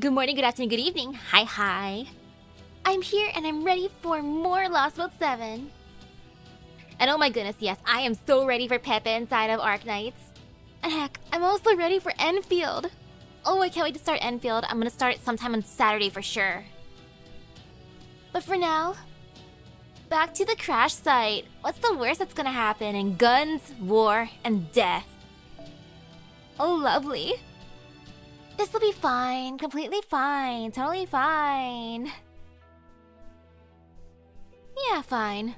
Good morning, good afternoon, good evening. Hi. I'm here and I'm ready for more Lost World 7. And oh my goodness, yes, I am so ready for Pepe inside of Arknights. And heck, I'm also ready for Enfield. Oh, I can't wait to start Enfield. I'm gonna start it sometime on Saturday for sure. But for now, back to the crash site. What's the worst that's gonna happen in guns, war, and death? Oh, lovely. This will be fine, completely fine, totally fine. Yeah, fine.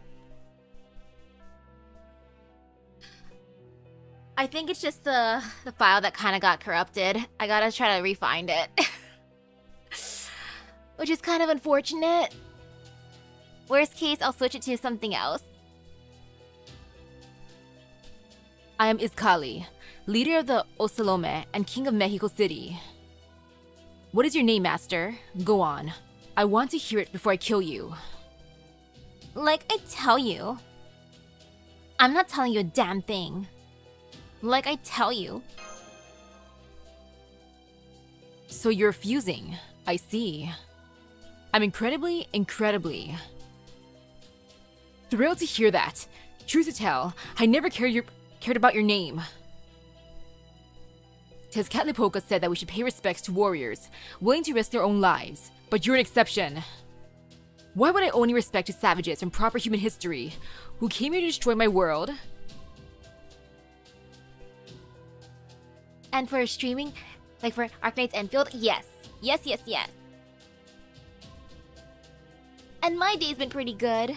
I think it's just the file that kind of got corrupted. I gotta try to re-find it. Which is kind of unfortunate. Worst case, I'll switch it to something else. I am Izcalli, leader of the Ocelome and king of Mexico City. What is your name, master? Go on. I want to hear it before I kill you. Like I tell you. I'm not telling you a damn thing. Like I tell you. So you're refusing. I see. I'm incredibly thrilled to hear that. Truth to tell, I never cared about your name. Tezcatlipoca said that we should pay respects to warriors, willing to risk their own lives, but you're an exception. Why would I owe any respect to savages from proper human history, who came here to destroy my world? And for streaming, like for Arknights Enfield, yes. Yes. And my day's been pretty good.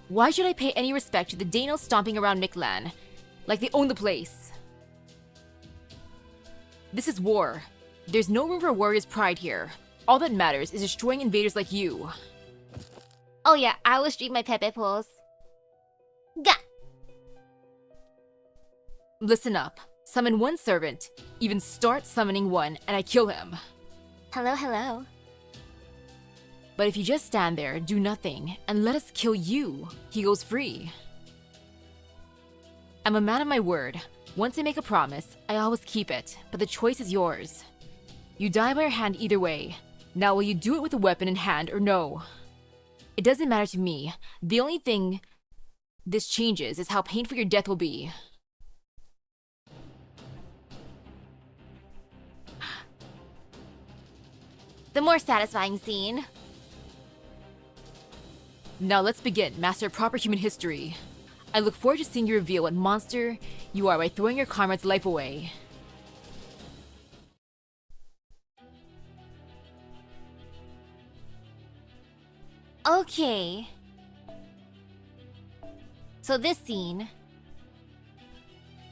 Why should I pay any respect to the Danos stomping around Mictlan, like they own the place? This is war. There's no room for a warrior's pride here. All that matters is destroying invaders like you. Oh yeah, I will stream my Pepe pulls. Gah! Listen up. Summon one servant, even start summoning one, and I kill him. Hello. But if you just stand there, do nothing, and let us kill you, he goes free. I'm a man of my word. Once I make a promise, I always keep it, but the choice is yours. You die by your hand either way. Now will you do it with a weapon in hand or no? It doesn't matter to me. The only thing this changes is how painful your death will be. The more satisfying scene. Now let's begin, master of proper human history. I look forward to seeing you reveal what monster you are by throwing your comrade's life away. Okay. So this scene,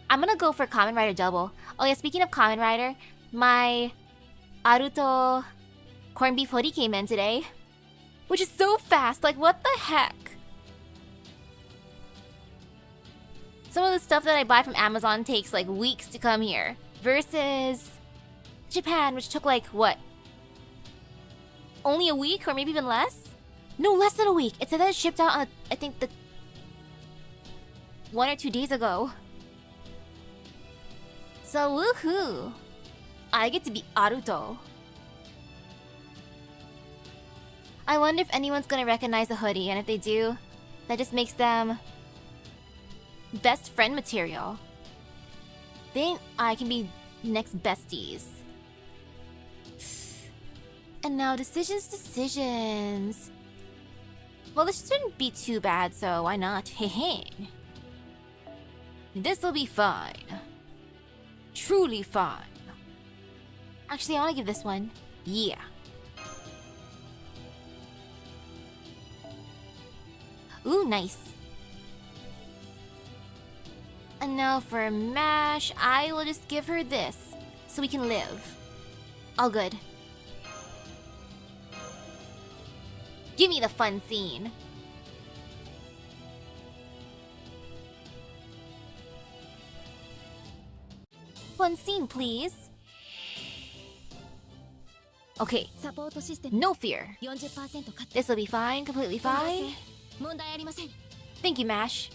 I'm gonna go for Kamen Rider Double. Oh yeah, speaking of Kamen Rider, my Aruto corned beef hoodie came in today. Which is so fast, like what the heck? Some of the stuff that I buy from Amazon takes like weeks to come here. Versus Japan, which took like, what? Only a week or maybe even less? No, less than a week. It said that it shipped out on, I think, the 1 or 2 days ago. So woohoo! I get to be Aruto. I wonder if anyone's gonna recognize the hoodie, and if they do, that just makes them best friend material. Then I can be next besties. And now decisions. Well, this shouldn't be too bad, so why not? Hey. This'll be fine. Truly fine. Actually, I wanna give this one. Yeah. Ooh, nice. And now for MASH, I will just give her this, so we can live. All good. Give me the fun scene. Fun scene, please. Okay, no fear. This will be fine, completely fine. Thank you, MASH.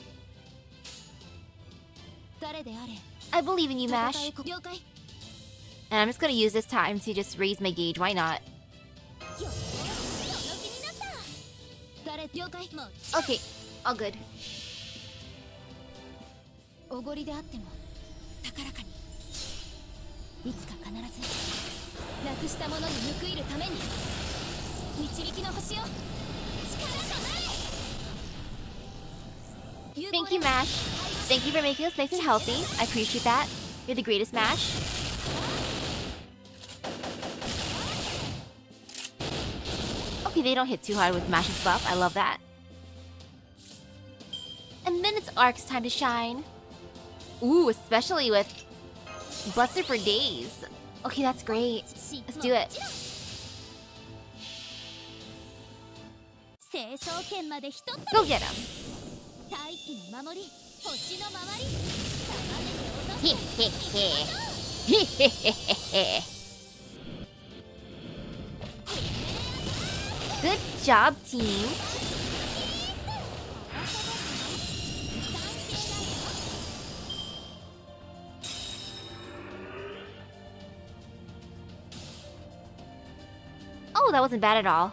I believe in you, Mash. And I'm just gonna use this time to just raise my gauge, why not? Okay, all good. おごりであっても高らかにいつか必ずなくしたものに報いるために導きの星よ力となれ Thank you, Mash. Thank you for making us nice and healthy. I appreciate that. You're the greatest, Mash. Okay, they don't hit too hard with Mash's buff. I love that. And then it's Ark's time to shine. Ooh, especially with Buster for days. Okay, that's great. Let's do it. 成層圏まで一つ Go get him. 大気の守り星の周り Good job, team. Oh, that wasn't bad at all.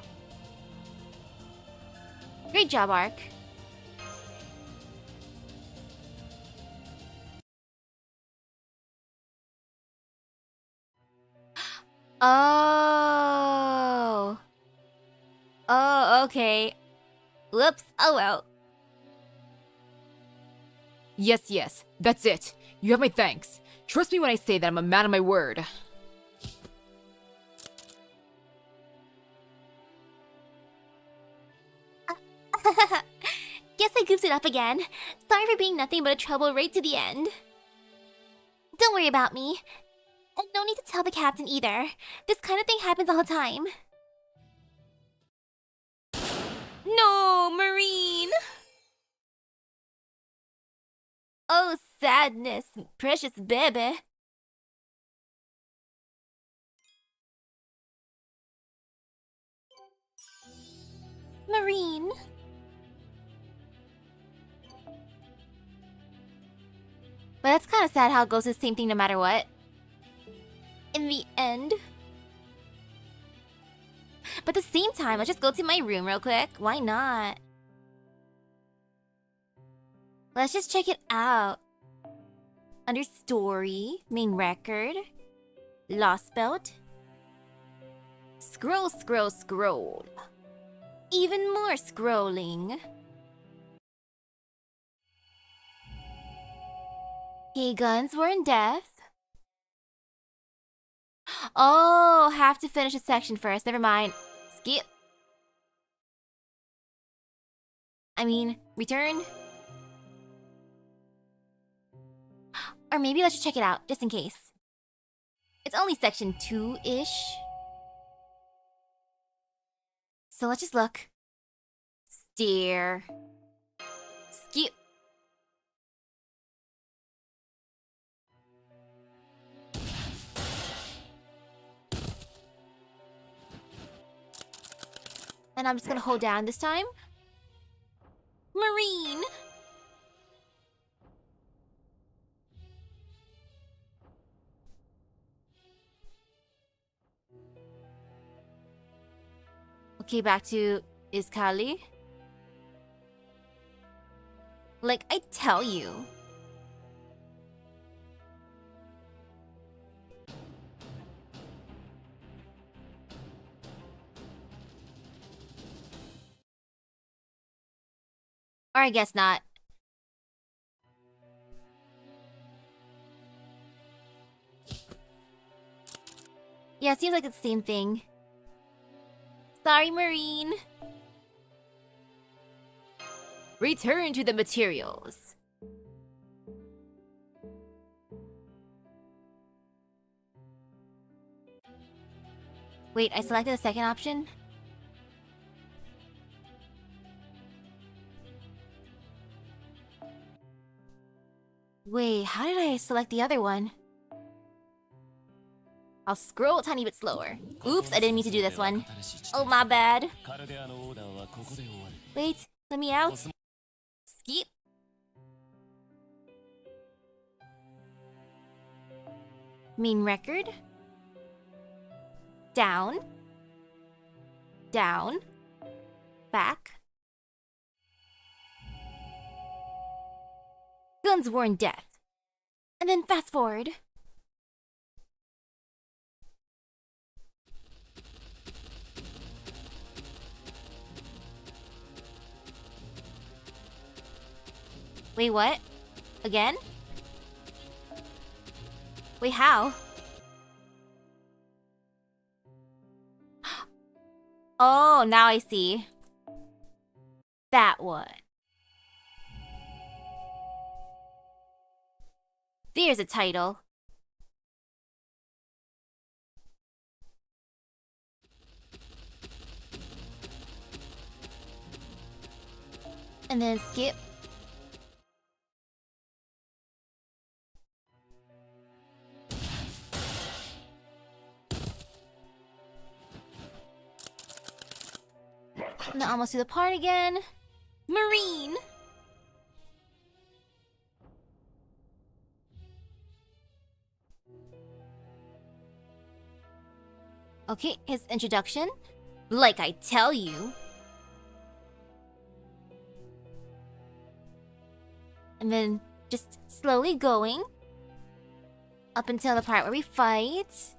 Great job, Ark. Oh. Oh, okay. Whoops. Oh well. Yes, yes, that's it. You have my thanks. Trust me when I say that I'm a man of my word. Guess I goofed it up again. Sorry for being nothing but a trouble right to the end. Don't worry about me. And no need to tell the captain either. This kind of thing happens all the time. No, Marine! Oh, sadness, precious baby. Marine. But that's kind of sad how it goes the same thing no matter what. In the end. But at the same time, let's just go to my room real quick. Why not? Let's just check it out. Under story, main record, lost belt. Scroll, scroll, scroll. Even more scrolling. Okay, guns were in death. Oh, have to finish a section first. Never mind. Skip. I mean, return. Or maybe let's just check it out, just in case. It's only section 2-ish. So let's just look. Stare. Skip. And I'm just gonna hold down this time. Marine! Okay, back to Iskali. Like I tell you. Or I guess not. Yeah, it seems like it's the same thing. Sorry, Marine. Return to the materials. Wait, I selected the second option? Wait, how did I select the other one? I'll scroll a tiny bit slower. Oops, I didn't mean to do this one. Oh, my bad. Wait, let me out. Skip. Main record. Down. Down. Back. Guns, war, and death. And then fast forward. Wait, what? Again? Wait, how? Oh, now I see. That one. There's a title. And then skip. Now almost to the part again. Marine! Okay, his introduction. Like I tell you. And then just slowly going. Up until the part where we fight.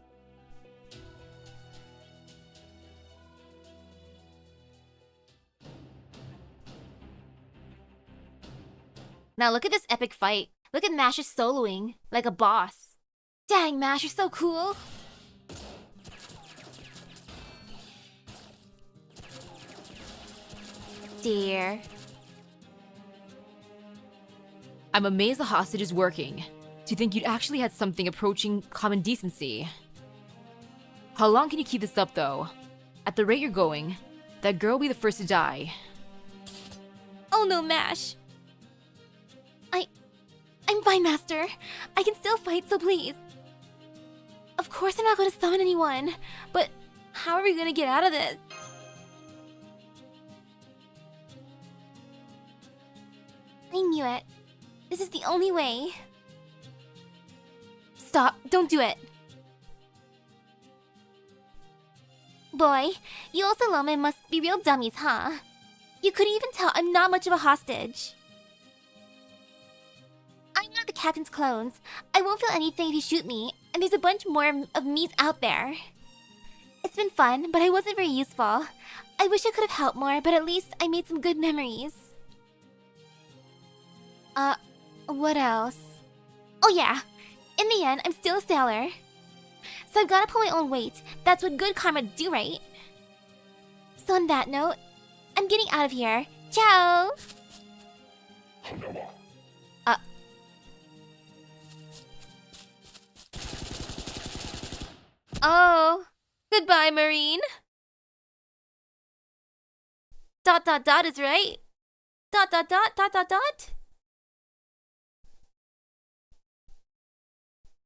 Now look at this epic fight. Look at Mash is soloing like a boss. Dang, Mash, you're so cool. Dear. I'm amazed the hostage is working. To think you'd actually had something approaching common decency. How long can you keep this up, though? At the rate you're going, that girl will be the first to die. Oh no, Mash. I'm fine, Master. I can still fight, so please. Of course I'm not going to summon anyone, but how are we going to get out of this? I knew it. This is the only way. Stop, don't do it. Boy, you also Salome must be real dummies, huh? You couldn't even tell I'm not much of a hostage. I'm one of the captain's clones. I won't feel anything if you shoot me, and there's a bunch more of me's out there. It's been fun, but I wasn't very useful. I wish I could have helped more, but at least I made some good memories. What else? Oh yeah, in the end, I'm still a sailor. So I've gotta pull my own weight. That's what good comrades do, right? So on that note, I'm getting out of here. Ciao! Oh, goodbye, Marine. ... is right. ...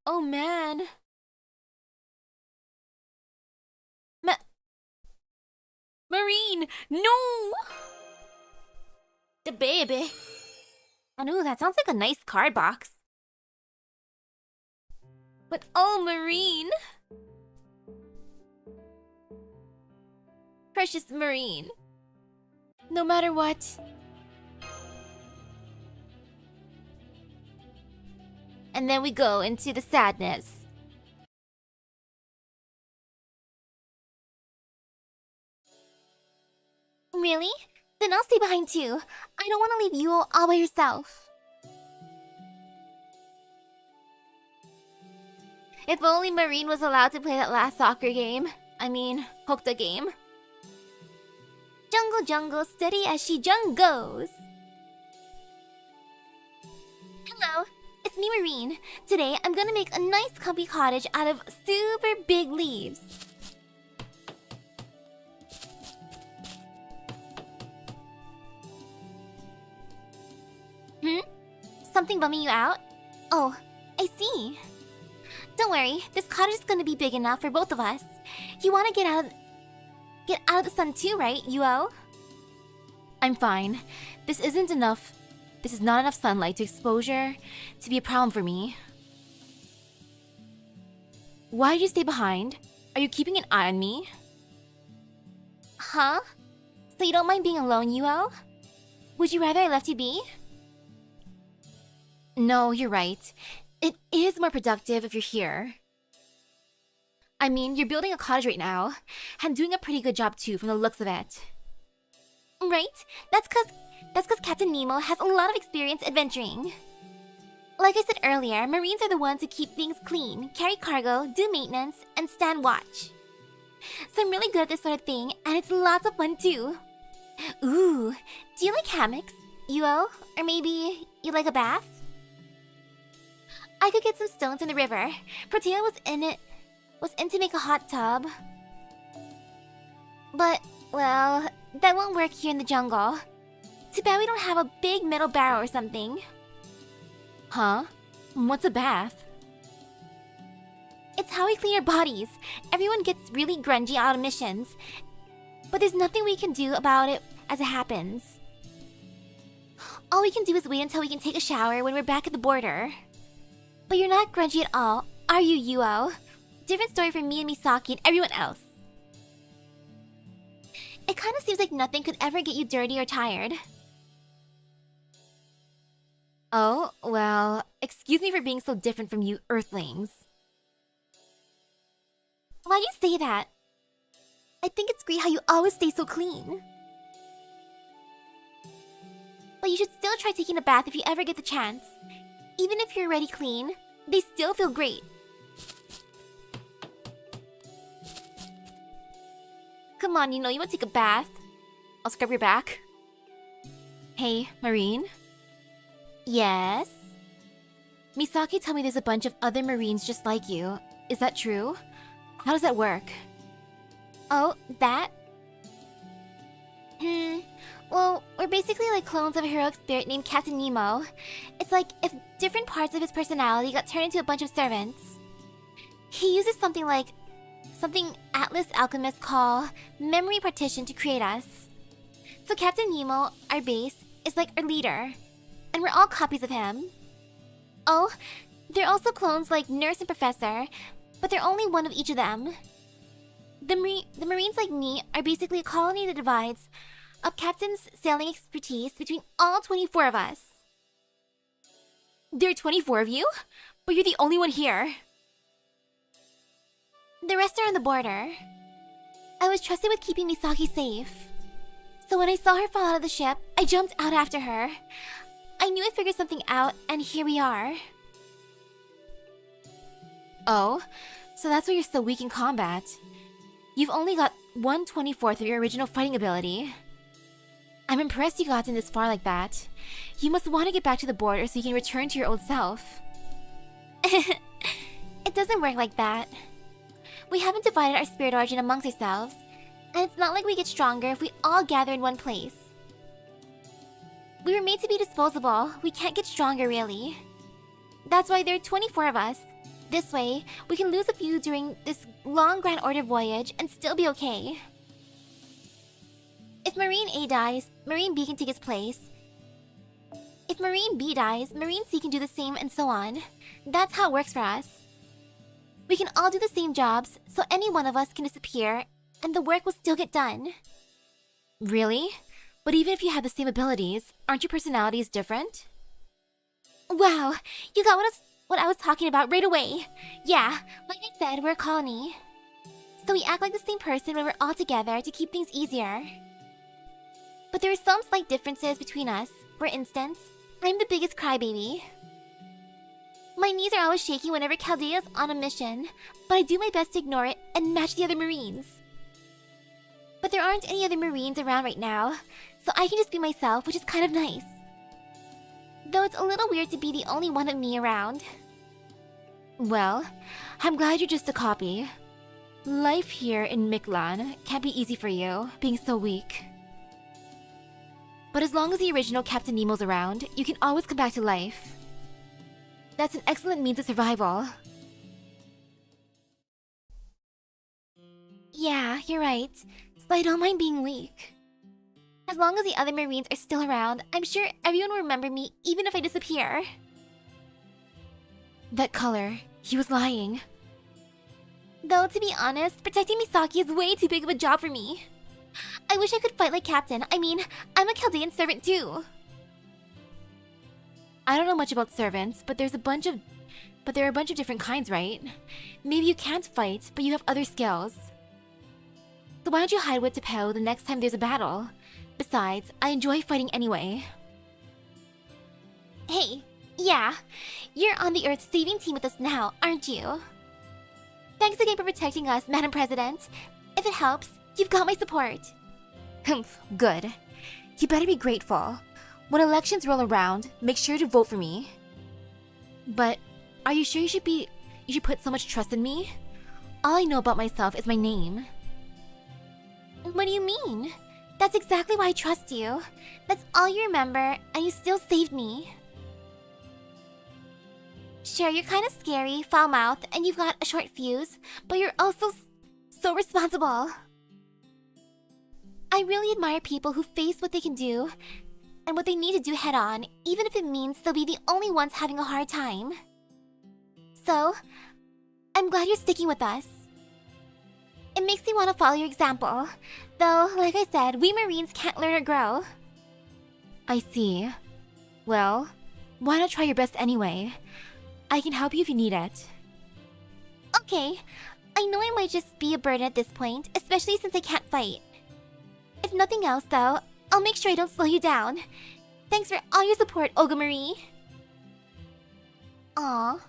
Oh man. Marine, no! The baby. Oh no, that sounds like a nice card box. But oh, Marine. Precious Marine. No matter what. And then we go into the sadness. Really? Then I'll stay behind too. I don't want to leave you all by yourself. If only Marine was allowed to play that last soccer game. I mean, Hookta game. Jungle jungle, steady as she jung goes. Hello, it's me, Marine. Today, I'm gonna make a nice comfy cottage out of super big leaves. Something bumming you out? Oh, I see. Don't worry, this cottage is gonna be big enough for both of us. You wanna get out of the sun too, right, Yuo? I'm fine. This isn't enough. This is not enough sunlight to exposure to be a problem for me. Why did you stay behind? Are you keeping an eye on me? Huh? So you don't mind being alone, Yuo? Would you rather I left you be? No, you're right. It is more productive if you're here. I mean, you're building a cottage right now, and doing a pretty good job too from the looks of it. Right? That's cause Captain Nemo has a lot of experience adventuring. Like I said earlier, Marines are the ones who keep things clean, carry cargo, do maintenance, and stand watch. So I'm really good at this sort of thing, and it's lots of fun too. Ooh, do you like hammocks, Yuo? Or maybe you like a bath? I could get some stones in the river. Protea was in to make a hot tub. But, well, that won't work here in the jungle. Too bad we don't have a big metal barrel or something. Huh? What's a bath? It's how we clean our bodies. Everyone gets really grungy out of missions. But there's nothing we can do about it as it happens. All we can do is wait until we can take a shower when we're back at the border. But you're not grungy at all, are you, Yuo? Different story from me and Misaki and everyone else. It kind of seems like nothing could ever get you dirty or tired. Oh, well, excuse me for being so different from you Earthlings. Why do you say that? I think it's great how you always stay so clean. But you should still try taking a bath if you ever get the chance. Even if you're already clean, they still feel great. Come on, you know you want to take a bath. I'll scrub your back. Hey, Marine? Yes? Misaki told me there's a bunch of other Marines just like you. Is that true? How does that work? Oh, that? Well, we're basically like clones of a heroic spirit named Captain Nemo. It's like if different parts of his personality got turned into a bunch of servants. He uses something Atlas alchemists call memory partition to create us. So Captain Nemo, our base, is like our leader. And we're all copies of him. Oh, they're also clones like Nurse and Professor, but they're only one of each of them. The Marines like me are basically a colony that divides up Captain's sailing expertise between all 24 of us. There are 24 of you? But you're the only one here. The rest are on the border. I was trusted with keeping Misaki safe. So when I saw her fall out of the ship, I jumped out after her. I knew I'd figured something out, and here we are. Oh, so that's why you're so weak in combat. You've only got 1/24 of your original fighting ability. I'm impressed you gotten this far like that. You must want to get back to the border so you can return to your old self. It doesn't work like that. We haven't divided our spirit origin amongst ourselves, and it's not like we get stronger if we all gather in one place. We were made to be disposable. We can't get stronger, really. That's why there are 24 of us. This way, we can lose a few during this long Grand Order voyage and still be okay. If Marine A dies, Marine B can take his place. If Marine B dies, Marine C can do the same, and so on. That's how it works for us. We can all do the same jobs, so any one of us can disappear, and the work will still get done. Really? But even if you have the same abilities, aren't your personalities different? Wow, you got what I was talking about right away. Yeah, like I said, we're a colony. So we act like the same person when we're all together to keep things easier. But there are some slight differences between us. For instance, I'm the biggest crybaby. My knees are always shaking whenever Chaldea's on a mission, but I do my best to ignore it and match the other Marines. But there aren't any other Marines around right now, so I can just be myself, which is kind of nice. Though it's a little weird to be the only one of me around. Well, I'm glad you're just a copy. Life here in Miklan can't be easy for you, being so weak. But as long as the original Captain Nemo's around, you can always come back to life. That's an excellent means of survival. Yeah, you're right. So I don't mind being weak. As long as the other Marines are still around, I'm sure everyone will remember me even if I disappear. That color, he was lying. Though, to be honest, protecting Misaki is way too big of a job for me. I wish I could fight like Captain. I mean, I'm a Chaldean servant too. I don't know much about servants, but there are a bunch of different kinds, right? Maybe you can't fight, but you have other skills. So why don't you hide with Tapeo the next time there's a battle? Besides, I enjoy fighting anyway. Hey, yeah, you're on the Earth saving team with us now, aren't you? Thanks again for protecting us, Madam President. If it helps, you've got my support. Humph, good. You better be grateful. When elections roll around, make sure to vote for me. But are you sure you should put so much trust in me? All I know about myself is my name. What do you mean? That's exactly why I trust you. That's all you remember, and you still saved me. Sure, you're kind of scary, foul-mouthed, and you've got a short fuse, but you're also so responsible. I really admire people who face what they can do and what they need to do head-on, even if it means they'll be the only ones having a hard time. So, I'm glad you're sticking with us. It makes me want to follow your example. Though, like I said, we Marines can't learn or grow. I see. Well, why not try your best anyway? I can help you if you need it. Okay, I know I might just be a burden at this point, especially since I can't fight. If nothing else, though, I'll make sure I don't slow you down. Thanks for all your support, Olga Marie. Aw,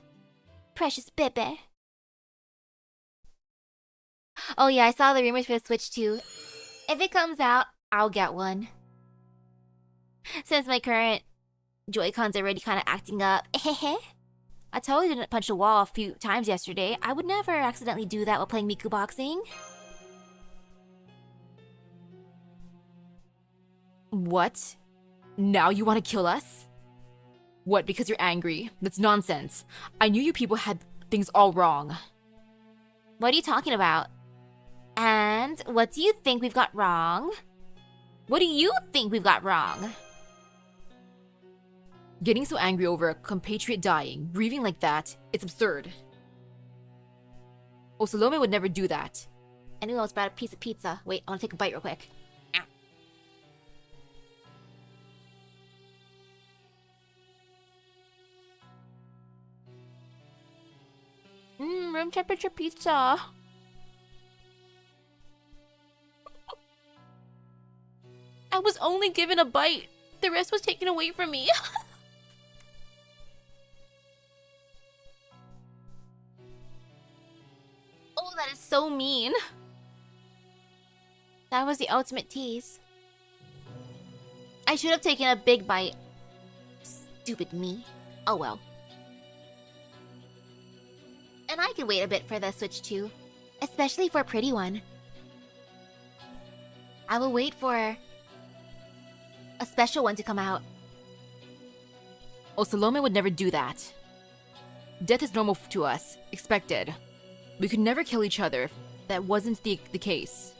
precious Bebe. Oh yeah, I saw the rumors for the Switch too. If it comes out, I'll get one. Since my current Joy-Con's already kind of acting up. I totally didn't punch the wall a few times yesterday. I would never accidentally do that while playing Miku Boxing. What? Now you want to kill us? What, because you're angry? That's nonsense. I knew you people had things all wrong. What are you talking about? And what do you think we've got wrong? What do you think we've got wrong? Getting so angry over a compatriot dying, grieving like that, it's absurd. Osalome would never do that. Anyone else brought a piece of pizza? Wait, I want to take a bite real quick. Room temperature pizza. I was only given a bite. The rest was taken away from me. Oh, that is so mean. That was the ultimate tease. I should have taken a big bite. Stupid me. Oh well. And I can wait a bit for the Switch too. Especially for a pretty one. I will wait for a special one to come out. Osalome would never do that. Death is normal to us, expected. We could never kill each other if that wasn't the case.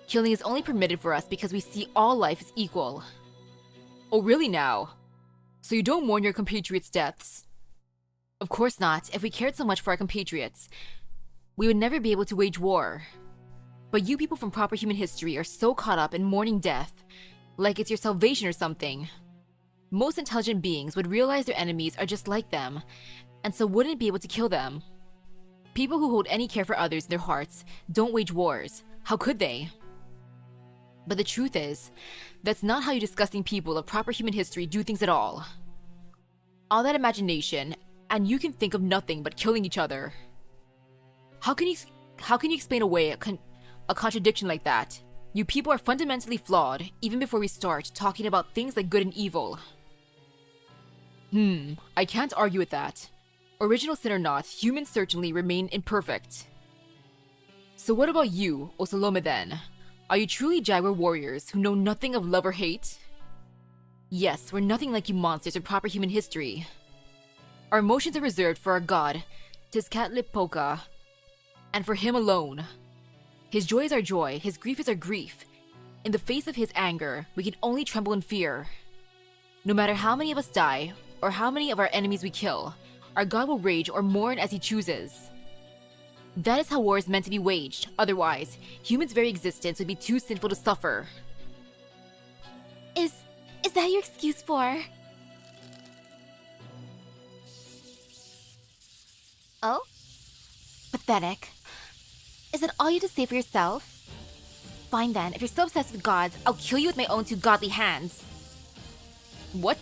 Killing is only permitted for us because we see all life as equal. Oh really now? So you don't mourn your compatriots' deaths? Of course not. If we cared so much for our compatriots, we would never be able to wage war. But you people from proper human history are so caught up in mourning death, like it's your salvation or something. Most intelligent beings would realize their enemies are just like them, and so wouldn't be able to kill them. People who hold any care for others in their hearts don't wage wars. How could they? But the truth is, that's not how you disgusting people of proper human history do things at all. All that imagination, and you can think of nothing but killing each other. How can you explain away a contradiction like that? You people are fundamentally flawed, even before we start talking about things like good and evil. I can't argue with that. Original sin or not, humans certainly remain imperfect. So what about you, Osalome then? Are you truly Jaguar warriors who know nothing of love or hate? Yes, we're nothing like you monsters of proper human history. Our emotions are reserved for our god, Tezcatlipoca, and for him alone. His joy is our joy, his grief is our grief. In the face of his anger, we can only tremble in fear. No matter how many of us die, or how many of our enemies we kill, our god will rage or mourn as he chooses. That is how war is meant to be waged. Otherwise, humans' very existence would be too sinful to suffer. Is that your excuse for? Oh? Pathetic. Is that all you have to say for yourself? Fine then, if you're so obsessed with gods, I'll kill you with my own two godly hands. What?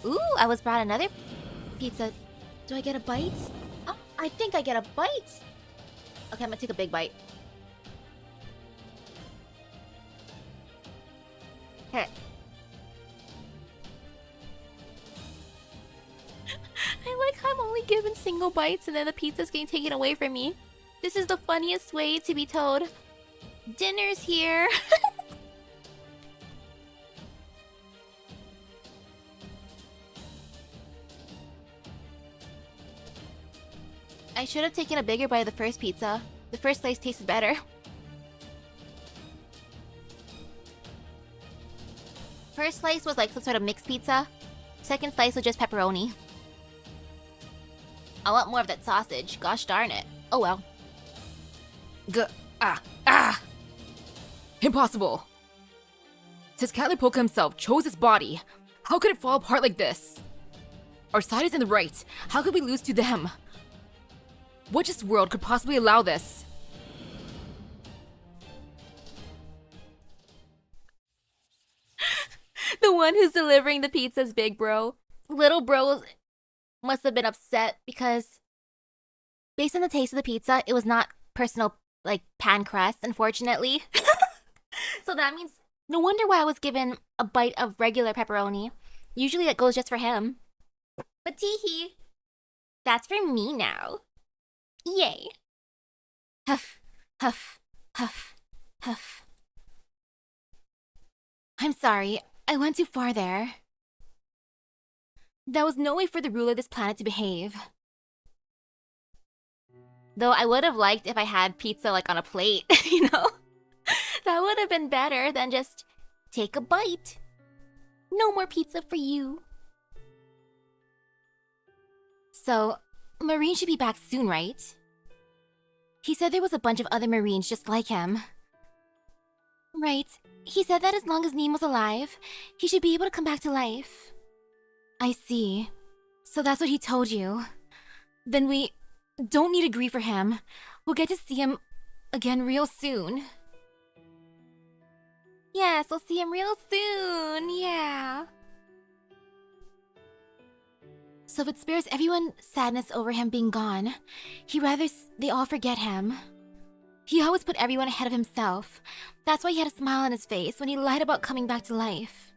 Ooh, I was brought another pizza. Do I get a bite? Oh, I think I get a bite. Okay, I'm gonna take a big bite. Here. I like how I'm only given single bites and then the pizza's getting taken away from me. This is the funniest way to be told, dinner's here. I should have taken a bigger bite of the first pizza. The first slice tasted better. First slice was like some sort of mixed pizza. Second slice was just pepperoni. I want more of that sausage. Gosh darn it. Oh well. Impossible! Tezcatlipoca himself chose his body. How could it fall apart like this? Our side is in the right. How could we lose to them? What just world could possibly allow this? The one who's delivering the pizza's big bro. Little bro must have been upset because based on the taste of the pizza, it was not personal, like, pan crust, unfortunately. So that means no wonder why I was given a bite of regular pepperoni. Usually that goes just for him. But teehee, that's for me now. Yay. Huff, huff, huff, huff. I'm sorry, I went too far there. There was no way for the ruler of this planet to behave. Though I would have liked if I had pizza like on a plate, you know? That would have been better than just take a bite. No more pizza for you. So, Marine should be back soon, right? He said there was a bunch of other Marines just like him. Right. He said that as long as Nemo's alive, he should be able to come back to life. I see. So that's what he told you. Then we don't need to grieve for him. We'll get to see him again real soon. Yes, we'll see him real soon, yeah. So if it spares everyone sadness over him being gone, he'd rather they all forget him. He always put everyone ahead of himself. That's why he had a smile on his face when he lied about coming back to life.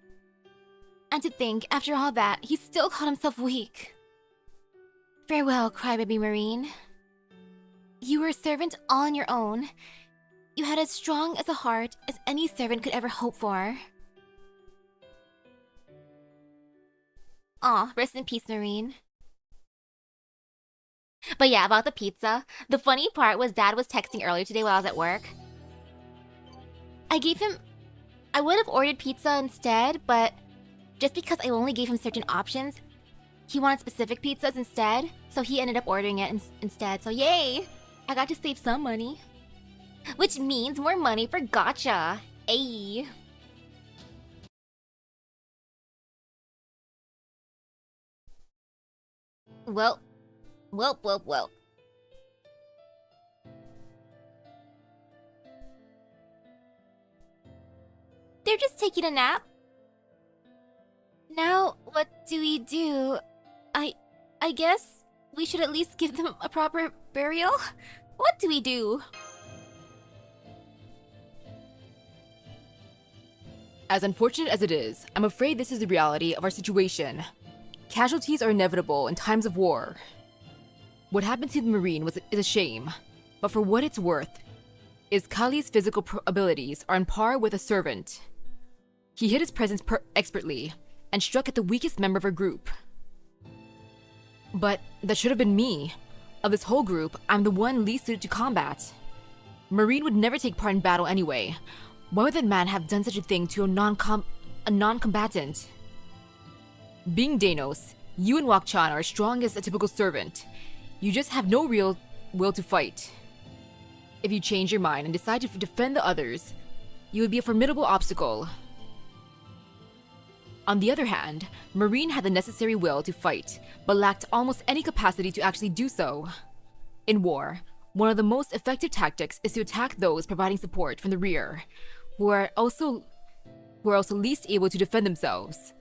And to think, after all that, he still called himself weak. Farewell, crybaby Marine. You were a servant all on your own. You had as strong as a heart as any servant could ever hope for. Aw, rest in peace, Marine. But yeah, about the pizza, the funny part was Dad was texting earlier today while I was at work. I would have ordered pizza instead, but just because I only gave him certain options, he wanted specific pizzas instead, so he ended up ordering it instead. So yay! I got to save some money. Which means more money for gacha. Ayy. Well. They're just taking a nap. Now, what do we do? I guess we should at least give them a proper burial? What do we do? As unfortunate as it is, I'm afraid this is the reality of our situation. Casualties are inevitable in times of war. What happened to the Marine is a shame, but for what it's worth, Kali's physical abilities are on par with a servant. He hid his presence expertly and struck at the weakest member of our group. But that should have been me. Of this whole group, I'm the one least suited to combat. Marine would never take part in battle anyway. Why would that man have done such a thing to a non-combatant? Being Danos, you and Wakchan are as strong as a typical servant. You just have no real will to fight. If you change your mind and decide to defend the others, you would be a formidable obstacle. On the other hand, Marine had the necessary will to fight, but lacked almost any capacity to actually do so. In war, one of the most effective tactics is to attack those providing support from the rear, who are also least able to defend themselves.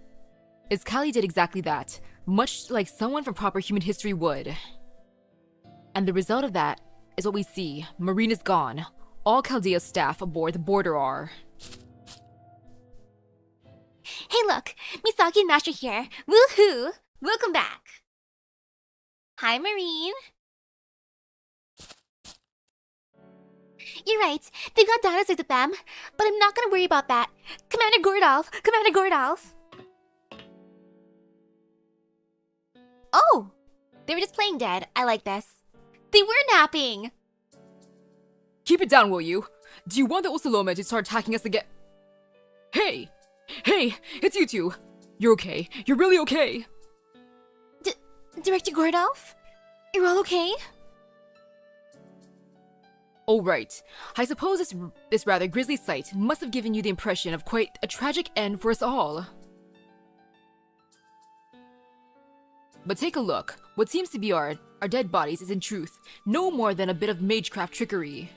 Itzá did exactly that, much like someone from proper human history would. And the result of that is what we see. Marine is gone. All Chaldea's staff aboard the border are. Hey look, Misaki and Master here. Woohoo! Welcome back. Hi, Marine. You're right, they've got dinosaurs with them, but I'm not gonna worry about that. Commander Gordolf! Commander Gordolf! Oh! They were just playing dead. I like this. They were napping! Keep it down, will you? Do you want the Osalome to start attacking us again? Hey! Hey! It's you two! You're okay. You're really okay! Director Gordolf? You're all okay? Oh right. I suppose this rather grisly sight must have given you the impression of quite a tragic end for us all. But take a look. What seems to be our dead bodies is in truth no more than a bit of magecraft trickery.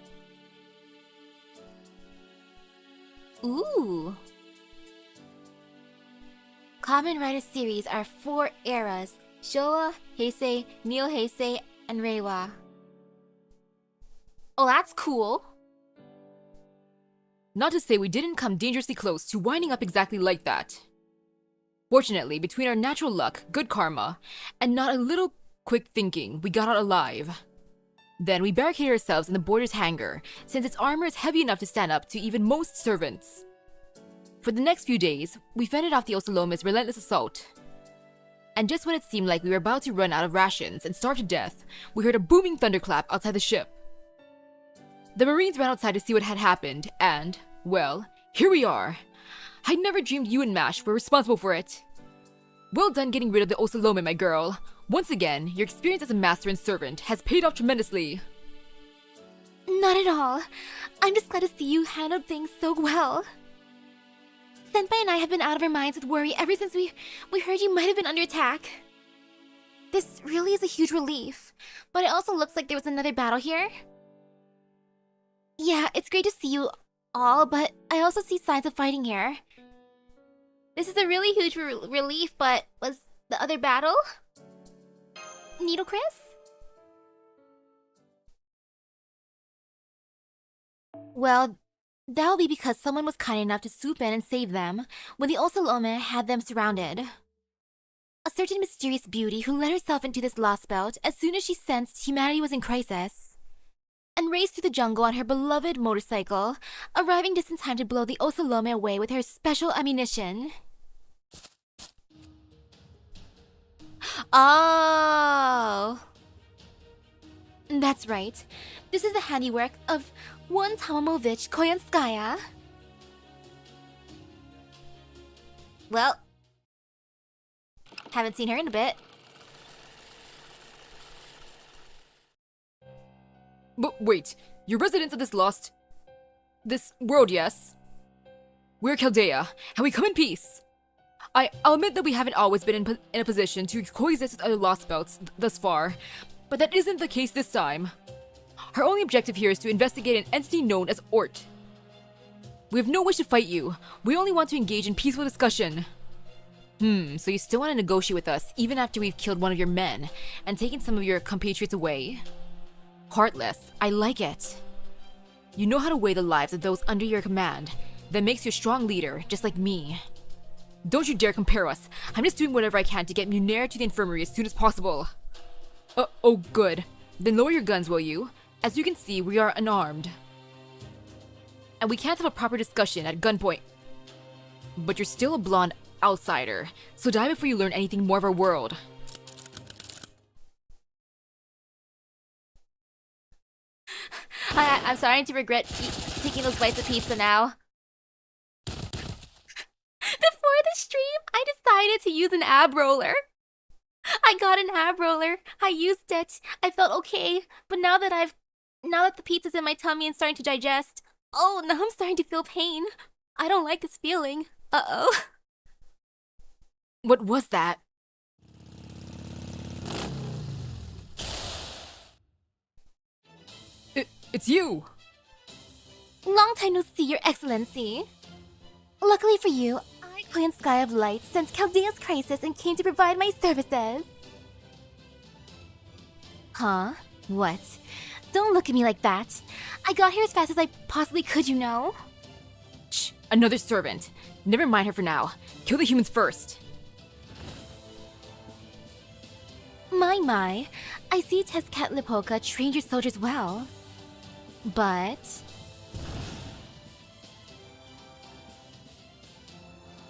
Ooh. Kamen Rider series are 4 eras: Showa, Heisei, Neo-Heisei, and Reiwa. Oh, that's cool. Not to say we didn't come dangerously close to winding up exactly like that. Fortunately, between our natural luck, good karma, and not a little quick thinking, we got out alive. Then we barricaded ourselves in the border's hangar, since its armor is heavy enough to stand up to even most servants. For the next few days, we fended off the Osalome's relentless assault. And just when it seemed like we were about to run out of rations and starve to death, we heard a booming thunderclap outside the ship. The Marines ran outside to see what had happened, and, well, here we are. I'd never dreamed you and Mash were responsible for it. Well done getting rid of the Osalome, my girl. Once again, your experience as a master and servant has paid off tremendously. Not at all. I'm just glad to see you handled things so well. Senpai and I have been out of our minds with worry ever since we heard you might have been under attack. This really is a huge relief, but it also looks like there was another battle here. Yeah, it's great to see you all, but I also see signs of fighting here. This is a really huge relief, but was the other battle? Needle Chris? Well, that'll be because someone was kind enough to swoop in and save them when the Osalome had them surrounded. A certain mysterious beauty who let herself into this lost belt as soon as she sensed humanity was in crisis, and raced through the jungle on her beloved motorcycle, arriving just in time to blow the Osalome away with her special ammunition. Oh! That's right. This is the handiwork of one Tomomovich Koyanskaya. Well, haven't seen her in a bit. But wait, you're residents of this world, yes? We're Chaldea, and we come in peace. I'll admit that we haven't always been in a position to coexist with other Lost Belts thus far, but that isn't the case this time. Our only objective here is to investigate an entity known as Ort. We have no wish to fight you. We only want to engage in peaceful discussion. So you still want to negotiate with us even after we've killed one of your men and taken some of your compatriots away? Heartless. I like it. You know how to weigh the lives of those under your command. That makes you a strong leader, just like me. Don't you dare compare us. I'm just doing whatever I can to get Munera to the infirmary as soon as possible. Oh good. Then lower your guns, will you? As you can see, we are unarmed. And we can't have a proper discussion at gunpoint. But you're still a blonde outsider, so die before you learn anything more of our world. I'm starting to regret taking those bites of pizza now. Before the stream, I decided to use an ab roller. I got an ab roller. I used it. I felt okay. But now that the pizza's in my tummy and starting to digest, oh, now I'm starting to feel pain. I don't like this feeling. Uh-oh. What was that? It's you! Long time no see, Your Excellency. Luckily for you, I, Queen Sky of Light, sensed Chaldea's crisis and came to provide my services. Huh? What? Don't look at me like that. I got here as fast as I possibly could, you know? Shh, another servant. Never mind her for now. Kill the humans first. My. I see Tezcat Lipoka trained your soldiers well. But...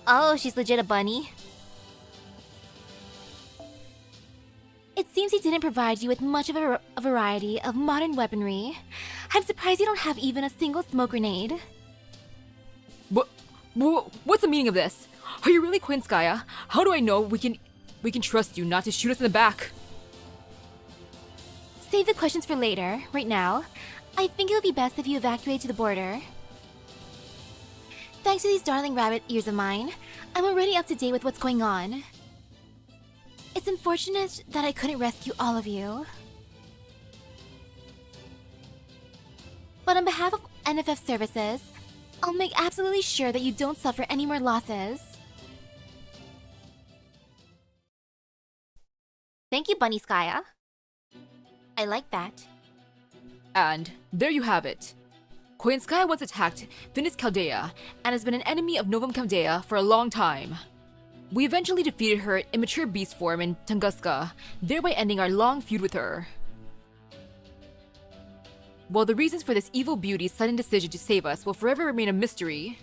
oh, she's legit a bunny. It seems he didn't provide you with much of a variety of modern weaponry. I'm surprised you don't have even a single smoke grenade. What's the meaning of this? Are you really Queen Skya? How do I know we can trust you not to shoot us in the back? Save the questions for later. Right now, I think it would be best if you evacuate to the border. Thanks to these darling rabbit ears of mine, I'm already up to date with what's going on. It's unfortunate that I couldn't rescue all of you. But on behalf of NFF services, I'll make absolutely sure that you don't suffer any more losses. Thank you, Bunny Skya. I like that. And there you have it. Queen Skya once attacked Finis Chaldea and has been an enemy of Novum Chaldea for a long time. We eventually defeated her immature beast form in Tunguska, thereby ending our long feud with her. While the reasons for this evil beauty's sudden decision to save us will forever remain a mystery.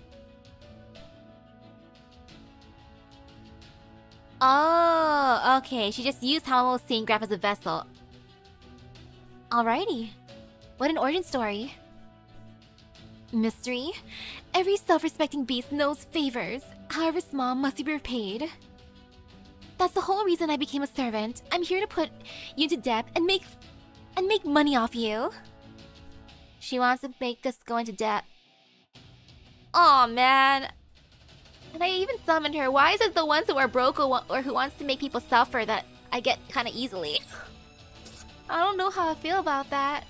Oh, okay. She just used Hamamo's Saint Graph as a vessel. Alrighty. What an origin story. Mystery? Every self-respecting beast knows favors, however small, must be repaid. That's the whole reason I became a servant. I'm here to put you into debt and make money off you. She wants to make us go into debt. Aw, man. And I even summoned her. Why is it the ones who are broke or who wants to make people suffer that I get kind of easily? I don't know how I feel about that.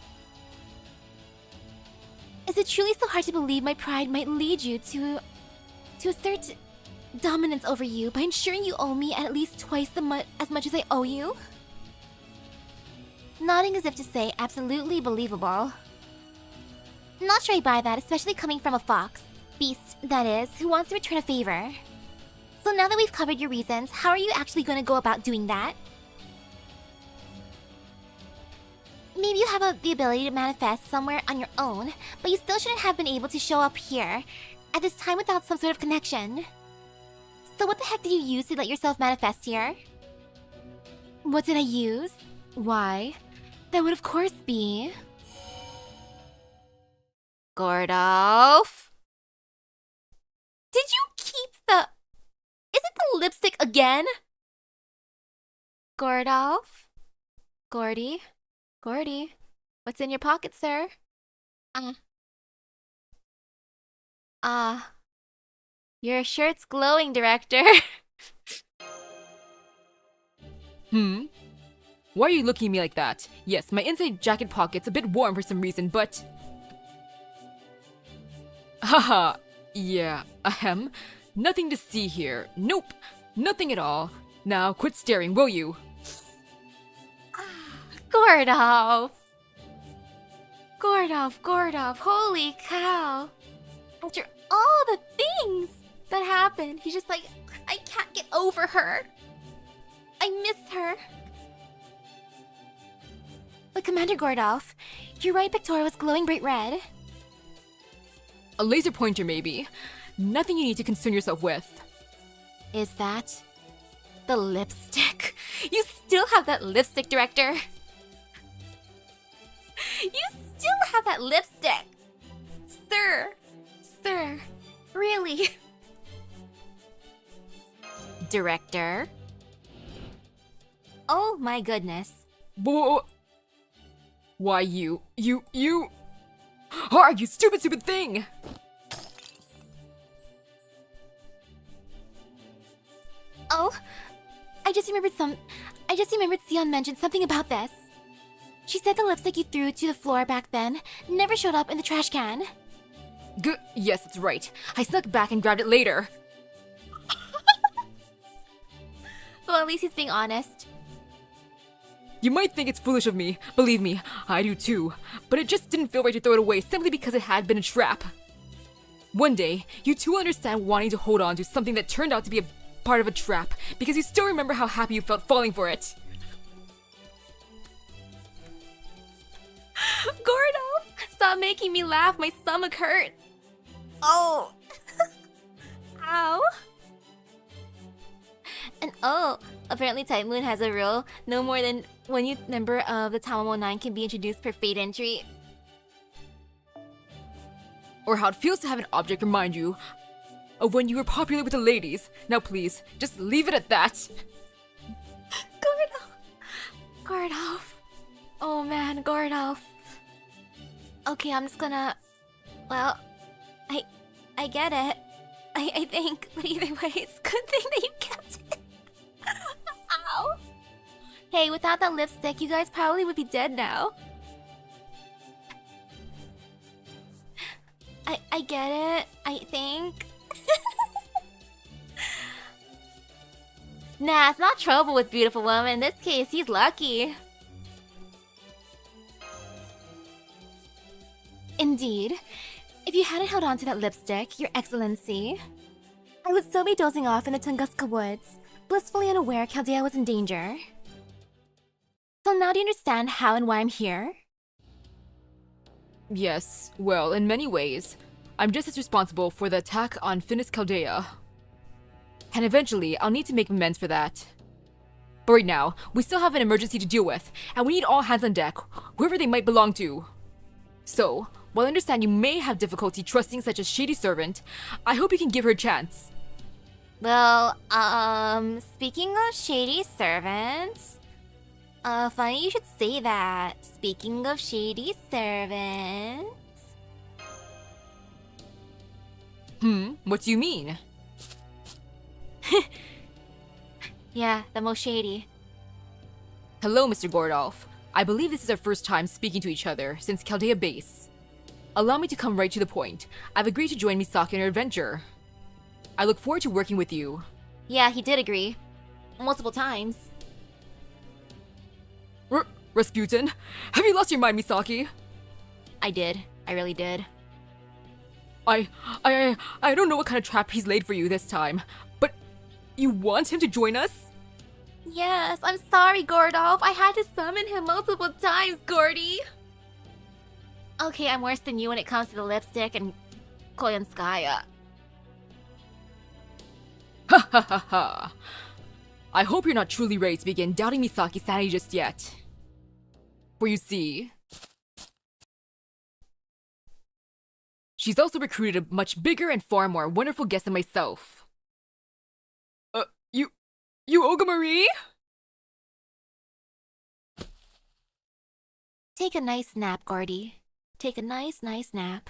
Is it truly so hard to believe my pride might lead you to assert dominance over you by ensuring you owe me at least twice as much as I owe you? Nodding as if to say absolutely believable. Not sure I buy that, especially coming from a fox. Beast, that is, who wants to return a favor. So now that we've covered your reasons, how are you actually going to go about doing that? Maybe you have the ability to manifest somewhere on your own, but you still shouldn't have been able to show up here at this time without some sort of connection. So what the heck did you use to let yourself manifest here? What did I use? Why, that would of course be... Gordolf? Did you keep the... Is it the lipstick again? Gordolf? Gordy? Gordy? What's in your pocket, sir? Your shirt's glowing, Director. Why are you looking at me like that? Yes, my inside jacket pocket's a bit warm for some reason, but... Haha, yeah, ahem. Nothing to see here. Nope, nothing at all. Now quit staring, will you? Gordolf! Gordolf, holy cow! After all the things that happened, he's just like, I can't get over her. I miss her. But Commander Gordolf, your right pectoral was glowing bright red. A laser pointer, maybe. Nothing you need to concern yourself with. Is that the lipstick? You still have that lipstick, Director. You still have that lipstick. Sir, really? Director. Oh my goodness. Why you? Ah, you stupid thing! Oh, I just remembered Sion mentioned something about this. She said the lipstick you threw to the floor back then never showed up in the trash can. Yes, that's right. I snuck back and grabbed it later. Well, at least he's being honest. You might think it's foolish of me. Believe me, I do too. But it just didn't feel right to throw it away simply because it had been a trap. One day, you two will understand wanting to hold on to something that turned out to be a part of a trap because you still remember how happy you felt falling for it. Gordo! Stop making me laugh, my stomach hurts. Oh! Ow! And oh, apparently Type Moon has a rule. No more than one new member of the Tamamo 9 can be introduced per fate entry. Or how it feels to have an object remind you of when you were popular with the ladies. Now please, just leave it at that. Gordo. Oh man, Gordo. Okay, I'm just gonna... Well, I get it. I think, but either way, it's a good thing that you kept it. Ow. Hey, without that lipstick, you guys probably would be dead now. I get it, I think. Nah, it's not trouble with beautiful woman. In this case, he's lucky. Indeed. If you hadn't held on to that lipstick, Your Excellency, I would still be dozing off in the Tunguska woods, blissfully unaware Chaldea was in danger. So now do you understand how and why I'm here? Yes, well, in many ways, I'm just as responsible for the attack on Finis Chaldea. And eventually, I'll need to make amends for that. But right now, we still have an emergency to deal with, and we need all hands on deck, whoever they might belong to. So, while I understand you may have difficulty trusting such a shady servant, I hope you can give her a chance. Well, speaking of shady servants... funny you should say that. Speaking of shady servants... What do you mean? Yeah, the most shady. Hello, Mr. Gordolf. I believe this is our first time speaking to each other since Chaldea Base. Allow me to come right to the point. I've agreed to join Misaki in her adventure. I look forward to working with you. Yeah, he did agree. Multiple times. Rasputin? Have you lost your mind, Misaki? I did. I really did. I don't know what kind of trap he's laid for you this time, but you want him to join us? Yes, I'm sorry, Gordolf. I had to summon him multiple times, Gordy. Okay, I'm worse than you when it comes to the lipstick and Koyanskaya. Ha ha ha ha. I hope you're not truly ready to begin doubting Misaki's sanity just yet. For you see, she's also recruited a much bigger and far more wonderful guest than myself. You Olga Marie? Take a nice nap, Gordy. Take a nice nap.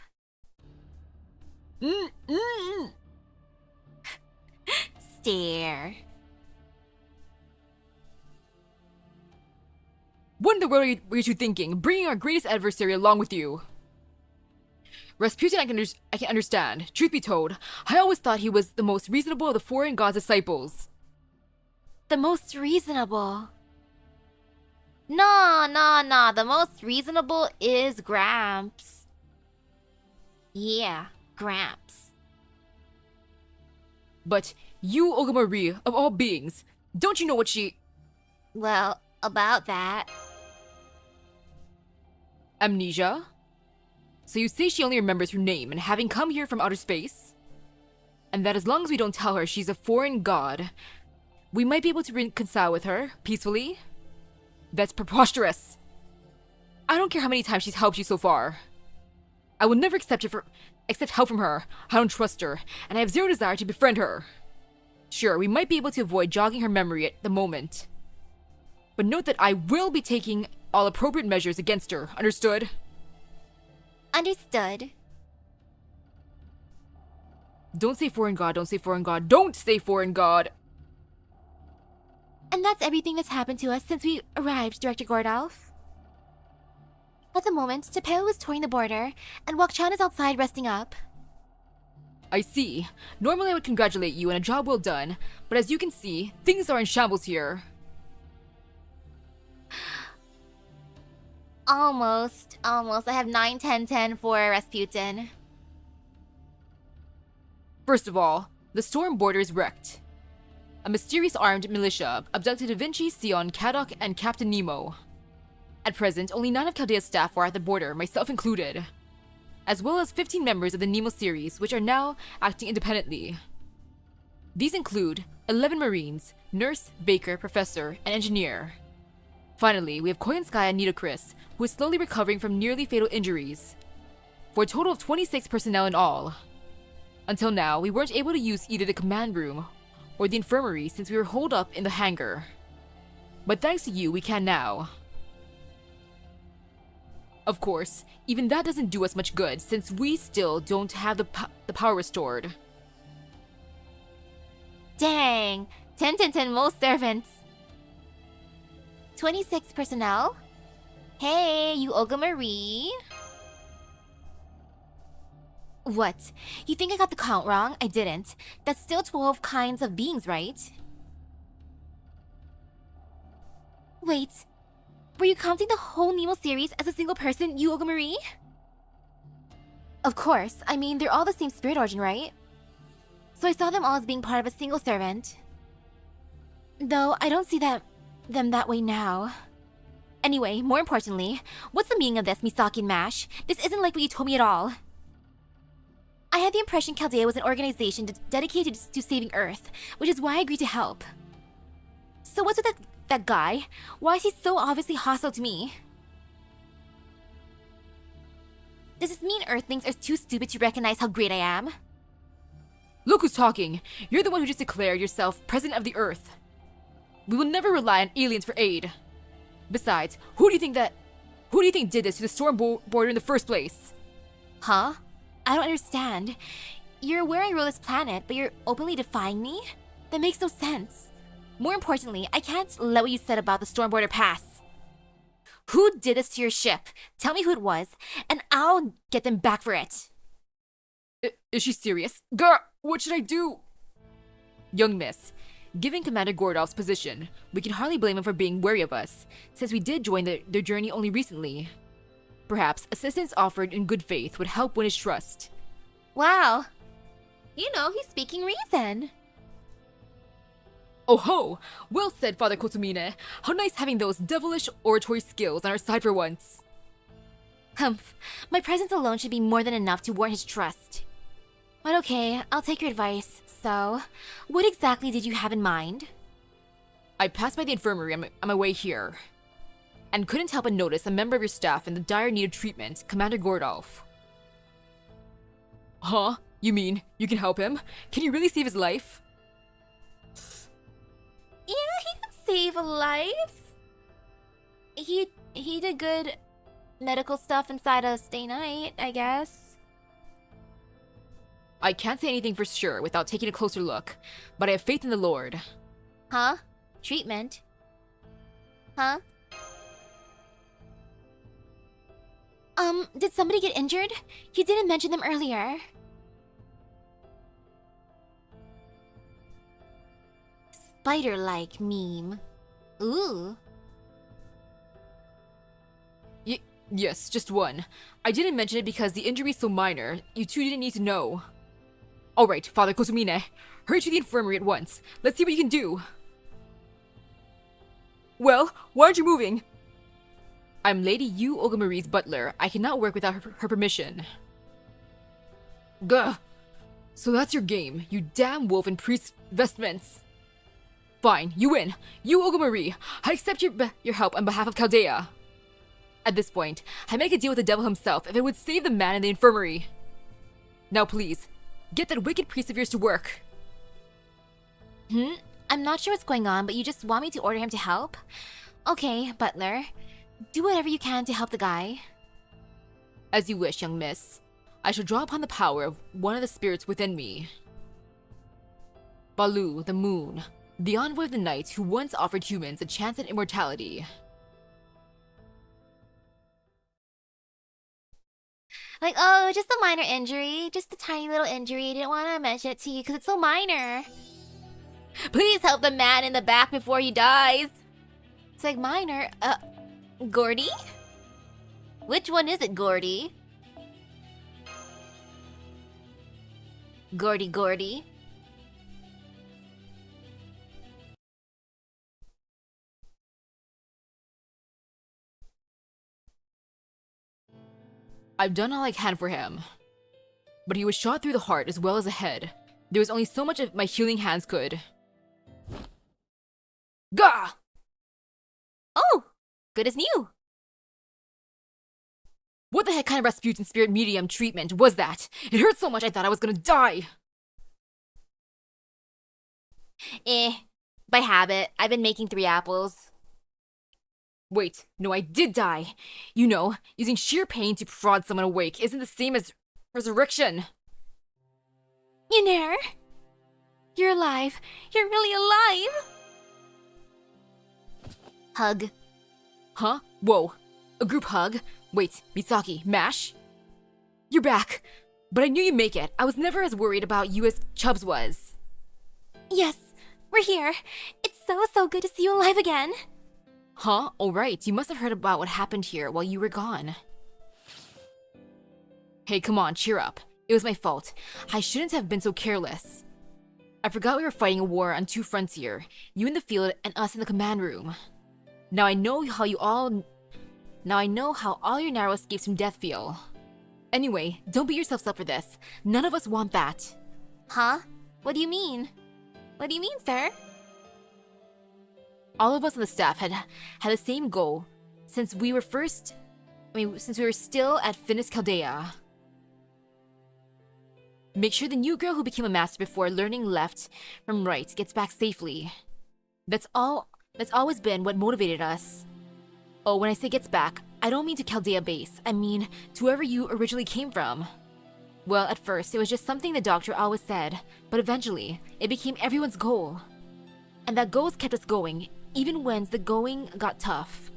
Stare. What in the world were you two thinking, bringing our greatest adversary along with you? Rasputin I can understand. Truth be told, I always thought he was the most reasonable of the foreign god's disciples. The most reasonable. No. The most reasonable is Gramps. Yeah, Gramps. But you, Olga Marie, of all beings, don't you know what she... Well, about that... Amnesia? So you say she only remembers her name and having come here from outer space? And that as long as we don't tell her she's a foreign god, we might be able to reconcile with her, peacefully? That's preposterous! I don't care how many times she's helped you so far. I will never accept help from her. I don't trust her, and I have zero desire to befriend her. Sure, we might be able to avoid jogging her memory at the moment. But note that I will be taking all appropriate measures against her, understood? Understood. Don't say foreign god, don't say foreign god, don't say foreign god! And that's everything that's happened to us since we arrived, Director Gordolf. At the moment, Tapeo was touring the border, and Wakchan is outside resting up. I see. Normally I would congratulate you on a job well done, but as you can see, things are in shambles here. Almost. I have 9, 10, 10 for Rasputin. First of all, the storm border is wrecked. A mysterious armed militia abducted Da Vinci, Sion, Kadok, and Captain Nemo. At present, only 9 of Chaldea's staff are at the border, myself included, as well as 15 members of the Nemo series, which are now acting independently. These include 11 Marines, nurse, baker, professor, and engineer. Finally, we have Koyanskaya and Nitocris, who is slowly recovering from nearly fatal injuries, for a total of 26 personnel in all. Until now, we weren't able to use either the command room or the infirmary since we were holed up in the hangar. But thanks to you, we can now. Of course, even that doesn't do us much good since we still don't have the power restored. Dang! 10, 10, 10 most servants. 26 personnel? Hey, you Olga Marie. What? You think I got the count wrong? I didn't. That's still 12 kinds of beings, right? Wait. Were you counting the whole Nemo series as a single person, you Olga Marie? Of course. I mean, they're all the same spirit origin, right? So I saw them all as being part of a single servant. Though I don't see them that way now. Anyway, more importantly, what's the meaning of this, Misaki and Mash? This isn't like what you told me at all. I had the impression Chaldea was an organization dedicated to saving Earth, which is why I agreed to help. So what's with that guy? Why is he so obviously hostile to me? Does this mean Earthlings are too stupid to recognize how great I am? Look who's talking! You're the one who just declared yourself President of the Earth. We will never rely on aliens for aid. Besides, who do you think did this to the storm border in the first place? Huh? I don't understand. You're aware I rule this planet, but you're openly defying me? That makes no sense. More importantly, I can't let what you said about the storm border pass. Who did this to your ship? Tell me who it was, and I'll get them back for it. Is she serious? Girl, what should I do? Young miss, given Commander Gordolf's position, we can hardly blame him for being wary of us, since we did join their journey only recently. Perhaps assistance offered in good faith would help win his trust. Wow. You know, he's speaking reason. Oh ho! Well said, Father Kotomine. How nice having those devilish oratory skills on our side for once. Humph. My presence alone should be more than enough to warrant his trust. But okay, I'll take your advice. So, what exactly did you have in mind? I passed by the infirmary on my way here, and couldn't help but notice a member of your staff in the dire need of treatment, Commander Gordolf. Huh? You mean you can help him? Can you really save his life? Yeah, he can save a life. He did good medical stuff inside of Stay Night, I guess. I can't say anything for sure without taking a closer look, but I have faith in the Lord. Huh? Treatment? Huh? Did somebody get injured? You didn't mention them earlier. Spider-like meme. Ooh. Yes, just one. I didn't mention it because the injury is so minor, you two didn't need to know. Alright, Father Kotomine, hurry to the infirmary at once. Let's see what you can do. Well, why aren't you moving? I'm Lady Yu Olga Marie's butler. I cannot work without her permission. Gah! So that's your game, you damn wolf in priest vestments. Fine, you win. You Olga Marie, I accept your help on behalf of Chaldea. At this point, I make a deal with the devil himself if it would save the man in the infirmary. Now please, get that wicked priest of yours to work. I'm not sure what's going on, but you just want me to order him to help? Okay, butler. Do whatever you can to help the guy. As you wish, young miss. I shall draw upon the power of one of the spirits within me. Balu, the moon, the envoy of the night who once offered humans a chance at immortality. Like, oh, just a minor injury. Just a tiny little injury. I didn't want to mention it to you because it's so minor. Please help the man in the back before he dies. It's like, minor? Gordy? Which one is it, Gordy? Gordy. I've done all I can for him. But he was shot through the heart as well as the head. There was only so much of my healing hands could. Gah! Oh, good as new. What the heck kind of Rasputin spirit medium treatment was that? It hurt so much I thought I was gonna die. By habit. I've been making 3 apples. Wait, no, I did die. You know, using sheer pain to prod someone awake isn't the same as resurrection. Yuner, you're alive. You're really alive. Hug. Huh? Whoa. A group hug? Wait, Misaki, MASH? You're back. But I knew you'd make it. I was never as worried about you as Chubbs was. Yes, we're here. It's so good to see you alive again. Huh? Alright, you must have heard about what happened here while you were gone. Hey, come on, cheer up. It was my fault. I shouldn't have been so careless. I forgot we were fighting a war on 2 fronts here. You in the field and us in the command room. Now I know how all your narrow escapes from death feel. Anyway, don't beat yourselves up for this. None of us want that. Huh? What do you mean? What do you mean, sir? All of us on the staff had the same goal since we were still at Finis Chaldea. Make sure the new girl who became a master before learning left from right gets back safely. That's always been what motivated us. Oh, when I say gets back, I don't mean to Chaldea base. I mean to wherever you originally came from. Well, at first, it was just something the doctor always said, but eventually, it became everyone's goal. And that goal has kept us going, even when the going got tough.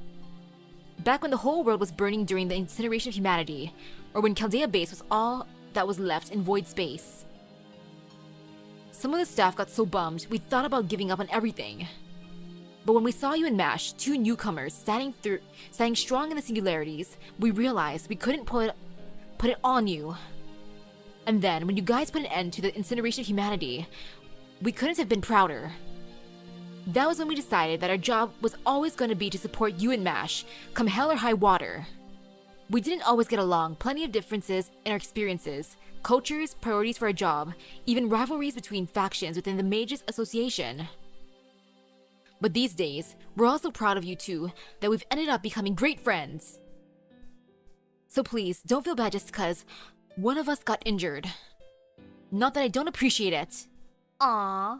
Back when the whole world was burning during the incineration of humanity, or when Chaldea base was all that was left in void space. Some of the staff got so bummed, we thought about giving up on everything. But when we saw you and MASH, 2 newcomers standing strong in the singularities, we realized we couldn't put it on you. And then, when you guys put an end to the incineration of humanity, we couldn't have been prouder. That was when we decided that our job was always going to be to support you and MASH, come hell or high water. We didn't always get along, plenty of differences in our experiences, cultures, priorities for our job, even rivalries between factions within the Mages Association. But these days, we're all so proud of you two that we've ended up becoming great friends. So please, don't feel bad just because one of us got injured. Not that I don't appreciate it. Aww.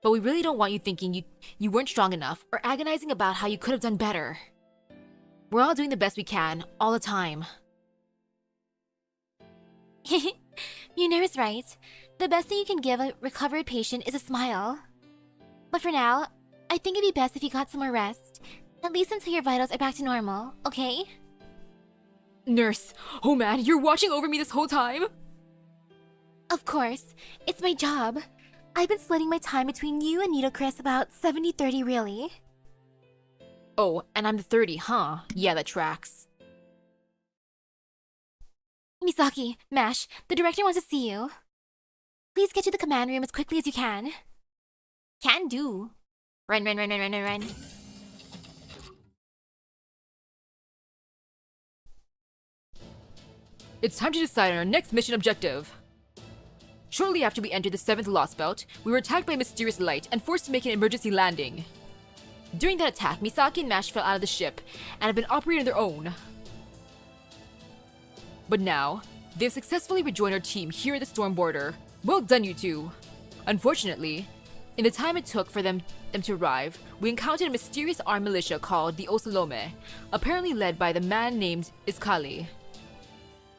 But we really don't want you thinking you weren't strong enough or agonizing about how you could have done better. We're all doing the best we can, all the time. Muna's right. The best thing you can give a recovered patient is a smile. But for now, I think it'd be best if you got some more rest. At least until your vitals are back to normal, okay? Nurse, oh man, you're watching over me this whole time? Of course. It's my job. I've been splitting my time between you and Needle Chris about 70-30 really. Oh, and I'm the 30, huh? Yeah, that tracks. Misaki, MASH, the director wants to see you. Please get to the command room as quickly as you can. Can do. Run. It's time to decide on our next mission objective. Shortly after we entered the 7th Lost Belt, we were attacked by a mysterious light and forced to make an emergency landing. During that attack, Misaki and MASH fell out of the ship and have been operating on their own. But now, they've successfully rejoined our team here at the storm border. Well done, you two! Unfortunately, in the time it took for them to arrive, we encountered a mysterious armed militia called the Osalome, apparently led by the man named Iskali.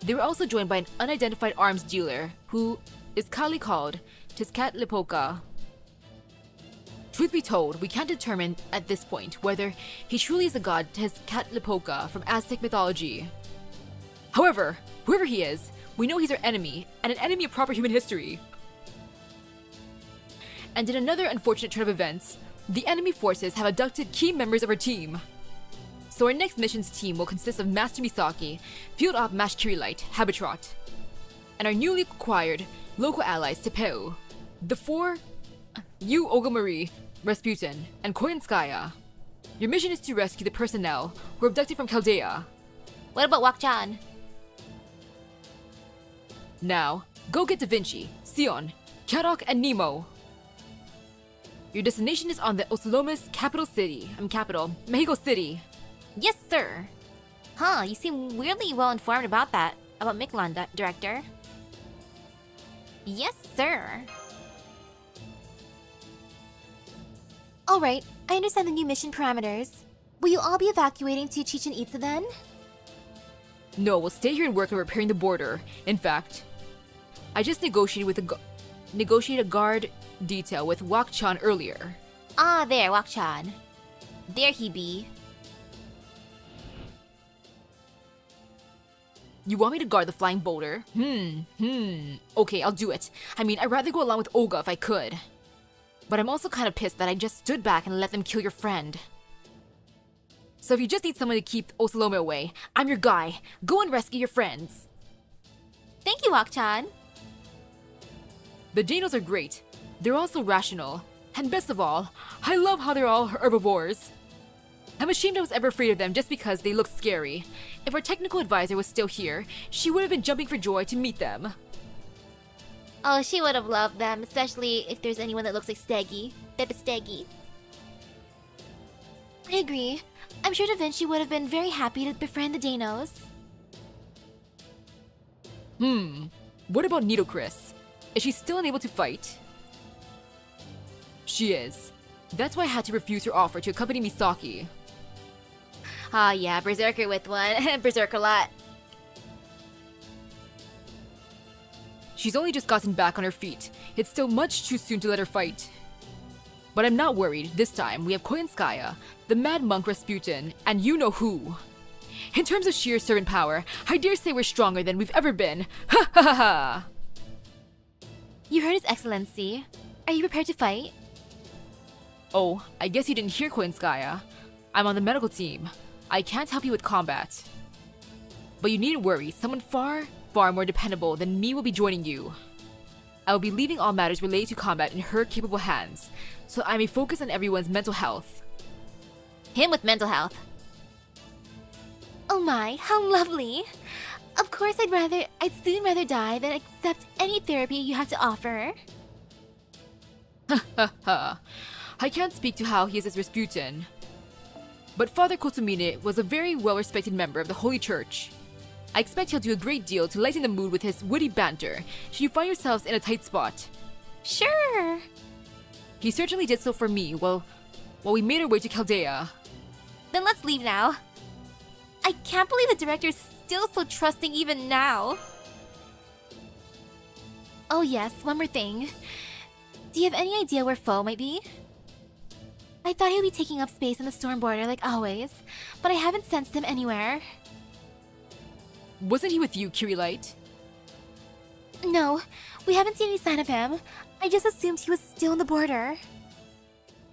They were also joined by an unidentified arms dealer, who Iskali called Tezcatlipoca. Truth be told, we can't determine at this point whether he truly is the god Tezcatlipoca from Aztec mythology. However, whoever he is, we know he's our enemy, and an enemy of proper human history. And in another unfortunate turn of events, the enemy forces have abducted key members of our team. So our next mission's team will consist of Master Misaki, Field Op Mash Kirilite, Habitrot, and our newly acquired local allies Tepeu, the four Yu Ogamarie, Rasputin, and Koyanskaya. Your mission is to rescue the personnel who were abducted from Chaldea. What about Wakchan? Now, go get Da Vinci, Sion, Karok, and Nemo. Your destination is on the Osalome's capital, Mexico City. Yes, sir. Huh, you seem weirdly well informed about that. About Miklan, Director. Yes, sir. Alright, I understand the new mission parameters. Will you all be evacuating to Chichén Itzá then? No, we'll stay here and work on repairing the border. In fact, I just negotiated a guard detail with Wakchan earlier. Ah, there, Wakchan. There he be. You want me to guard the flying boulder? Okay, I'll do it. I mean, I'd rather go along with Olga if I could. But I'm also kind of pissed that I just stood back and let them kill your friend. So if you just need someone to keep Osalome away, I'm your guy. Go and rescue your friends. Thank you, Wakchan. The Danos are great. They're also rational. And best of all, I love how they're all herbivores. I'm ashamed I was ever afraid of them just because they look scary. If our technical advisor was still here, she would have been jumping for joy to meet them. Oh, she would have loved them, especially if there's anyone that looks like Steggy. Pepe Steggy. I agree. I'm sure Da Vinci would have been very happy to befriend the Danos. What about Nitocris? Is she still unable to fight? She is. That's why I had to refuse her offer to accompany Misaki. Ah, yeah, Berserker with one. Berserker lot. She's only just gotten back on her feet. It's still much too soon to let her fight. But I'm not worried. This time, we have Koyanskaya, the Mad Monk Rasputin, and you know who. In terms of sheer servant power, I dare say we're stronger than we've ever been. Ha ha ha ha! You heard His Excellency. Are you prepared to fight? Oh, I guess you didn't hear Koyanskaya. I'm on the medical team. I can't help you with combat. But you needn't worry, someone far more dependable than me will be joining you. I will be leaving all matters related to combat in her capable hands, so I may focus on everyone's mental health. Him with mental health. Oh my, how lovely! Of course I'd soon rather die than accept any therapy you have to offer. I can't speak to how he is as Rasputin. But Father Kotsumine was a very well-respected member of the Holy Church. I expect he'll do a great deal to lighten the mood with his witty banter should you find yourselves in a tight spot. Sure! He certainly did so for me while we made our way to Chaldea. Then let's leave now. I can't believe the director is still so trusting even now. Oh yes, one more thing. Do you have any idea where Foe might be? I thought he would be taking up space on the storm border like always, but I haven't sensed him anywhere. Wasn't he with you, Kirilite? No, we haven't seen any sign of him. I just assumed he was still on the border.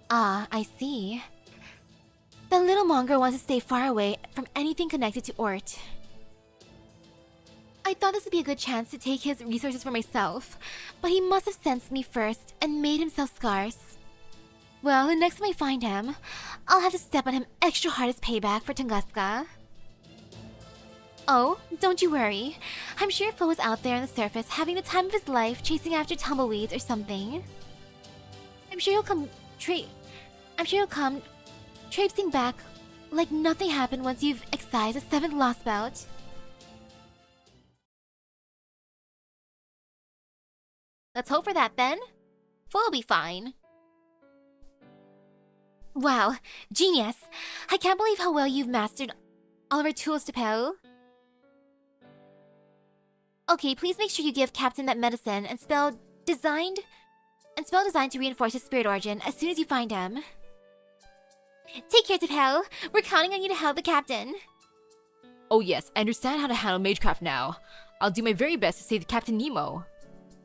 Ah, I see. The little monger wants to stay far away from anything connected to Ort. I thought this would be a good chance to take his resources for myself, but he must have sensed me first and made himself scarce. Well, the next time I find him, I'll have to step on him extra hard as payback for Tunguska. Oh, don't you worry. I'm sure Fo is out there on the surface having the time of his life chasing after tumbleweeds or something. I'm sure he'll come traipsing back like nothing happened once you've excised the 7th lost bout. Let's hope for that then. but we'll be fine. Wow, genius! I can't believe how well you've mastered all of our tools, Tapao. Okay, please make sure you give Captain that medicine and spell designed to reinforce his spirit origin as soon as you find him. Take care, Tapao. We're counting on you to help the Captain. Oh yes, I understand how to handle magecraft now. I'll do my very best to save Captain Nemo.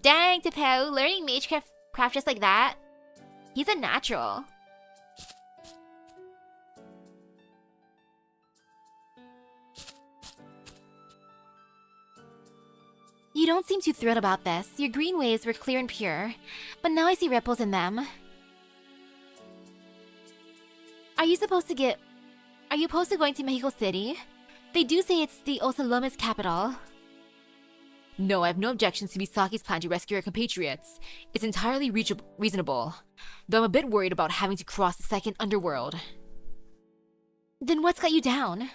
Dang, Tapao, learning magecraft just like that? He's a natural. You don't seem too thrilled about this. Your green waves were clear and pure, but now I see ripples in them. Are you opposed to going to Mexico City? They do say it's the Osaloma's capital. No, I have no objections to Misaki's plan to rescue our compatriots. It's entirely reasonable, though I'm a bit worried about having to cross the second underworld. Then what's got you down?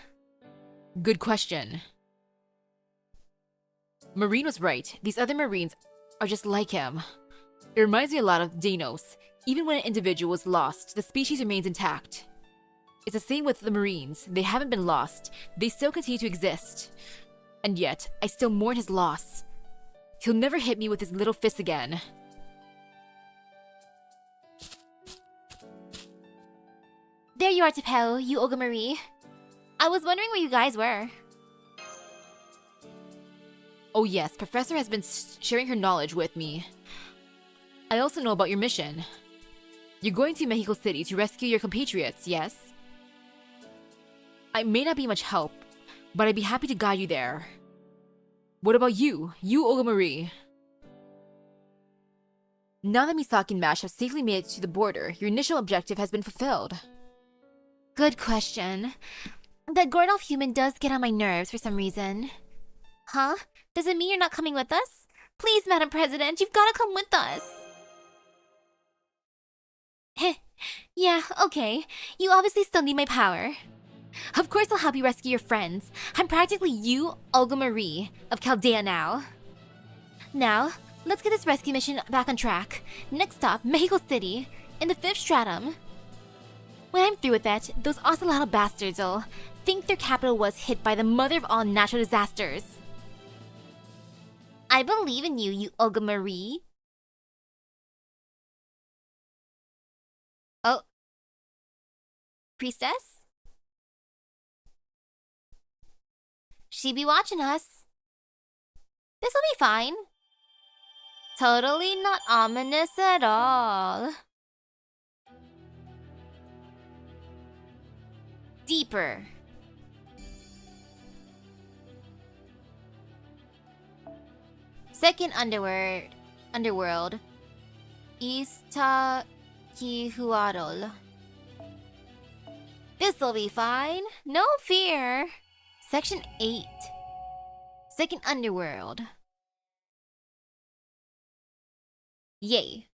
Good question. Marine was right. These other Marines are just like him. It reminds me a lot of Danos. Even when an individual is lost, the species remains intact. It's the same with the Marines. They haven't been lost. They still continue to exist. And yet, I still mourn his loss. He'll never hit me with his little fist again. There you are, Tapao, you Olga Marie. I was wondering where you guys were. Oh yes, Professor has been sharing her knowledge with me. I also know about your mission. You're going to Mexico City to rescue your compatriots, yes? I may not be much help, but I'd be happy to guide you there. What about you, Olga Marie? Now that Misaki and Mash have safely made it to the border, your initial objective has been fulfilled. Good question. That Gordolf human does get on my nerves for some reason. Huh? Does it mean you're not coming with us? Please, Madam President, you've gotta come with us. Heh. Yeah, okay. You obviously still need my power. Of course I'll help you rescue your friends. I'm practically you, Olga Marie, of Chaldea now. Now, let's get this rescue mission back on track. Next stop, Mexico City, in the 5th stratum. When I'm through with that, those ocelotl bastards will think their capital was hit by the mother of all natural disasters. I believe in you, you Olga Marie. Oh. Priestess? She be watching us. This'll be fine. Totally not ominous at all. Deeper. Second underworld. Itzá Kihuarol. This'll be fine. No fear. Section 8. Second underworld. Yay.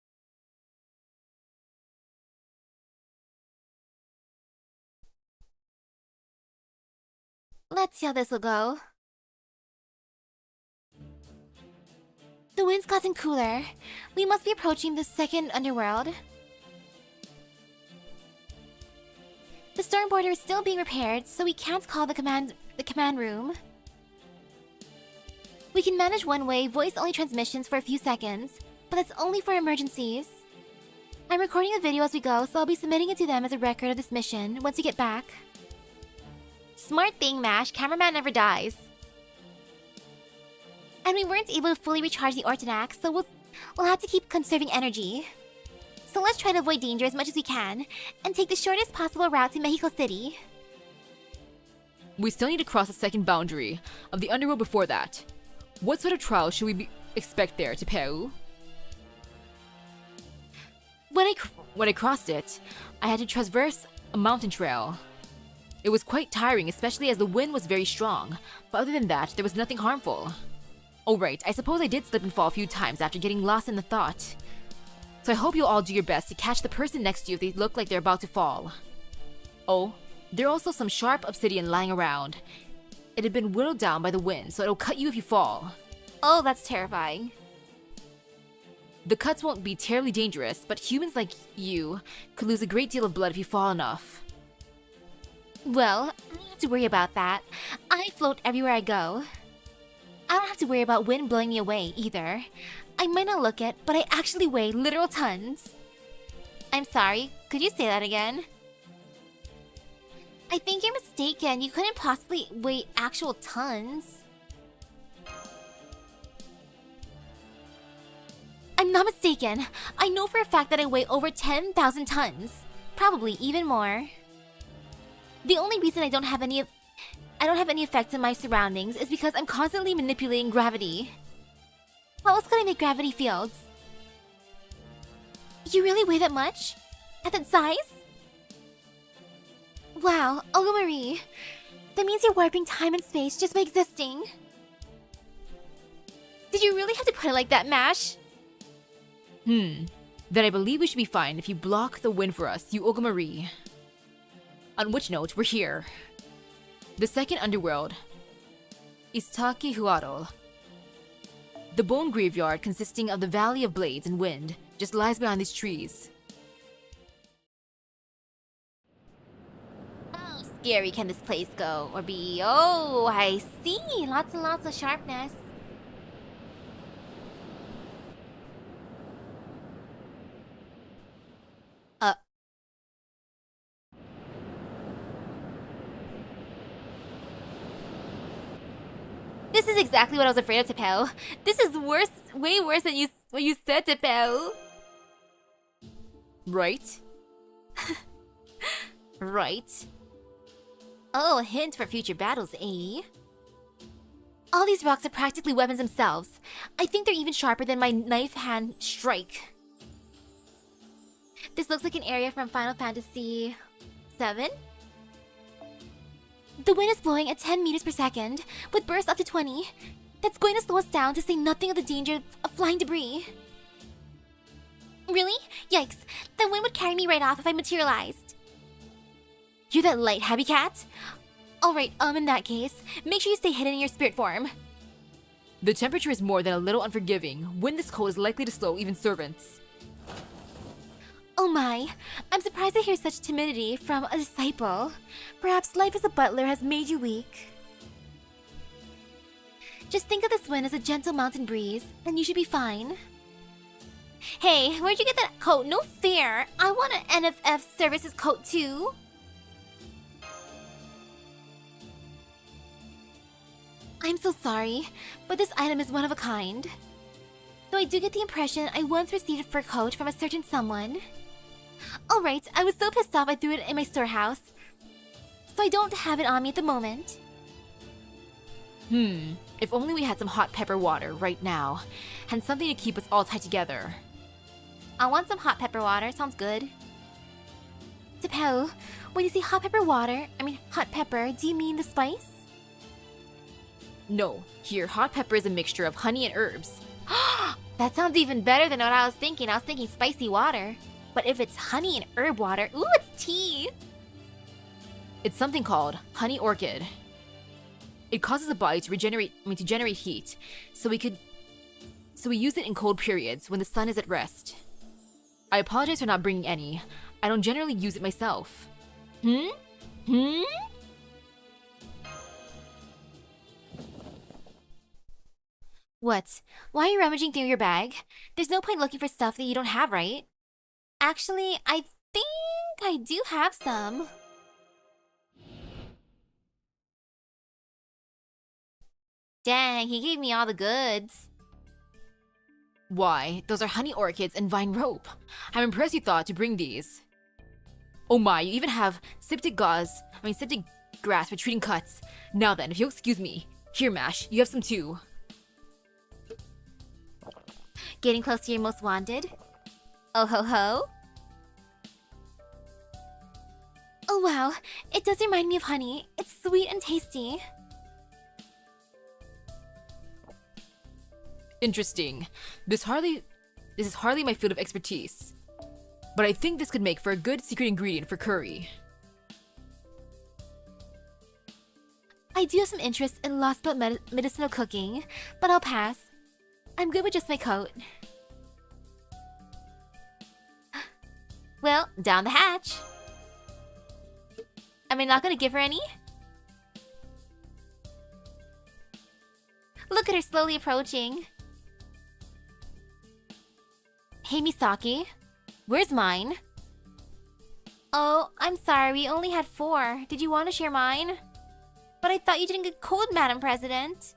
Let's see how this'll go. The wind's gotten cooler. We must be approaching the second underworld. The storm border is still being repaired, so we can't call the command room. We can manage one-way, voice-only transmissions for a few seconds, but that's only for emergencies. I'm recording a video as we go, so I'll be submitting it to them as a record of this mission once we get back. Smart thing, Mash. Cameraman never dies. And we weren't able to fully recharge the Ortonax, so we'll have to keep conserving energy. So let's try to avoid danger as much as we can, and take the shortest possible route to Mexico City. We still need to cross the second boundary of the underworld before that. What sort of trial should we expect there, Tapao? When I crossed it, I had to traverse a mountain trail. It was quite tiring, especially as the wind was very strong, but other than that, there was nothing harmful. Oh right, I suppose I did slip and fall a few times after getting lost in the thought. So I hope you'll all do your best to catch the person next to you if they look like they're about to fall. Oh, there are also some sharp obsidian lying around. It had been whittled down by the wind, so it'll cut you if you fall. Oh, that's terrifying. The cuts won't be terribly dangerous, but humans like you could lose a great deal of blood if you fall enough. Well, I don't have to worry about that. I float everywhere I go. I don't have to worry about wind blowing me away either. I might not look it, but I actually weigh literal tons. I'm sorry, could you say that again? I think you're mistaken. You couldn't possibly weigh actual tons. I'm not mistaken. I know for a fact that I weigh over 10,000 tons. Probably even more. The only reason I don't have any effects on my surroundings is because I'm constantly manipulating gravity. How else could I make gravity fields? You really weigh that much? At that size? Wow, Olga Marie. That means you're warping time and space just by existing. Did you really have to put it like that, Mash? Then I believe we should be fine if you block the wind for us, you Olga Marie. On which note, we're here. The second underworld. Istaki Huadol. The bone graveyard consisting of the Valley of Blades and Wind just lies behind these trees. How scary can this place go or be? Oh, I see. Lots and lots of sharpness. This is exactly what I was afraid of, Tapel. This is worse, way worse than what you said, Tapel. Right? Right. Oh, a hint for future battles, eh? All these rocks are practically weapons themselves. I think they're even sharper than my knife hand strike. This looks like an area from Final Fantasy VII? The wind is blowing at 10 meters per second, with bursts up to 20. That's going to slow us down, to say nothing of the danger of flying debris. Really? Yikes. The wind would carry me right off if I materialized. You're that light, Happy Cat? Alright, in that case, make sure you stay hidden in your spirit form. The temperature is more than a little unforgiving. Wind this cold is likely to slow even servants. Oh my, I'm surprised to hear such timidity from a disciple. Perhaps life as a butler has made you weak. Just think of this wind as a gentle mountain breeze, and you should be fine. Hey, where'd you get that coat? No fair! I want an NFF services coat too! I'm so sorry, but this item is one of a kind. Though I do get the impression I once received a fur coat from a certain someone. Alright, I was so pissed off I threw it in my storehouse. So I don't have it on me at the moment. If only we had some hot pepper water right now, and something to keep us all tied together. I want some hot pepper water, sounds good. Tapel, when you say hot pepper do you mean the spice? No, here, hot pepper is a mixture of honey and herbs. That sounds even better than what I was thinking. I was thinking spicy water. But if it's honey and herb water, ooh, it's tea! It's something called honey orchid. It causes the body to generate heat, so we use it in cold periods when the sun is at rest. I apologize for not bringing any. I don't generally use it myself. What? Why are you rummaging through your bag? There's no point looking for stuff that you don't have, right? Actually, I think I do have some. Dang, he gave me all the goods. Why, those are honey orchids and vine rope. I'm impressed you thought to bring these. Oh my, you even have septic grass for treating cuts. Now then, if you'll excuse me. Here, Mash, you have some too. Getting close to your most wanted? Oh ho ho? Oh wow, it does remind me of honey. It's sweet and tasty. Interesting. This is hardly my field of expertise. But I think this could make for a good secret ingredient for curry. I do have some interest in lost but medicinal cooking, but I'll pass. I'm good with just my coat. Well, down the hatch. Am I not gonna give her any? Look at her slowly approaching. Hey, Misaki. Where's mine? Oh, I'm sorry, we only had 4. Did you want to share mine? But I thought you didn't get cold, Madam President.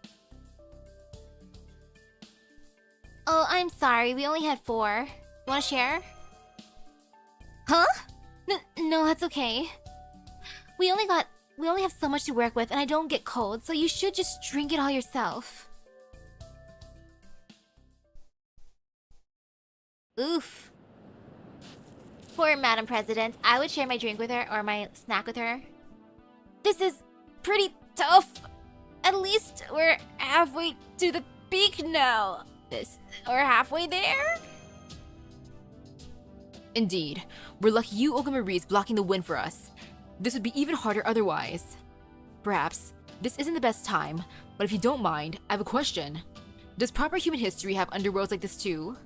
Oh, I'm sorry, we only had 4. Want to share? Huh? No, that's okay. We only have so much to work with and I don't get cold, so you should just drink it all yourself. Oof. Poor Madam President, I would share my drink with her or my snack with her. This is pretty tough. At least we're halfway to the peak now. We're halfway there? Indeed. We're lucky you, Olga Marie, is blocking the win for us. This would be even harder otherwise. Perhaps this isn't the best time, but if you don't mind, I have a question. Does proper human history have underworlds like this too?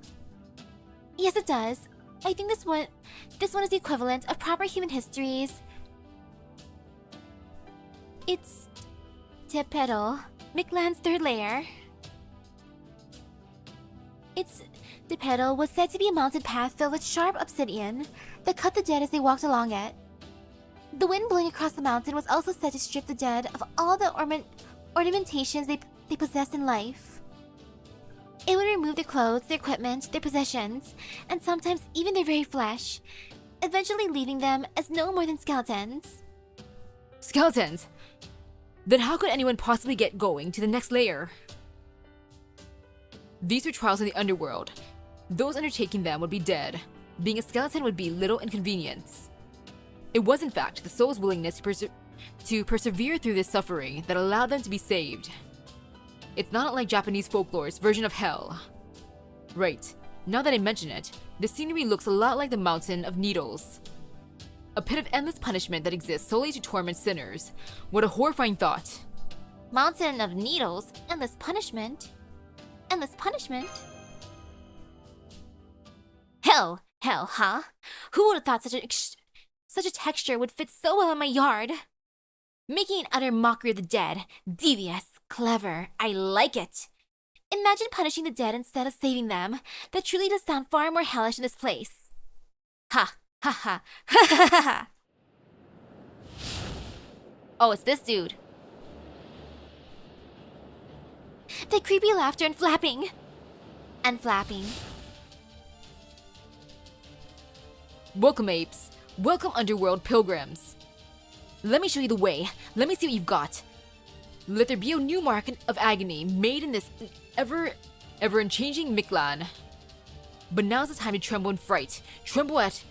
Yes, it does. I think this one is the equivalent of proper human histories. It's Tepedo, Mictlan's 3rd layer. Tepedo was said to be a mountain path filled with sharp obsidian that cut the dead as they walked along it. The wind blowing across the mountain was also said to strip the dead of all the ornamentations they possessed in life. It would remove their clothes, their equipment, their possessions, and sometimes even their very flesh, eventually leaving them as no more than skeletons. Skeletons? Then how could anyone possibly get going to the next layer? These were trials in the underworld. Those undertaking them would be dead. Being a skeleton would be little inconvenience. It was in fact the soul's willingness to persevere through this suffering that allowed them to be saved. It's not like Japanese folklore's version of hell. Right, now that I mention it, the scenery looks a lot like the Mountain of Needles. A pit of endless punishment that exists solely to torment sinners. What a horrifying thought. Mountain of Needles? Endless punishment? Endless punishment? Hell, huh? Who would have thought such a texture would fit so well in my yard? Making an utter mockery of the dead. Devious. Clever. I like it. Imagine punishing the dead instead of saving them. That truly does sound far more hellish in this place. Ha. Ha ha. Ha ha ha ha. Oh, it's this dude. The creepy laughter and flapping. And flapping. Welcome, apes. Welcome, underworld pilgrims. Let me show you the way. Let me see what you've got. Let there be a new mark of agony made in this ever-unchanging Mictlan. But now's the time to tremble in fright. Tremble at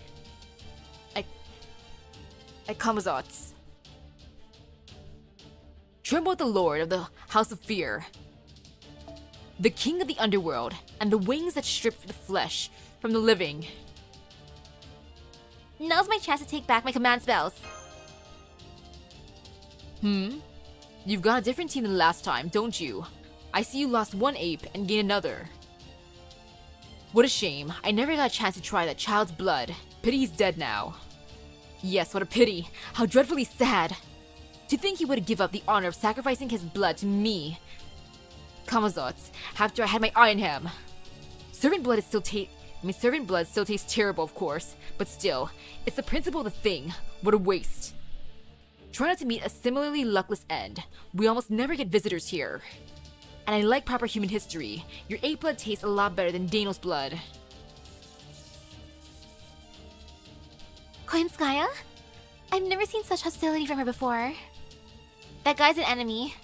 Kamazotz. Tremble at the Lord of the House of Fear. The King of the Underworld, and the wings that strip the flesh from the living. Now's my chance to take back my command spells. You've got a different team than last time, don't you? I see you lost one ape and gained another. What a shame. I never got a chance to try that child's blood. Pity he's dead now. Yes, what a pity. How dreadfully sad. To think he would give up the honor of sacrificing his blood to me. Kamazotz, after I had my eye on him. Servant blood still tastes terrible, of course, but still, it's the principle of the thing. What a waste. Try not to meet a similarly luckless end. We almost never get visitors here. And I like proper human history. Your ape blood tastes a lot better than Dano's blood. Koinskaya? I've never seen such hostility from her before. That guy's an enemy.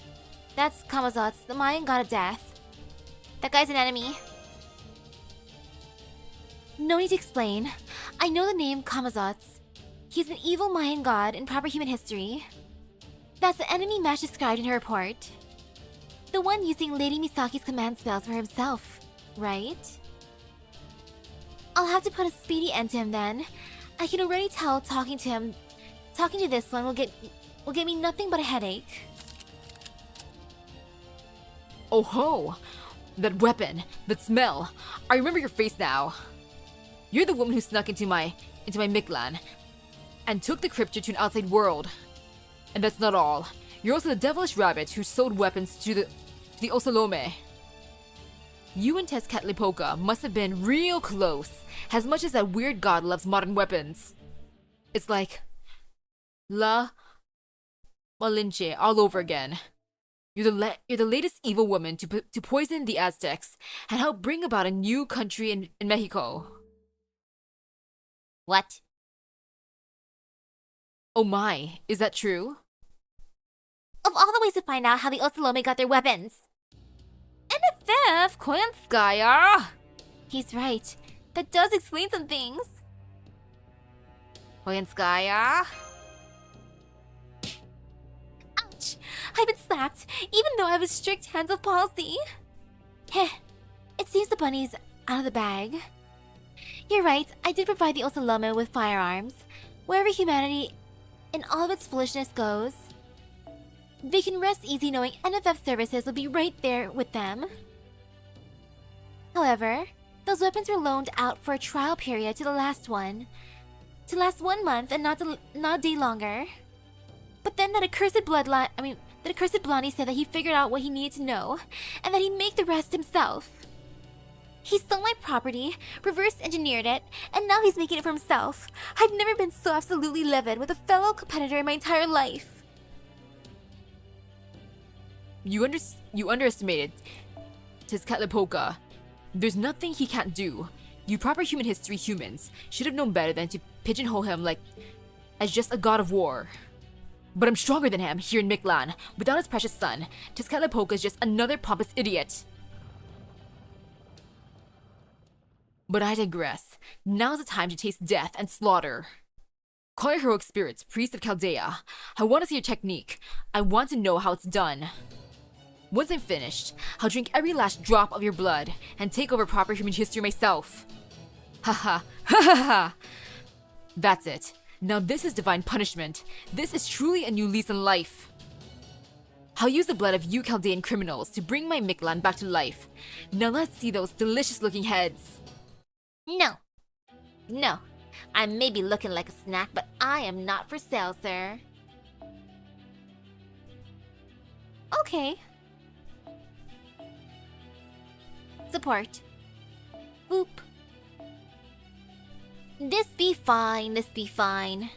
That's Kamazotz, the Mayan god of death. That guy's an enemy. No need to explain. I know the name Kamazotz. He's an evil Mayan god in proper human history. That's the enemy Mash described in her report. The one using Lady Misaki's command spells for himself, right? I'll have to put a speedy end to him then. I can already tell talking to this one will get me nothing but a headache. Oh ho! That weapon, that smell. I remember your face now. You're the woman who snuck into my into my Mictlan and took the cryptor to an outside world. And that's not all. You're also the devilish rabbit who sold weapons to the Osalome. You and Tezcatlipoca must have been real close, as much as that weird god loves modern weapons. It's like La Malinche all over again. You're the latest evil woman to poison the Aztecs and help bring about a new country in Mexico. What? Oh my, is that true? Of all the ways to find out how the Osalome got their weapons. And a theft, Koyanskaya! He's right. That does explain some things. Koyanskaya? Ouch! I've been slapped, even though I have a strict hands of policy. Heh. It seems the bunny's out of the bag. You're right, I did provide the Osalome with firearms. Wherever humanity in all of its foolishness goes, they can rest easy knowing NFF services will be right there with them. However, those weapons were loaned out for a trial period to last 1 month and not a day longer. But then that accursed Blondie said that he figured out what he needed to know, and that he'd make the rest himself. He stole my property, reverse engineered it, and now he's making it for himself. I've never been so absolutely livid with a fellow competitor in my entire life. You underestimated Tezcatlipoca. There's nothing he can't do. You proper human history humans should have known better than to pigeonhole him as just a god of war. But I'm stronger than him here in Mictlan. Without his precious son, Tezcatlipoca is just another pompous idiot. But I digress. Now's the time to taste death and slaughter. Call your heroic spirits, priest of Chaldea. I want to see your technique. I want to know how it's done. Once I'm finished, I'll drink every last drop of your blood and take over proper human history myself. Haha, ha ha ha! That's it. Now this is divine punishment. This is truly a new lease on life. I'll use the blood of you Chaldean criminals to bring my Mictlan back to life. Now let's see those delicious looking heads. No. I may be looking like a snack, but I am not for sale, sir. Okay. Support. Boop. This be fine.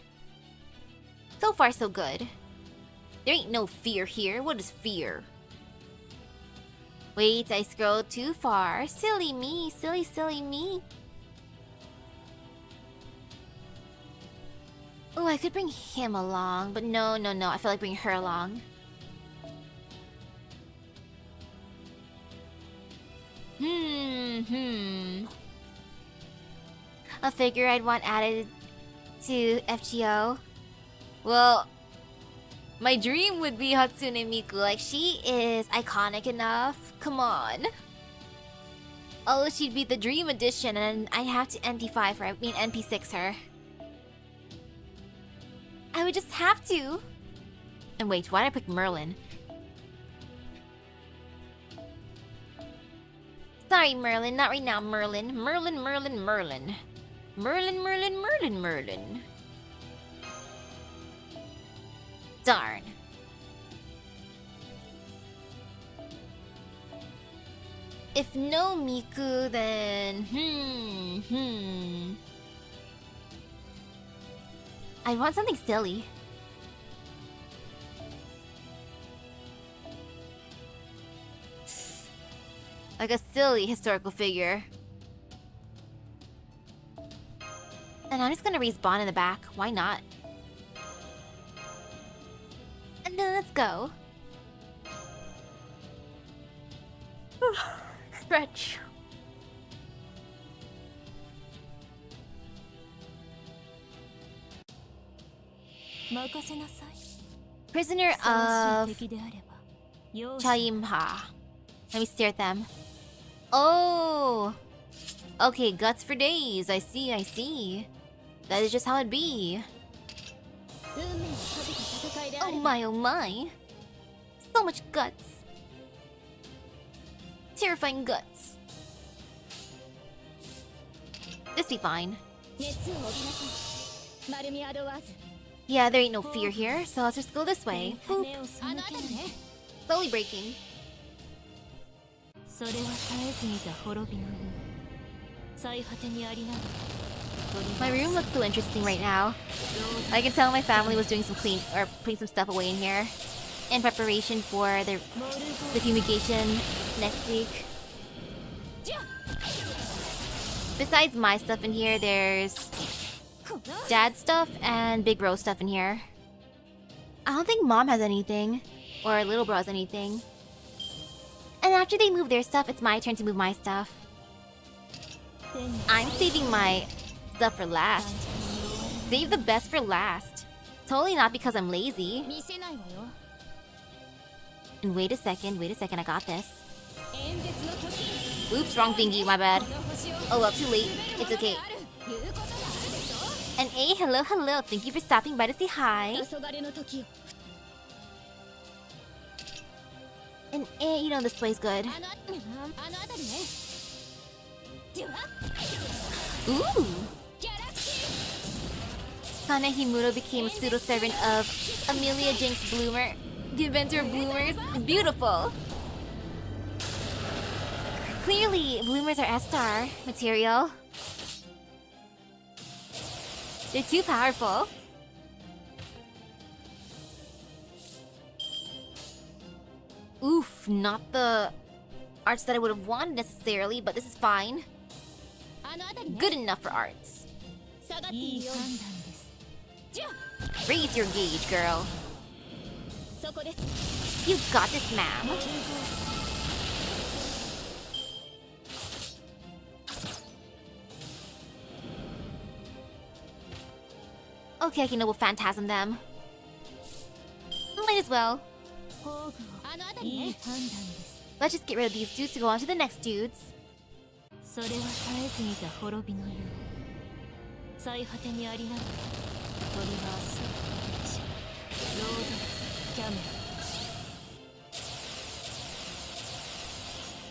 So far, so good. There ain't no fear here. What is fear? Wait, I scrolled too far. Silly me, silly me. Oh, I could bring him along, but no. I feel like bringing her along. A figure I'd want added to FGO. Well, my dream would be Hatsune Miku. Like, she is iconic enough. Come on. Oh, she'd be the dream edition, and I'd have to NP5 her. I mean NP6 her. I would just have to. And wait, why did I pick Merlin? Sorry, Merlin. Not right now, Merlin. Merlin. Darn. If no Miku, then... I want something silly. Like a silly historical figure. And I'm just gonna respawn in the back. Why not? And then let's go. Stretch. Prisoner of Chaimha. Let me stare at them. Oh! Okay, guts for days. I see. That is just how it be. Oh my. So much guts. Terrifying guts. This be fine. 熱を帯びなさい丸みアドワーズ Yeah, there ain't no fear here, so let's just go this way. Boop. 目を背けるね Slowly breaking. それは絶えず見た滅びの世最果てにありながら My room looks so interesting right now. I can tell my family was doing some putting some stuff away in here in preparation for the fumigation next week. Besides my stuff in here, there's dad's stuff and big bro stuff in here. I don't think mom has anything, or little bro has anything. And after they move their stuff, it's my turn to move my stuff. I'm saving my stuff for last. Save the best for last. Totally not because I'm lazy. 見せないわよ And wait a second, I got this. 演説の時 Oops, wrong thingy, my bad. この星を Oh well, too late. It's okay. 言うことがあるでしょ And A, hello. Thank you for stopping by to say hi. 黄昏の時を And A, you know this place good. あの辺りねでは Ooh! ギャラクシー Kanehimuro became a pseudo-servant of Amelia Jinx Bloomer, the inventor of bloomers. Beautiful! Clearly, bloomers are S-star material. They're too powerful. Oof, not the arts that I would have wanted necessarily, but this is fine. あの辺りね Good enough for arts. 下がっていいよじゃあ Raise your gauge, girl. そこです You got this, ma'am. Okay, I can Noble Phantasm them. Might as well. あの辺りね Let's just get rid of these dudes to go on to the next dudes. それは絶えず見た滅びの世最果てにありながらトリバースロードツキャメ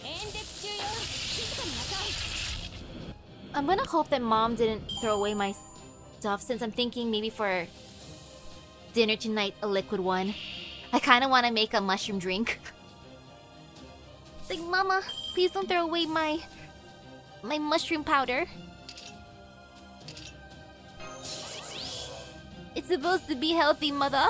ラ演説中よ静かになさい I'm gonna hope that mom didn't throw away my stuff since I'm thinking maybe for dinner tonight a liquid one. I kind of want to make a mushroom drink. It's like, Mama, please don't throw away my mushroom powder. It's supposed to be healthy, Mother.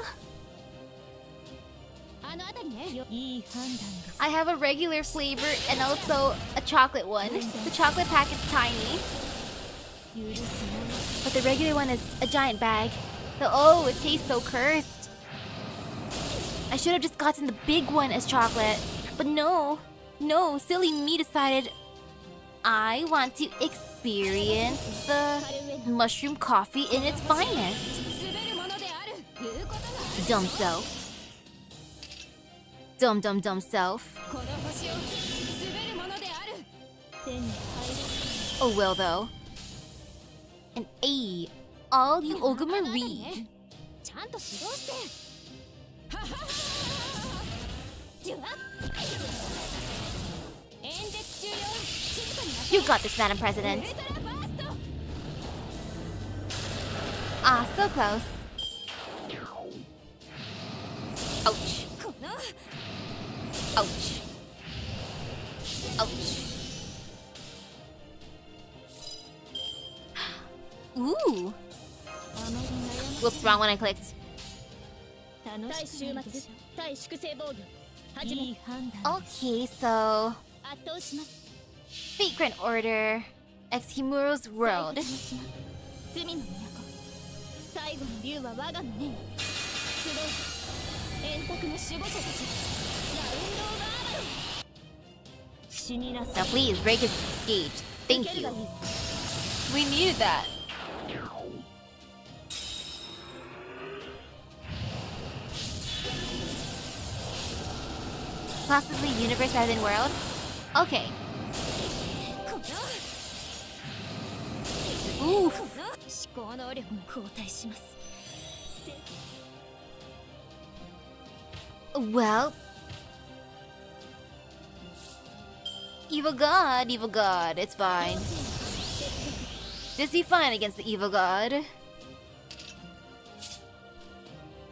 あの辺りねいい判断です I have a regular flavor and also a chocolate one. The chocolate packet's tiny, 許すもの but the regular one is a giant bag. Oh, it tastes so cursed. I should have just gotten the big one as chocolate. But no, silly me decided I want to experience the mushroom coffee in its finest. 滑るものである言うことがある Dumb self. Dumb self. この星を滑るものである手に入る Oh well though. And A, all you Ogamarie. ちゃんと指導してははははじゃあ演説中よ静かになさい You got this, Madam President. ウルトラバースト Ah, so close. Ouch. この Ouch. Ouch. Ooh. あまり悩 Whoops, wrong one I clicked. む対週末対粛清防御始めいい判断 Okay, so 圧倒します Fate Grand Order, Exhimuro's World. 罪の都最後の竜は我が胸に集う円卓の守護者たちラウンドオブアーバロン死にな Now さい please break his gauge. Thank you. We needed that. Possibly universe rather than world? Okay. この Oof. 思考能力が後退します Well. Evil God, it's fine. This be fine against the evil god.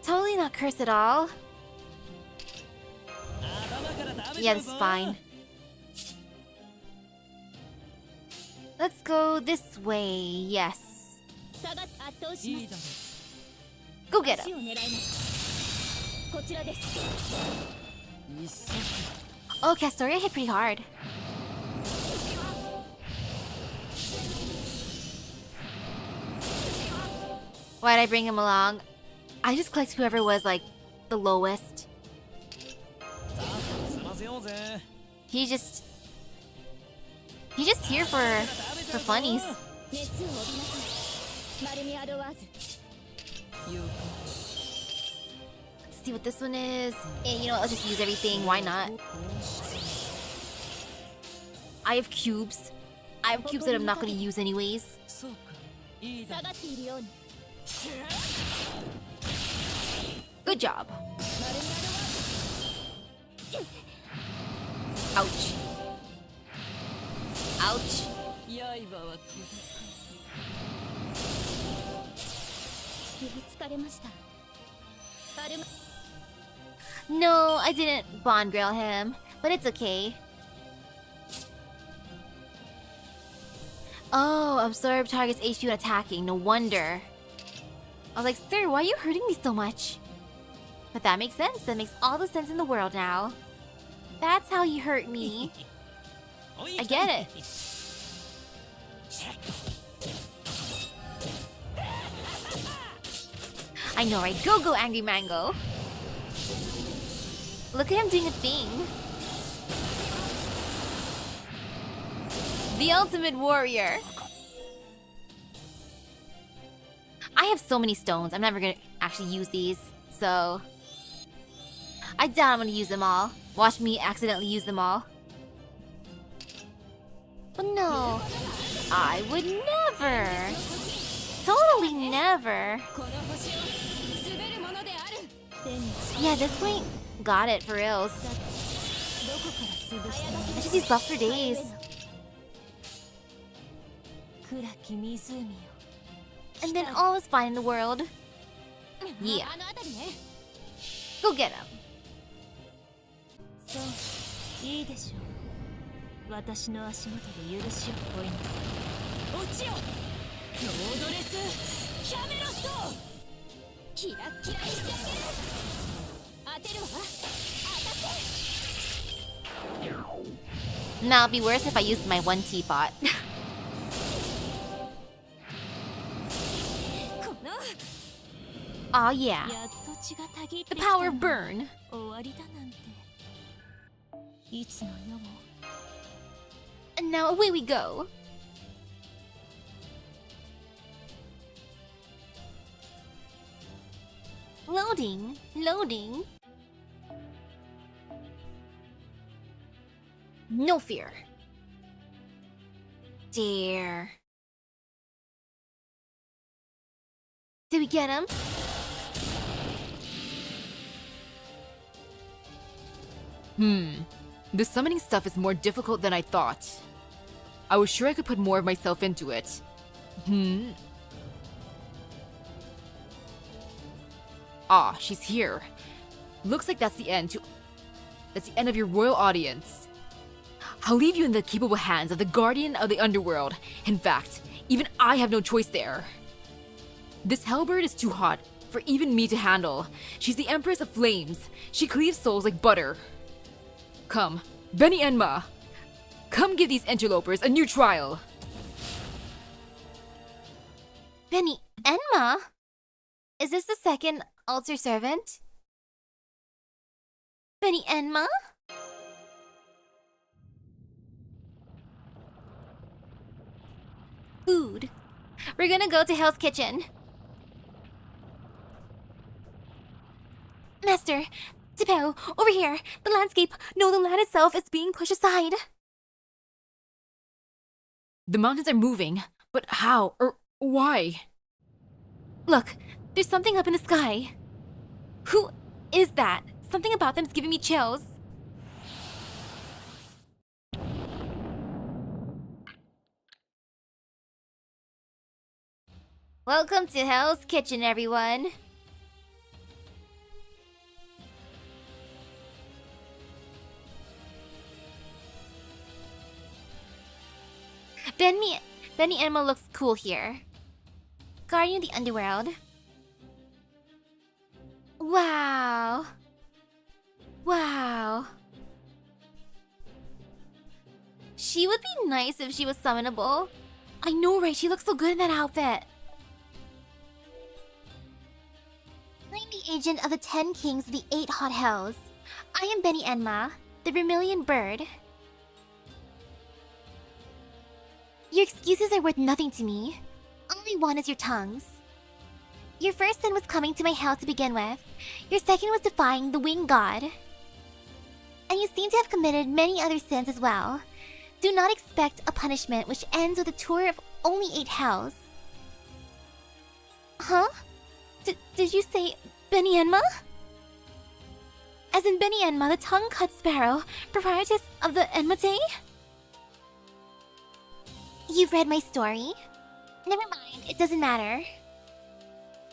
Totally not cursed at all. Yeah, this is fine. Let's go this way, yes. 下がって圧倒します Go get 足 him. を狙いますこちらです Oh, Castoria hit pretty hard. Why'd I bring him along? I just clicked whoever was like the lowest. He's just here for funnies. 熱を帯びなさいマルミアドワーズ Let's see what this one is. And you know what, I'll just use everything, why not? I have cubes. I have cubes that I'm not gonna use anyways. 下がっているように Good job. マルミアドワーズ Ouch. Ouch. 突きつかれましたアルマ No, I didn't bond grill him, but it's okay. Oh, absorb target's HP when attacking. No wonder. I was like, sir, why are you hurting me so much? But that makes sense. That makes all the sense in the world now. That's how you hurt me. I get it. I know, right? Go, go, Angry Mango. Look at him doing a thing. The ultimate warrior. I have so many stones. I'm never gonna actually use these, so I doubt I'm gonna use them all. Watch me accidentally use them all. But no, I would never. Totally never. この星を滑るものである手に Yeah, this point got it for reals. どこから潰した I just use buff for days. 暗き湖よ And then all was fine in the world. Yeah. あの辺りね Go get him. そういいでしょう私の足元で許しを請いなさい落ちよロードレスキャメロットキラッキラにしてあげる当てるわ当たって Now it'd be worse if I used my one teapot. この Aw, yeah. やっと血がたぎって The きた power of burn. 終わりだなんていつの世も And now away we go. Loading, loading. No fear. Dear. Did we get him? The summoning stuff is more difficult than I thought. I was sure I could put more of myself into it. Ah, she's here. Looks like that's the end of your royal audience. I'll leave you in the capable hands of the guardian of the underworld. In fact, even I have no choice there. This hellbird is too hot for even me to handle. She's the Empress of Flames. She cleaves souls like butter. Come, Benny and Ma. Come give these interlopers a new trial. Benny Enma? Is this the second altar servant? Benny Enma? Food. We're gonna go to Hell's Kitchen. Master, Tipeo, over here. The landscape, no, the land itself is being pushed aside. The mountains are moving, but how or why? Look, there's something up in the sky. Who is that? Something about them's giving me chills. Welcome to Hell's Kitchen, everyone. Benny Enma looks cool here. Guardian of the Underworld. Wow. Wow. She would be nice if she was summonable. I know, right? She looks so good in that outfit. I'm the agent of the 10 Kings of the 8 Hot Hells. I am Benny Enma, the Vermilion Bird. Your excuses are worth nothing to me. All I want is your tongues. Your first sin was coming to my hell to begin with. Your second was defying the Winged God. And you seem to have committed many other sins as well. Do not expect a punishment which ends with a tour of only 8 hells. Huh? Did you say Benny Enma? As in Benny Enma, the tongue-cut sparrow, proprietress of the Enmate? You've read my story? Never mind, it doesn't matter.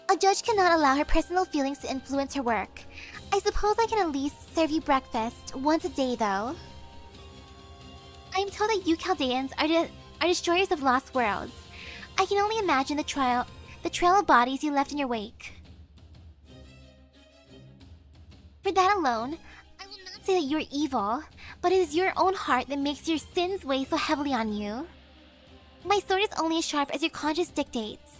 A judge cannot allow her personal feelings to influence her work. I suppose I can at least serve you breakfast once a day, though. I am told that you Chaldeans are destroyers of lost worlds. I can only imagine the trail of bodies you left in your wake. For that alone, I will not say that you are evil, but it is your own heart that makes your sins weigh so heavily on you. My sword is only as sharp as your conscience dictates.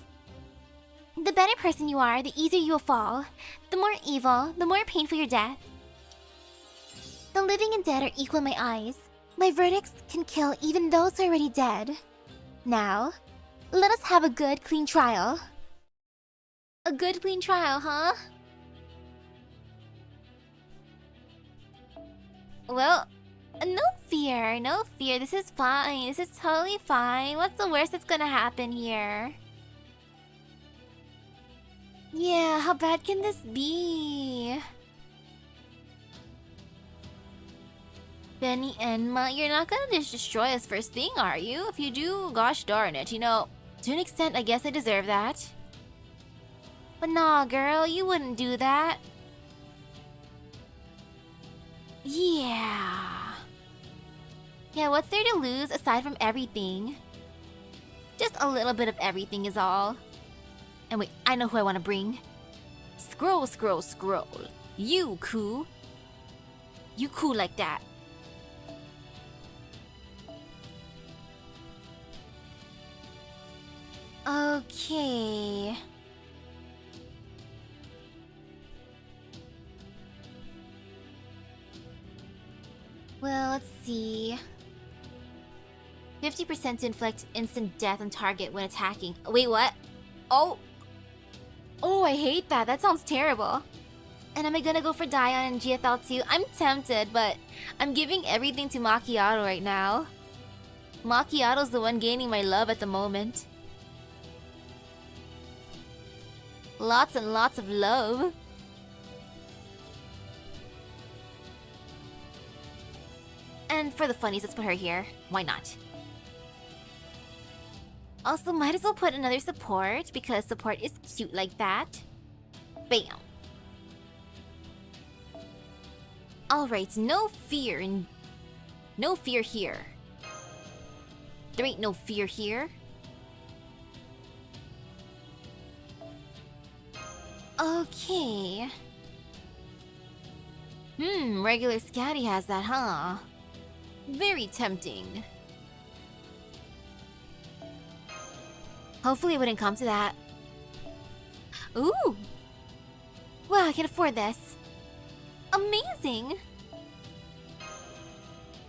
The better person you are, the easier you will fall. The more evil, the more painful your death. The living and dead are equal in my eyes. My verdicts can kill even those who are already dead. Now, let us have a good, clean trial. A good, clean trial, huh? Well, no fear, no fear. This is fine. This is totally fine. What's the worst that's gonna happen here? Yeah, how bad can this be? Benny Enma, you're not gonna just destroy us first thing, are you? If you do, gosh darn it, you know, to an extent, I guess I deserve that. But nah, girl, you wouldn't do that. Yeah. Yeah, what's there to lose aside from everything? Just a little bit of everything is all. And wait, I know who I want to bring. Scroll, scroll, scroll. You cool. You cool like that. Okay. Well, let's see. 50% to inflict instant death on target when attacking. Wait, what? Oh! Oh, I hate that. That sounds terrible. And am I gonna go for Dion and GFL too? I'm tempted, but I'm giving everything to Macchiato right now. Macchiato's the one gaining my love at the moment. Lots and lots of love. And for the funnies, let's put her here. Why not? Also, might as well put another support, because support is cute like that. Bam. Alright, no fear here. There ain't no fear here. Okay. Regular Scatty has that, huh? Very tempting. Hopefully it wouldn't come to that. Ooh! Wow, I can afford this. Amazing!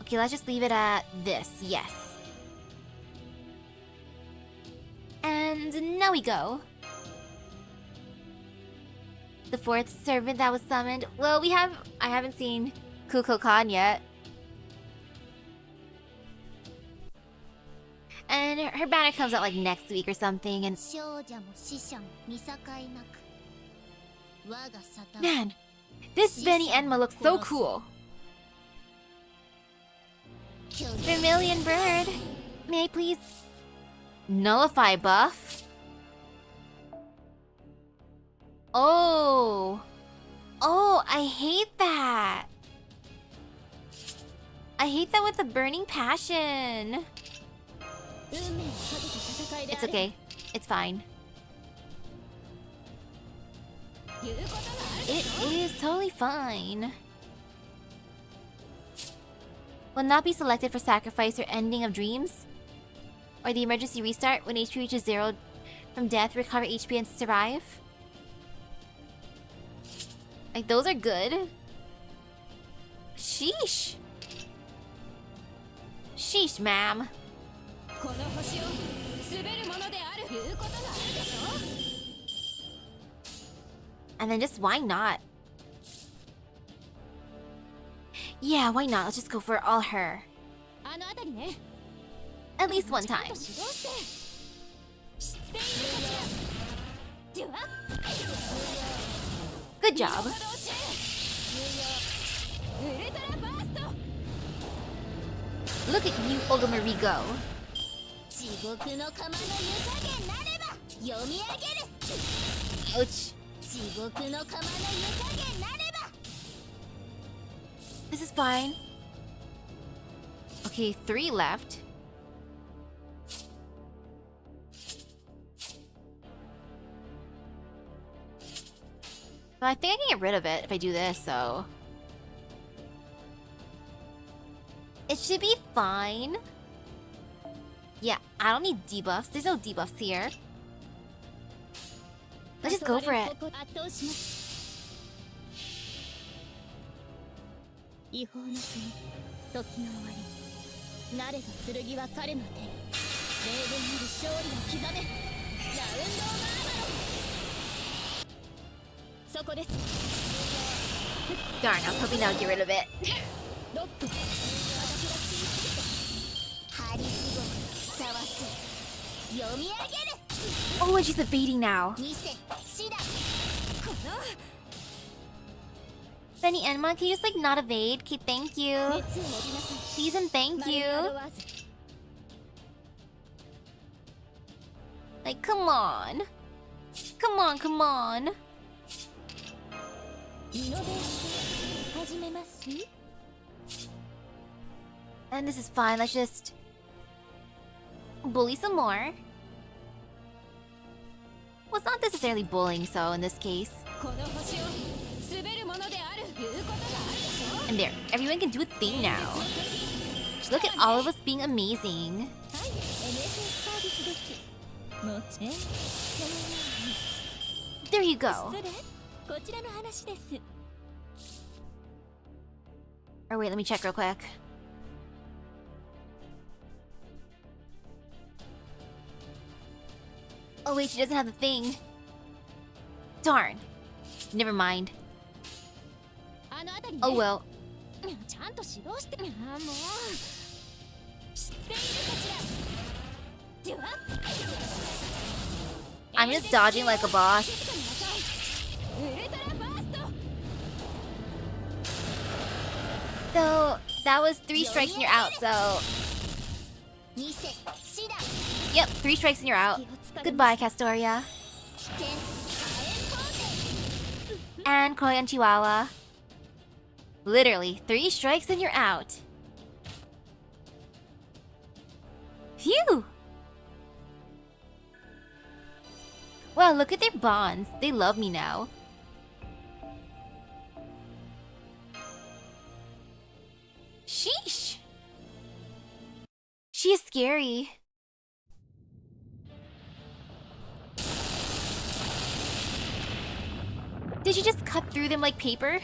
Okay, let's just leave it at this, yes. And now we go. The fourth servant that was summoned. Well, I haven't seen Kuko-kan yet. And her banner comes out like next week or something, and... Man, this Benny Enma looks so cool. Vermilion Bird, may I please nullify buff? Oh. Oh, I hate that. I hate that with a burning passion. It's okay. It's fine. It is totally fine. Will not be selected for sacrifice or ending of dreams. Or the emergency restart when HP reaches 0 from death, recover HP and survive. Like, those are good. Sheesh. Sheesh, ma'am. And then just why not? Yeah, why not? Let's just go for all her. At least one time. Good job. Look at you, Olga Marie, go. Ouch. This is fine. Okay, 3 left. But I think I can get rid of it if I do this, so... It should be fine. Yeah, I don't need debuffs. There's no debuffs here. Let's just go for it. Darn, I was hoping that would get rid of it. Oh, and she's evading now. Benny Enma, can you just like not evade? Okay, thank you. Please and thank you. Like, come on. Come on, come on. And this is fine, let's just bully some more. Well, it's not necessarily bullying, so in this case. And there, everyone can do a thing now. Look at all of us being amazing. There you go. Or wait, let me check real quick. Oh wait, she doesn't have the thing. Darn. Never mind. Oh well. I'm just dodging like a boss. So, that was 3 strikes and you're out, so... Yep, 3 strikes and you're out. Goodbye, Castoria. And Koi and Chihuahua. Literally, 3 strikes and you're out. Phew! Wow, look at their bonds. They love me now. Sheesh! She is scary. Did she just cut through them like paper?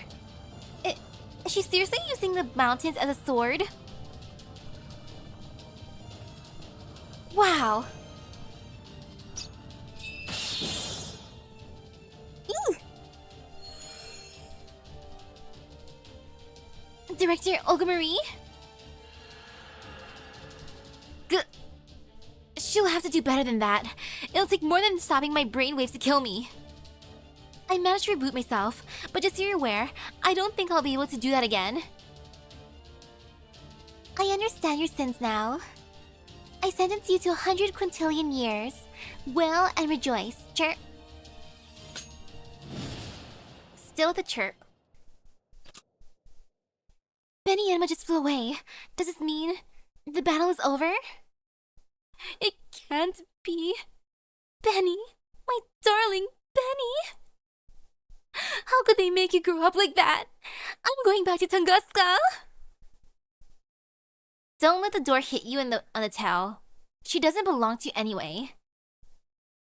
Is she seriously using the mountains as a sword? Wow. Ew. Director Olga Marie? She'll have to do better than that. It'll take more than stopping my brainwaves to kill me. I managed to reboot myself, but just so you're aware, I don't think I'll be able to do that again. I understand your sins now. I sentence you to 100 quintillion years. Wail and rejoice. Chirp. still with a chirp. Benny Enma just flew away. Does this mean the battle is over? It can't be. Benny, my darling Benny. How could they make you grow up like that? I'm going back to Tunguska. Don't let the door hit you on the tail. She doesn't belong to you anyway.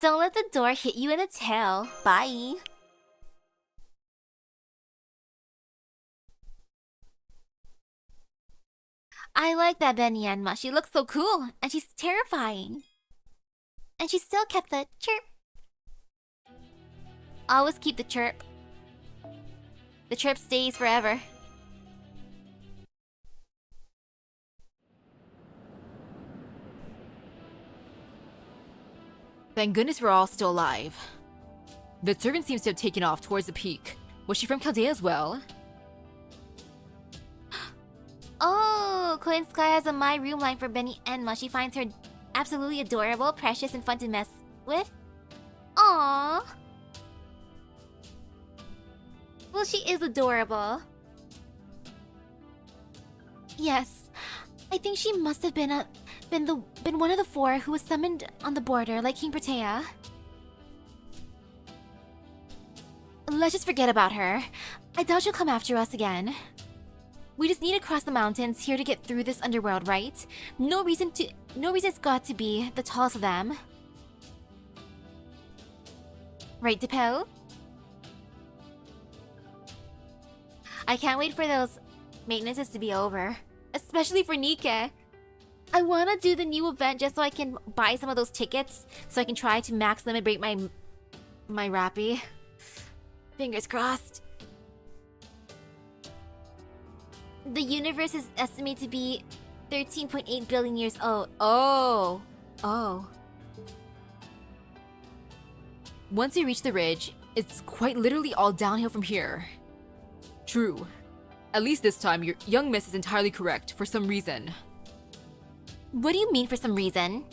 Don't let the door hit you in the tail. Bye. I like that Benny Enma. She looks so cool, and she's terrifying. And she still kept the chirp. Always keep the chirp. The chirp stays forever. Thank goodness we're all still alive. The servant seems to have taken off towards the peak. Was she from Chaldea as well? Oh, Queen Sky has a My Room line for Benny Enma. She finds her absolutely adorable, precious, and fun to mess with. Aww. Well, she is adorable. Yes, I think she must have been one of the four who was summoned on the border, like King Protea. Let's just forget about her. I doubt she'll come after us again. We just need to cross the mountains here to get through this underworld, right? No reason it's got to be the tallest of them. Right, Depo? I can't wait for those maintenances to be over. Especially for Nike. I wanna do the new event just so I can buy some of those tickets, so I can try to max limit break my Rappy. Fingers crossed. The universe is estimated to be 13.8 billion years old. Oh. Once you reach the ridge, it's quite literally all downhill from here. True. At least this time, your young miss is entirely correct for some reason. What do you mean for some reason?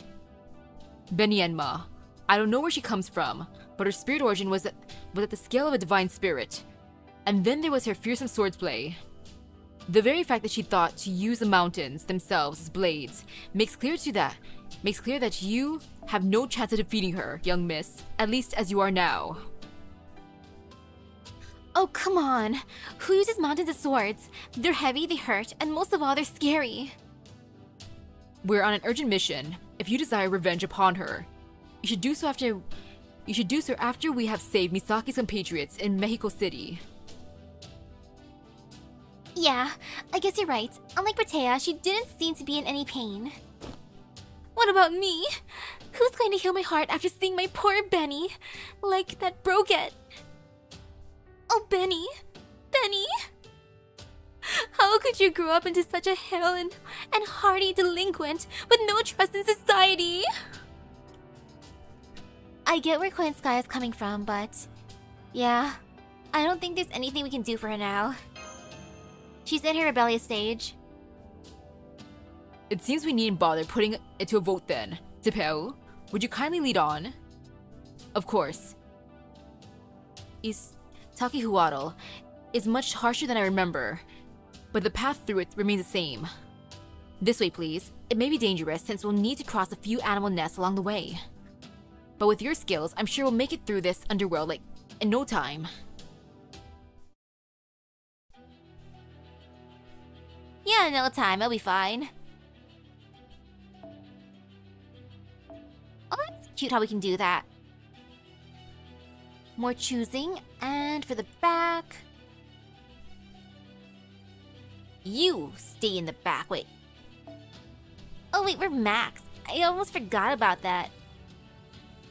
Benny Enma. I don't know where she comes from, but her spirit origin was at the scale of a divine spirit. And then there was her fearsome swordsplay. The very fact that she thought to use the mountains themselves as blades makes clear that you have no chance of defeating her, young miss, at least as you are now. Oh, come on. Who uses mountains as swords? They're heavy, they hurt, and most of all, they're scary. We're on an urgent mission. If you desire revenge upon her, you should do so after we have saved Misaki's compatriots in Mexico City. Yeah, I guess you're right. Unlike Protea, she didn't seem to be in any pain. What about me? Who's going to heal my heart after seeing my poor Benny? Like that broke it. Oh, Benny. Benny? How could you grow up into such a hale and hardy delinquent with no trust in society? I get where Queen Sky is coming from, but... yeah, I don't think there's anything we can do for her now. She's in her rebellious stage. It seems we needn't bother putting it to a vote then. Tepeo, would you kindly lead on? Of course. Takihuatl is much harsher than I remember, but the path through it remains the same. This way, please. It may be dangerous since we'll need to cross a few animal nests along the way. But with your skills, I'm sure we'll make it through this underworld like in no time. Yeah, no time. I'll be fine. Oh, that's cute how we can do that. More choosing, and for the back... you stay in the back. Wait. Oh wait, we're max. I almost forgot about that.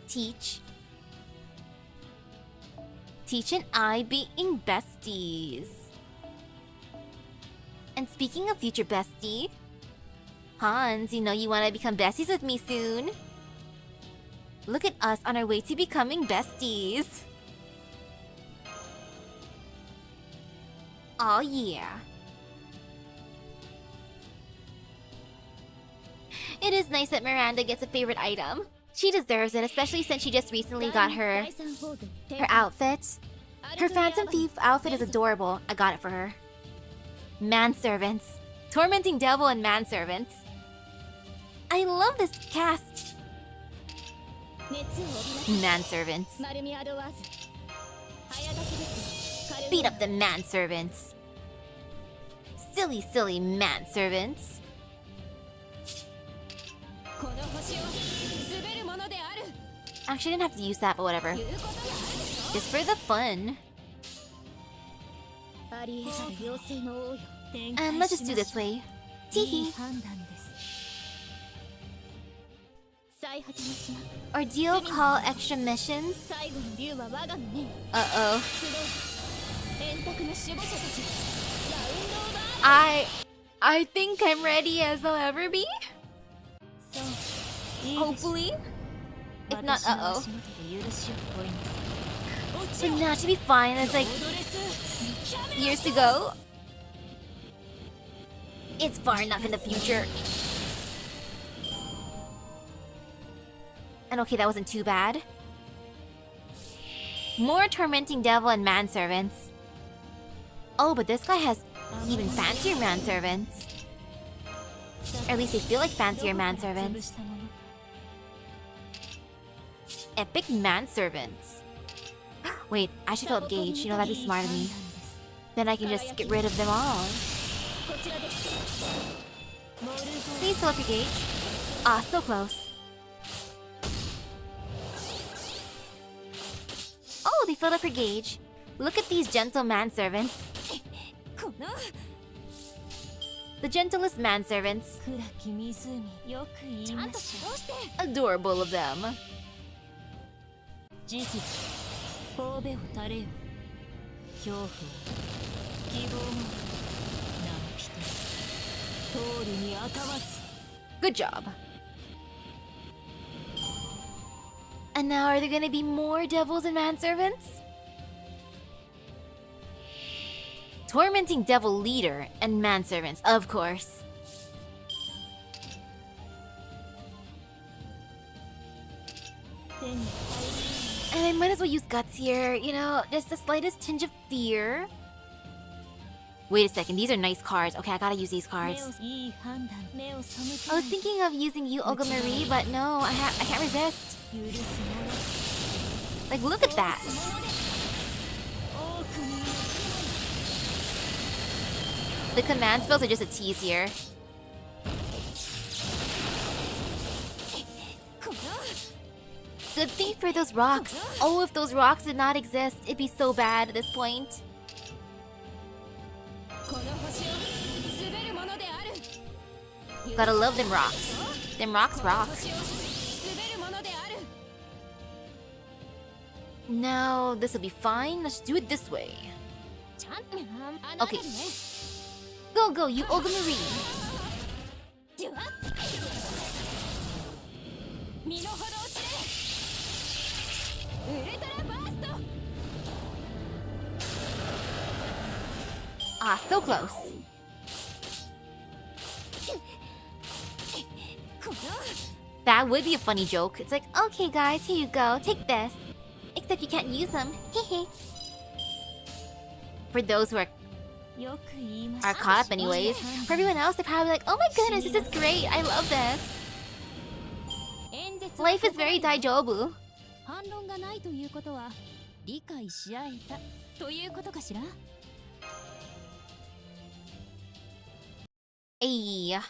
Teach and I being besties. And speaking of future bestie, Hans, you know you want to become besties with me soon. Look at us on our way to becoming besties. Oh yeah. It is nice that Miranda gets a favorite item. She deserves it, especially since she just recently got her outfit. Her Phantom Thief outfit is adorable. I got it for her. Manservants. Tormenting Devil and Manservants. I love this cast. Manservants. Beat up the manservants. Silly, silly manservants. Actually, I didn't have to use that, but whatever. Just for the fun. And let's just do this way. Teehee. Ordeal call extra missions. Uh-oh. I think I'm ready as I'll ever be. Hopefully. If not, uh-oh. But now it should be fine. There's like years to go. It's far enough in the future. And okay, that wasn't too bad. More tormenting devil and manservants. Oh, but this guy has even fancier manservants. Or at least they feel like fancier manservants. Epic manservants. Wait, I should fill up gauge. You know, that'd be smart of me. Then I can just get rid of them all. Please fill up your gauge. Ah, so close. Oh, they filled up her gauge. Look at these gentle manservants. The gentlest manservants. Adorable of them. Good job. And now are there gonna be more devils and manservants? Tormenting devil leader and manservants, of course. And I might as well use guts here, you know, just the slightest tinge of fear. Wait a second, these are nice cards. Okay, I gotta use these cards. I was thinking of using you, Olga Marie, but no, I can't resist. Like, look at that. The command spells are just a tease here. Good thing for those rocks. Oh, if those rocks did not exist, it'd be so bad at this point. Gotta love them rocks. Them rocks rock. Now, this will be fine. Let's do it this way. Okay. Go, go, you Olga Marie. Ah, so close. That would be a funny joke. It's like, okay guys, here you go, take this. Except you can't use them. Hehe. For those who are caught up anyways. For everyone else, they're probably like, oh my goodness, this is great. I love this. Life is very daijobu. Ayy.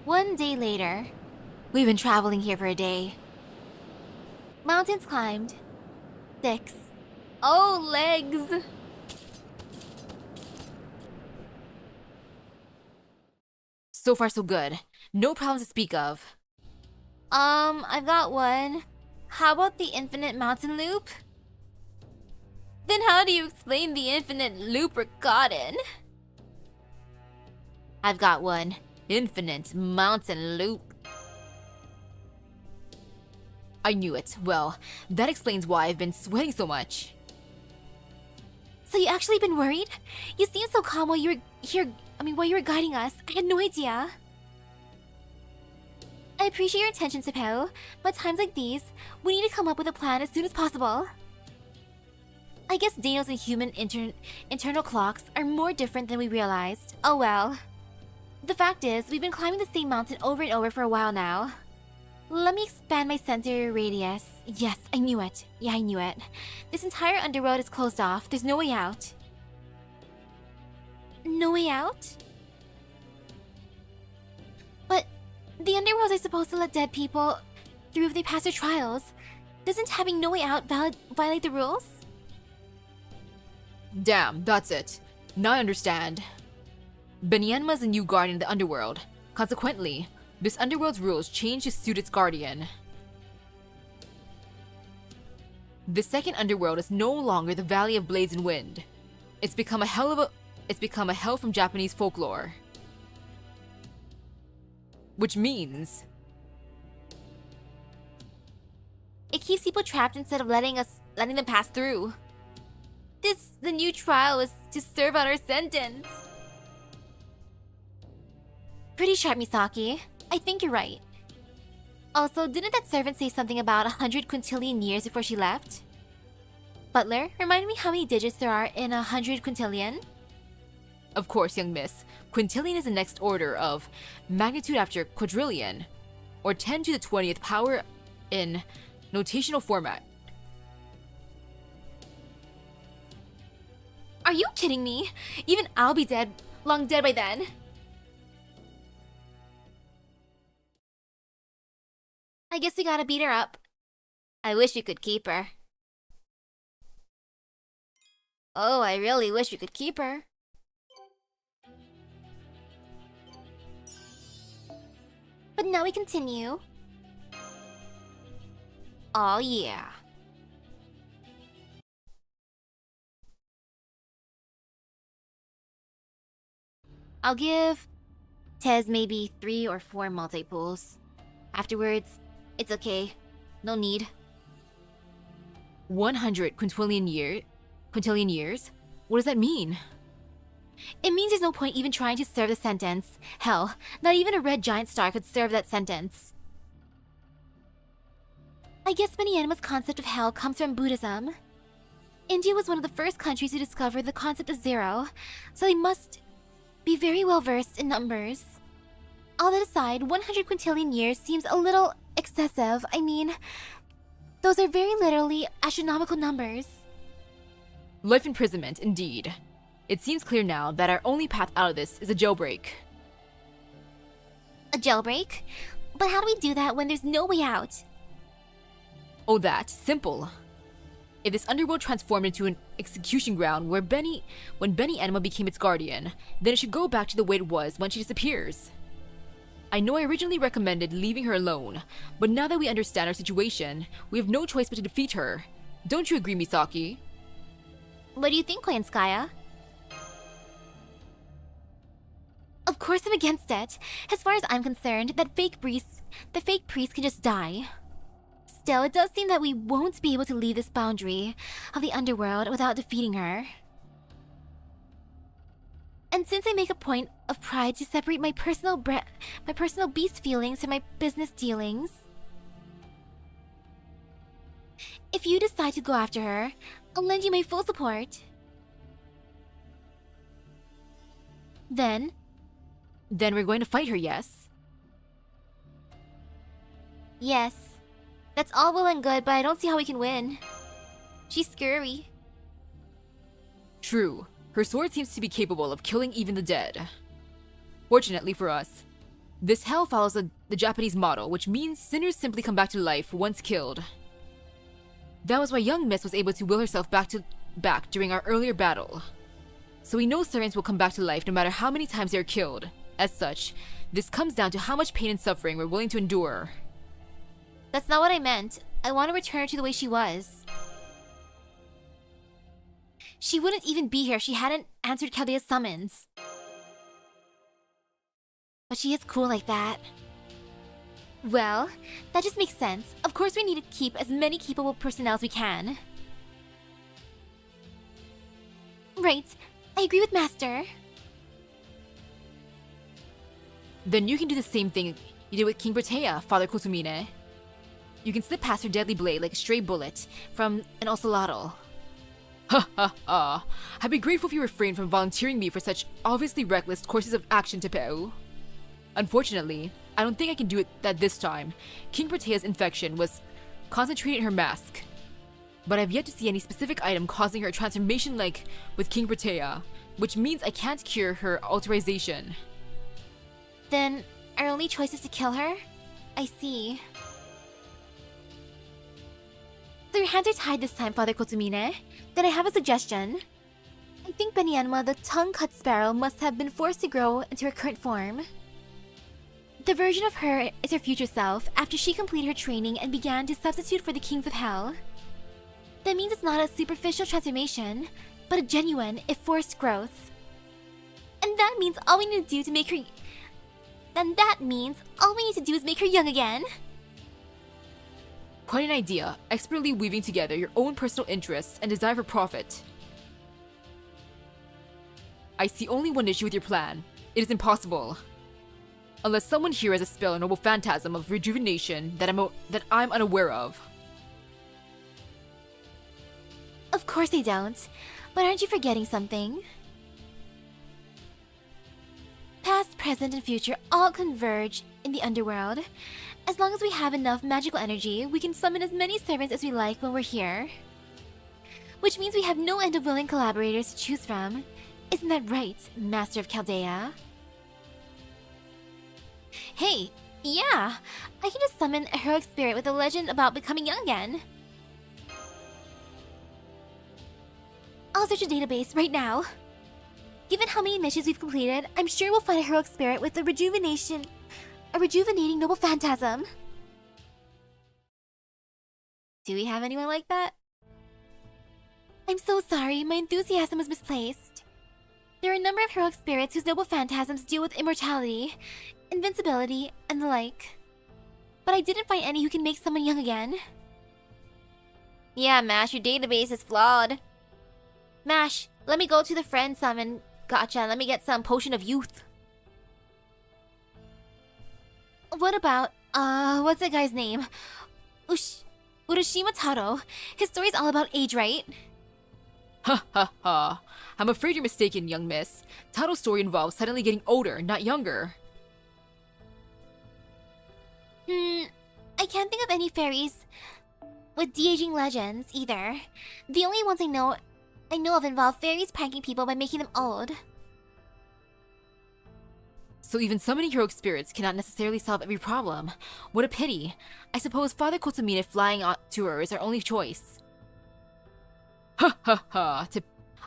One day later. We've been traveling here for a day. Mountains climbed. Sticks. Oh, legs! So far, so good. No problems to speak of. I've got one. How about the infinite mountain loop? Then how do you explain the infinite loop we're caught in? I've got one. Infinite mountain loop. I knew it. Well, that explains why I've been sweating so much. So you actually been worried? You seemed so calm while you were here. While you were guiding us. I had no idea. I appreciate your attention, Seppo, but times like these, we need to come up with a plan as soon as possible. I guess Daniels and human internal clocks are more different than we realized. Oh well. The fact is, we've been climbing the same mountain over and over for a while now. Let me expand my sensor radius. Yes, I knew it. Yeah, I knew it. This entire underworld is closed off. There's no way out. No way out? But the underworlds are supposed to let dead people through if they pass their trials. Doesn't having no way out violate the rules? Damn, that's it. Now I understand. Benyanma is a new guardian of the underworld. Consequently, this underworld's rules change to suit its guardian. The second underworld is no longer the Valley of Blades and Wind. It's become a hell from Japanese folklore. Which means it keeps people trapped instead of letting them pass through. The new trial is to serve out our sentence. Pretty sharp, Misaki. I think you're right. Also, didn't that servant say something about 100 quintillion years before she left? Butler, remind me how many digits there are in 100 quintillion? Of course, young miss. Quintillion is the next order of magnitude after quadrillion, or 10 to the 20th power in notational format. Are you kidding me? Even I'll be long dead by then. I guess we gotta beat her up. I wish we could keep her. Oh, I really wish we could keep her. But now we continue. Oh yeah. I'll give Tez maybe 3 or 4 multi-pools. Afterwards, it's okay. No need. 100 quintillion years? What does that mean? It means there's no point even trying to serve the sentence. Hell, not even a red giant star could serve that sentence. I guess Benyanma's concept of hell comes from Buddhism. India was one of the first countries to discover the concept of zero, so they must be very well versed in numbers. All that aside, 100 quintillion years seems a little excessive. I mean, those are very literally astronomical numbers. Life imprisonment, indeed. It seems clear now that our only path out of this is a jailbreak. A jailbreak? But how do we do that when there's no way out? Oh, that. Simple. If this underworld transformed into an execution ground when Benyanma became its guardian, then it should go back to the way it was when she disappears. I know I originally recommended leaving her alone, but now that we understand our situation, we have no choice but to defeat her. Don't you agree, Misaki? What do you think, Koyanskaya? Of course I'm against it. As far as I'm concerned, the fake priest can just die. Still, it does seem that we won't be able to leave this boundary of the underworld without defeating her. And since I make a point of pride to separate my personal beast feelings from my business dealings, if you decide to go after her, I'll lend you my full support. Then we're going to fight her, yes? Yes. That's all well and good, but I don't see how we can win. She's scary. True. Her sword seems to be capable of killing even the dead. Fortunately for us, this hell follows the Japanese model, which means sinners simply come back to life once killed. That was why young Miss was able to will herself back during our earlier battle. So we know servants will come back to life no matter how many times they are killed. As such, this comes down to how much pain and suffering we're willing to endure. That's not what I meant. I want to return her to the way she was. She wouldn't even be here if she hadn't answered Caldea's summons. But she is cool like that. Well, that just makes sense. Of course we need to keep as many capable personnel as we can. Right. I agree with Master. Then you can do the same thing, You did with King Bertea, Father Kotsumine. You can slip past her deadly blade like a stray bullet from an ocelotl. Ha ha ha. I'd be grateful if you refrained from volunteering me for such obviously reckless courses of action, Tepeu. Unfortunately, I don't think I can do that this time. King Bertea's infection was concentrated in her mask. But I've yet to see any specific item causing her transformation like with King Bertea, which means I can't cure her alterization. Then our only choice is to kill her? I see. So your hands are tied this time, Father Kotsumine. Then I have a suggestion. I think Benienma, the tongue-cut sparrow, must have been forced to grow into her current form. The version of her is her future self after she completed her training and began to substitute for the kings of hell. That means it's not a superficial transformation, but a genuine, if forced, growth. And that means all we need to do to make her... Then that means all we need to do is make her young again. Quite an idea, expertly weaving together your own personal interests and desire for profit. I see only one issue with your plan. It is impossible. Unless someone here has a spell or noble phantasm of rejuvenation that I'm unaware of. Of course they don't. But aren't you forgetting something? Past, present, and future all converge in the underworld. As long as we have enough magical energy, we can summon as many servants as we like when we're here. Which means we have no end of willing collaborators to choose from. Isn't that right, Master of Chaldea? Hey, yeah! I can just summon a heroic spirit with a legend about becoming young again. I'll search a database right now. Given how many missions we've completed, I'm sure we'll find a heroic spirit with a rejuvenating noble phantasm. Do we have anyone like that? I'm so sorry, my enthusiasm was misplaced. There are a number of heroic spirits whose noble phantasms deal with immortality, invincibility, and the like. But I didn't find any who can make someone young again. Yeah, Mash, your database is flawed. Mash, let me go to the friend summon. Gotcha, let me get some potion of youth. What about, what's that guy's name? Urashima Taro. His story's all about age, right? Ha ha ha. I'm afraid you're mistaken, young miss. Taro's story involves suddenly getting older, not younger. I can't think of any fairies with de-aging legends, either. The only ones I know of involve fairies pranking people by making them old. So even summoning heroic spirits cannot necessarily solve every problem. What a pity. I suppose Father Kotsumine flying to her is our only choice. Ha ha ha.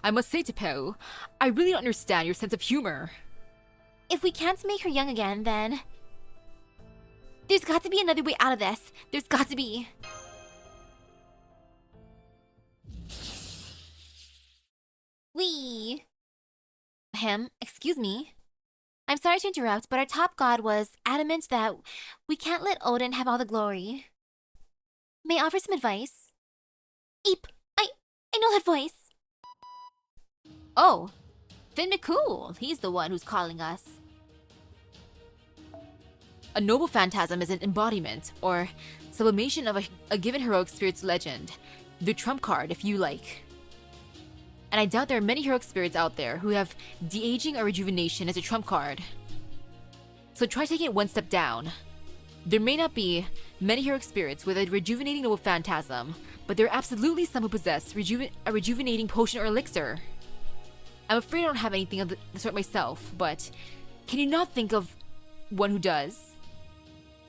I must say, Tepeu, I really don't understand your sense of humor. If we can't make her young again, then... There's got to be another way out of this. There's got to be. Excuse me. I'm sorry to interrupt, but our top god was adamant that we can't let Odin have all the glory. May I offer some advice? Eep! I know that voice! Oh, Finn McCool. He's the one who's calling us. A noble phantasm is an embodiment, or sublimation of a given heroic spirit's legend. The trump card, if you like. And I doubt there are many heroic spirits out there who have de-aging or rejuvenation as a trump card. So try taking it one step down. There may not be many heroic spirits with a rejuvenating noble phantasm, but there are absolutely some who possess a rejuvenating potion or elixir. I'm afraid I don't have anything of the sort myself, but can you not think of one who does?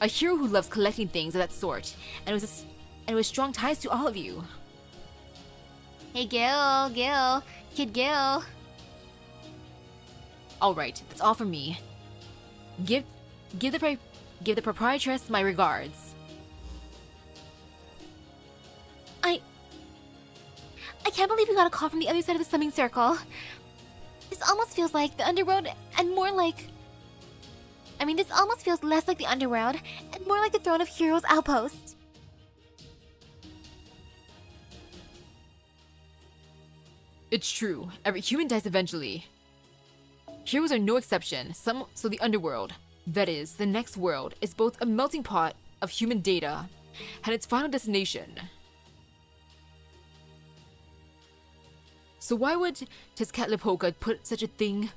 A hero who loves collecting things of that sort, and with strong ties to all of you. Hey Gil, Kid Gil. Alright, that's all from me. Give the proprietress my regards. I can't believe we got a call from the other side of the summoning circle. This almost feels like the underworld and more like... this almost feels less like the underworld and more like the Throne of Heroes outpost. It's true. Every human dies eventually. Heroes are no exception, so the underworld. That is, the next world is both a melting pot of human data and its final destination. So why would Tezcatlipoca put such a thing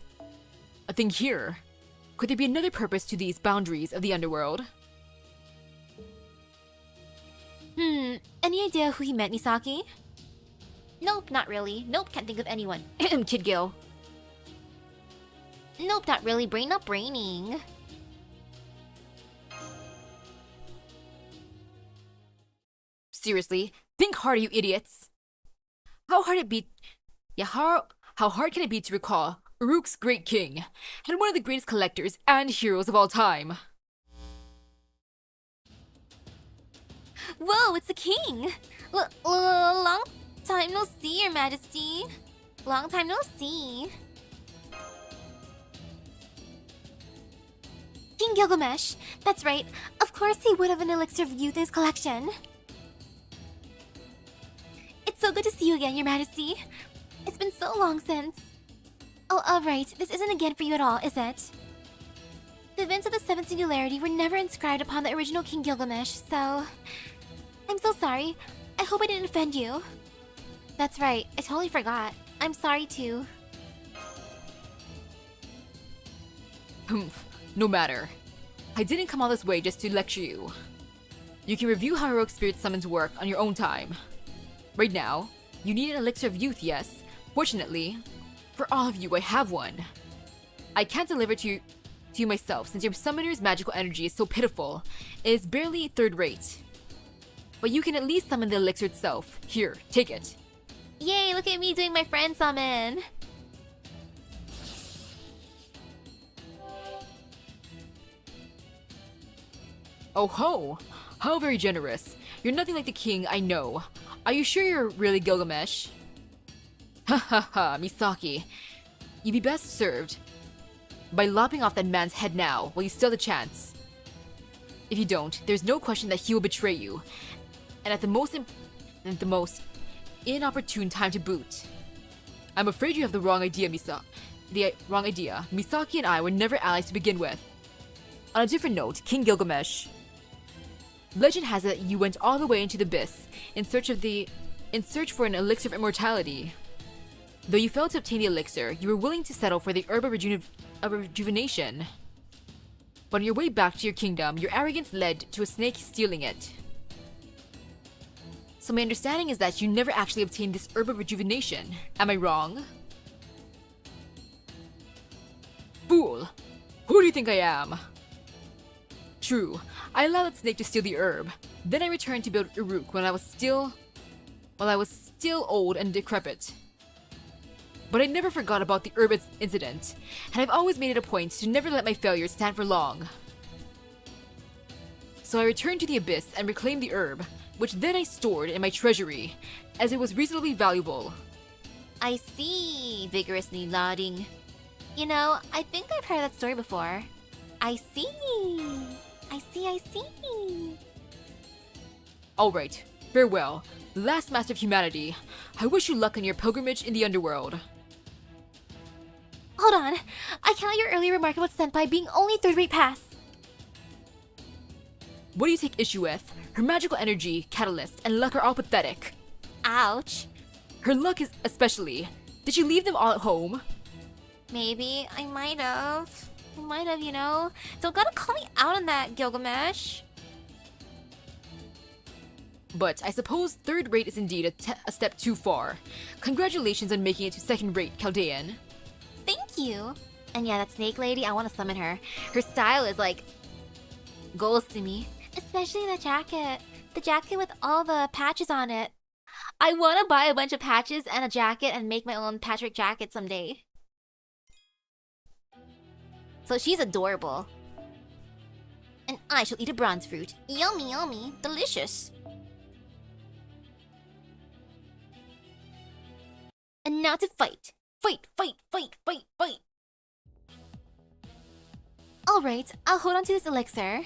here? Could there be another purpose to these boundaries of the underworld? Any idea who he met, Misaki? Nope, not really. Nope, can't think of anyone. Kid Gil. Nope, not really. Brain not braining. Seriously, think harder, you idiots. How hard can it be to recall Uruk's great king and one of the greatest collectors and heroes of all time? Whoa, it's the king! Long time no see, Your Majesty. Long time no see. King Gilgamesh. That's right. Of course he would have an elixir of youth in his collection. It's so good to see you again, Your Majesty. It's been so long since... Oh, alright. This isn't again for you at all, is it? The events of the Seventh Singularity were never inscribed upon the original King Gilgamesh, so... I'm so sorry. I hope I didn't offend you. That's right. I totally forgot. I'm sorry too. Humph. No matter. I didn't come all this way just to lecture you. You can review how heroic spirit summons work on your own time. Right now, you need an elixir of youth, yes. Fortunately, for all of you, I have one. I can't deliver to you myself since your summoner's magical energy is so pitiful. It is barely third-rate. But you can at least summon the elixir itself. Here, take it. Yay, look at me doing my friend summon. Oh ho! How very generous. You're nothing like the king, I know. Are you sure you're really Gilgamesh? Ha ha ha, Misaki. You'd be best served by lopping off that man's head now, while you still have the chance. If you don't, there's no question that he will betray you. And at the most inopportune time to boot. I'm afraid you have the wrong idea, Misaki and I were never allies to begin with. On a different note, King Gilgamesh. Legend has it you went all the way into the abyss in search for an elixir of immortality. Though you failed to obtain the elixir, you were willing to settle for the herb of rejuvenation. But on your way back to your kingdom, your arrogance led to a snake stealing it. So my understanding is that you never actually obtained this herb of rejuvenation. Am I wrong? Fool! Who do you think I am? True, I allowed that snake to steal the herb. Then I returned to build Uruk while I was still old and decrepit. But I never forgot about the herb incident, and I've always made it a point to never let my failures stand for long. So I returned to the abyss and reclaimed the herb, which then I stored in my treasury, as it was reasonably valuable. I see, vigorously nodding. You know, I think I've heard that story before. I see. I see. Alright, farewell, last master of humanity. I wish you luck on your pilgrimage in the underworld. Hold on. I count your earlier remark about Senpai being only third-rate pass. What do you take issue with? Her magical energy, catalyst, and luck are all pathetic. Ouch. Her luck is especially. Did you leave them all at home? Maybe. I might have, you know. Don't gotta call me out on that, Gilgamesh. But I suppose third rate is indeed a step too far. Congratulations on making it to second rate, Chaldean. Thank you. And yeah, that snake lady, I want to summon her. Her style is like goals to me. Especially that jacket. The jacket with all the patches on it. I want to buy a bunch of patches and a jacket and make my own Patrick jacket someday. So she's adorable. And I shall eat a bronze fruit. Yummy, yummy. Delicious. And now to fight. Fight. Alright, I'll hold on to this elixir.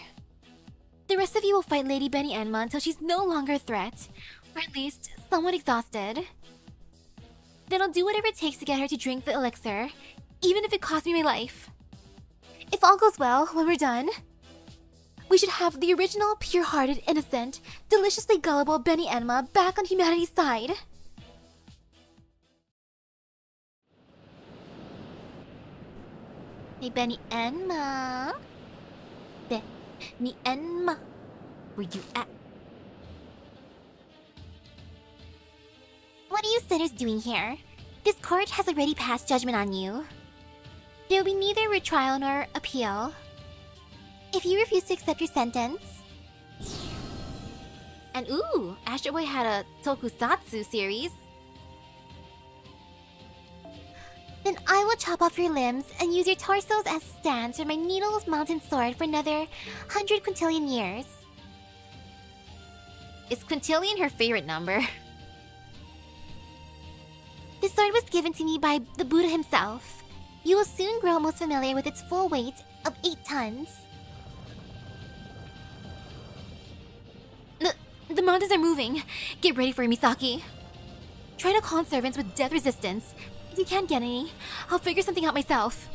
The rest of you will fight Lady Benny Enma until she's no longer a threat. Or at least, somewhat exhausted. Then I'll do whatever it takes to get her to drink the elixir, even if it costs me my life. If all goes well, when we're done, we should have the original, pure-hearted, innocent, deliciously gullible Benny Enma back on humanity's side. Hey, Benny Enma. Benny Enma. Where you at? What are you sinners doing here? This court has already passed judgment on you. There will be neither retrial nor appeal. If you refuse to accept your sentence... And ooh, Astro Boy had a tokusatsu series. Then I will chop off your limbs and use your torsos as stands for my Needles Mountain Sword for another 100 quintillion years. Is quintillion her favorite number? This sword was given to me by the Buddha himself. You will soon grow most familiar with its full weight of 8 tons. The mountains are moving. Get ready for it, Misaki. Try to call in servants with death resistance. If you can't get any, I'll figure something out myself.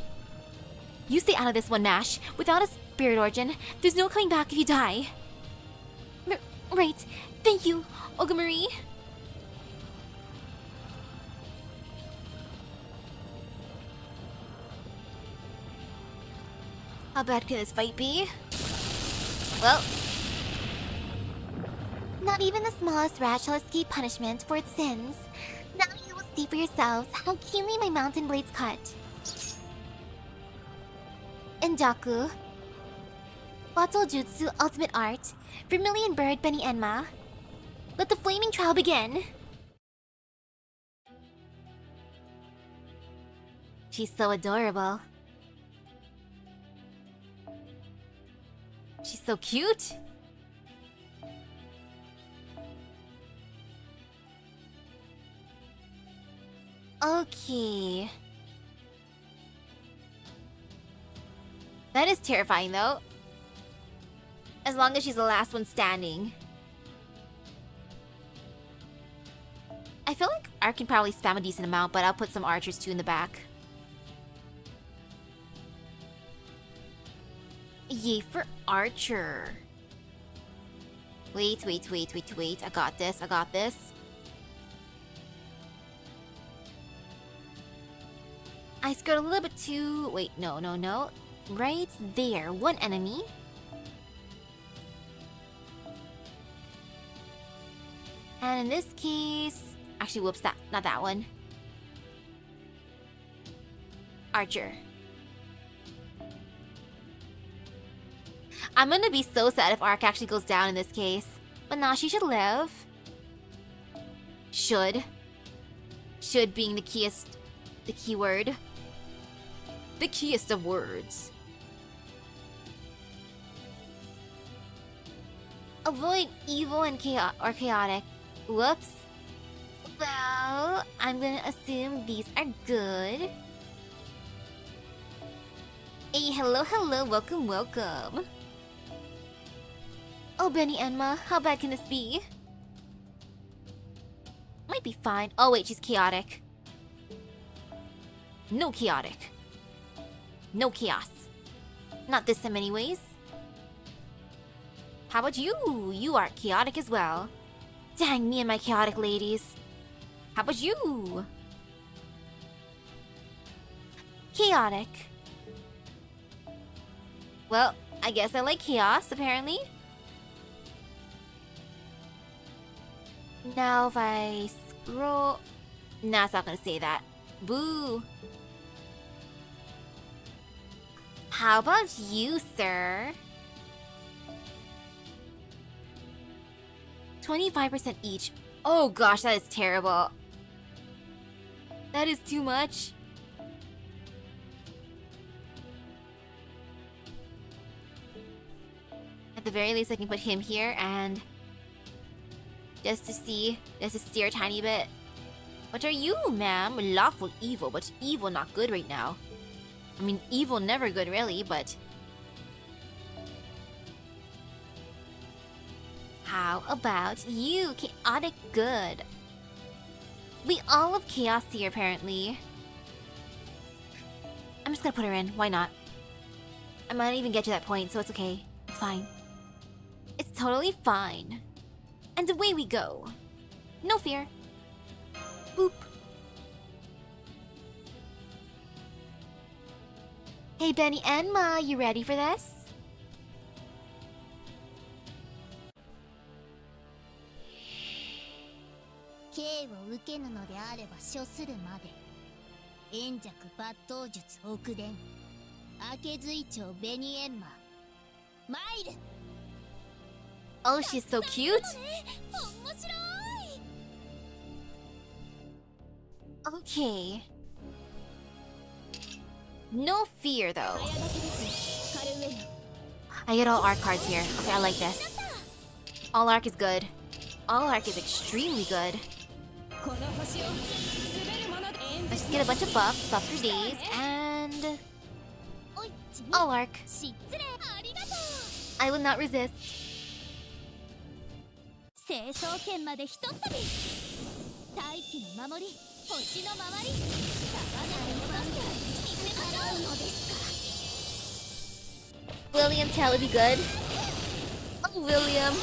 You stay out of this one, Mash. Without a spirit origin, there's no coming back if you die. Right. Thank you, Olga Marie. How bad can this fight be? Well... Not even the smallest rat shall escape punishment for its sins. Now you will see for yourselves how keenly my mountain blades cut. Enjaku. Battle Jutsu Ultimate Art. Vermilion Bird Benny Enma. Let the flaming trial begin! She's so adorable. She's so cute! Okay. That is terrifying though. As long as she's the last one standing. I feel like Ark can probably spam a decent amount, but I'll put some archers too in the back. Yay for Archer. Wait. I got this. I scored a little bit too... Wait, no. Right there, one enemy. And in this case... Actually, whoops, not that one. Archer. I'm gonna be so sad if Ark actually goes down in this case. But nah, she should live. Should. Should being the keyest... The keyword. The keyest of words. Avoid evil and chaotic. Whoops. Well, I'm gonna assume these are good. Hey, hello, welcome. Oh, Benny Enma, how bad can this be? Might be fine. Oh wait, she's chaotic. No chaotic. No chaos. Not this time anyways. How about you? You are chaotic as well. Dang, me and my chaotic ladies. How about you? Chaotic. Well, I guess I like chaos, apparently. Now if I scroll... Nah, it's not gonna say that. Boo! How about you, sir? 25% each. Oh gosh, that is terrible. That is too much. At the very least, I can put him here and... Just to steer a tiny bit. What are you, ma'am? Lawful evil, but evil not good right now. I mean, evil never good really, but... How about you? Chaotic good. We all love chaos here, apparently. I'm just gonna put her in. Why not? I might not even get to that point, so it's okay. It's fine. It's totally fine. And away we go. No fear. Boop. Hey, Benny and Ma, you ready for this?刑を受けぬのであれば処するまで円弱抜刀術奥伝明髄長紅閻魔参る Oh, she's so cute. 面白い Okay. No fear, though. 早書きですカルウェイ I get all arc cards here. Okay, I like this. All arc is good. All arc is extremely good. この星を滑るもので Let's just get a bunch of buffs, buffs for days, and おいち all arc. 失礼ありがとう I will not resist. 成層圏までひとっ飛び大気の守り星の周り高値を戻して行ってもらうのですか William Tell would be good. Oh, William.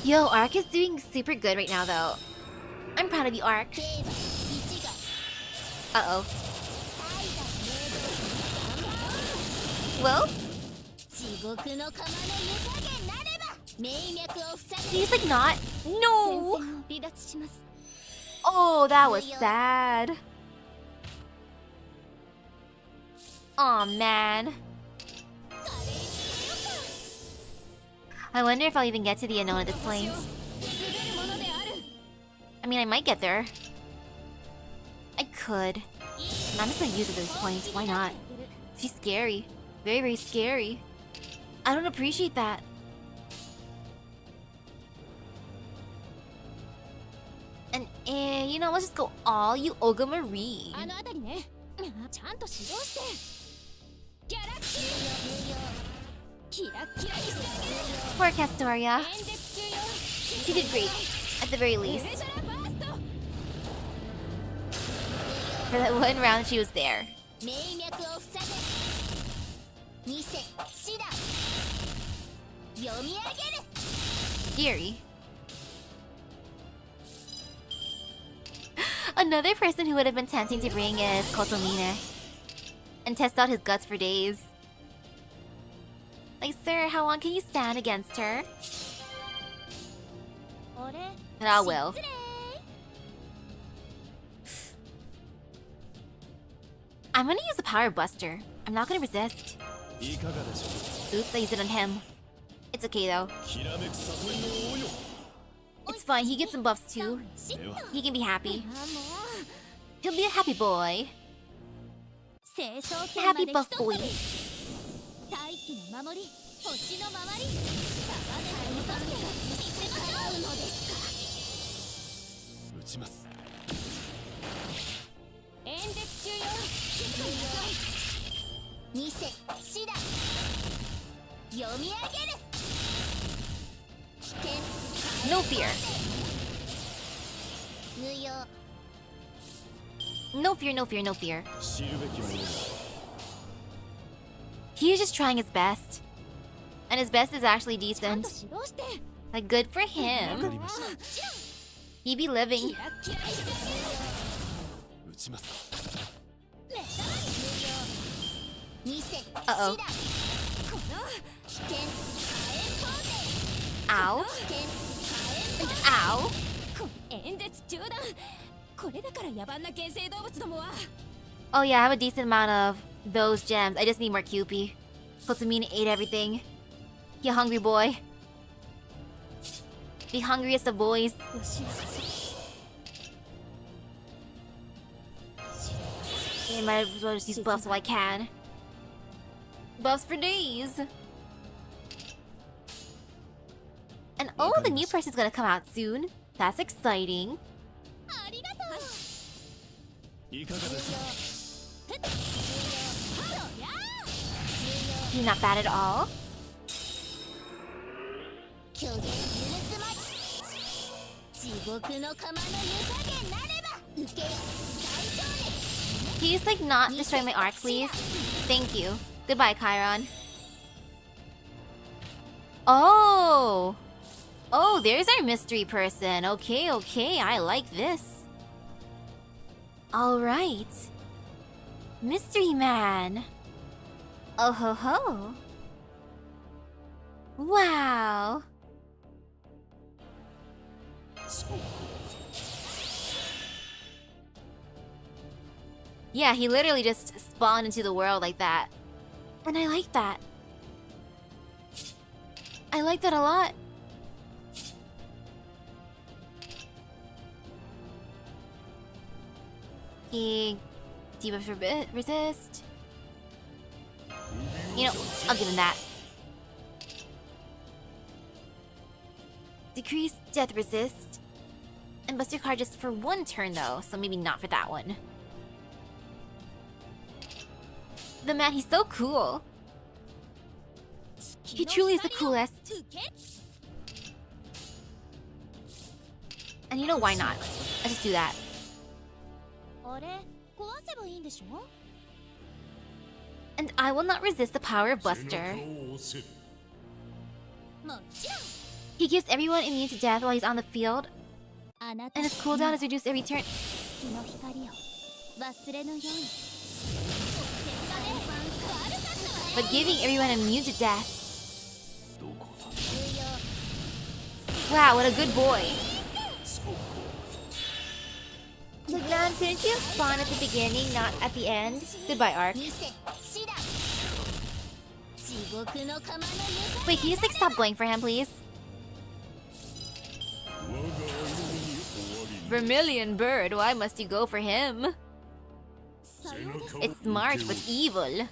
Yo, Arc is doing super good right now, though. I'm proud of you, Arc. Uh-oh. Well, 地獄の釜の湯加減なれば名脈を塞ぐ he's like not. 戦 No! 線を離脱します Oh, that was sad. Aw, man. I wonder if I'll even get to the unknown at this point. 滑るものである I mean, I might get there. I could. I'm just gonna use it at this point. Why not? She's scary. Very, very scary. I don't appreciate that. And, you know, let's just go all you Olga Marie. あの辺りねちゃんと指導してギャラクシーキラッキラにしてあ Poor げ Castoria. る演説中よ She did great, at the very ウ least. ルトラバースト For that one round she was there. 名脈を塞ぐ偽死だ読み上げる Scary. Another person who would have been tempting to bring is Kotomine. And test out his guts for days. Like, sir, how long can you stand against her? 俺 And I will. 失礼 I'm gonna use the Power Buster. I'm not gonna resist. いかがでしょ Oops, I used it on him. It's okay though. うきらめく誘いの応用 It's fine, he gets some buffs too. では He can be happy. あもう He'll be a happy boy. 清掃圏 Happy まで buff ひと boy. 飛び大気の守り星の周り高値を戻して行ってもらうのですか撃ちます 演説中よ偽死だ読み上げる危険 No fear. 無用 No fear, no fear, no fear. 知るべきものだ He is just trying his best. And his best is actually ちゃんと decent. 指導して Like, good for わか him. りました He be living. キラッキラにしてあ撃ちますげる偽死だ Uh-oh. この危険火炎放 Ow. 電危険 Ow. 演説中断これだから野蛮な原生動物どもは Oh yeah, I have a decent amount of those gems. I just need more Kewpie. Kotsumine ate everything. You hungry boy. The hungriest of boys. よし I might as well just use buffs while I can. Buffs for days. And oh, the new person's gonna come out soon. That's exciting. ありがとういかがですか He's not bad at all. 虚言許すまじ地獄の釜の湯加減なれば受けよ大少年 He Can you just like not destroy my arc, please? Thank you. Goodbye, Chiron. Oh! Oh, there's our mystery person. Okay, okay, I like this. Alright. Mystery man. Oh ho ho. Wow. Yeah, he literally just spawned into the world like that. And I like that. I like that a lot. He debuff for resist. You know, I'll give him that. Decrease death resist. And Buster Card just for one turn though, so maybe not for that one. The man, he's so cool. He truly is the coolest. And you know why not? Let's just do that. And I will not resist the power of Buster. He gives everyone immune to death while he's on the field, and his cooldown is reduced every turn. But giving everyone immune to death. Wow, what a good boy. Look, man, couldn't you spawn at the beginning, not at the end? Goodbye, Arc. Wait, can you just like stop going for him, please? Vermilion bird, why must you go for him? It's smart but evil.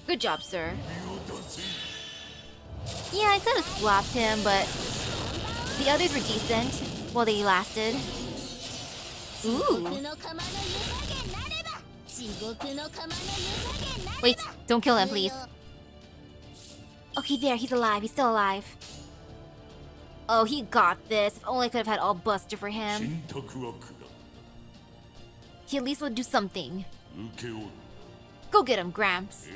Good job, sir. Yeah, I could have swapped him, but the others were decent while they lasted. Ooh. Wait, don't kill him, please. Okay, there, he's alive. He's still alive. Oh, he got this. If only I could have had all Buster for him. He at least would do something. Go get him, Gramps.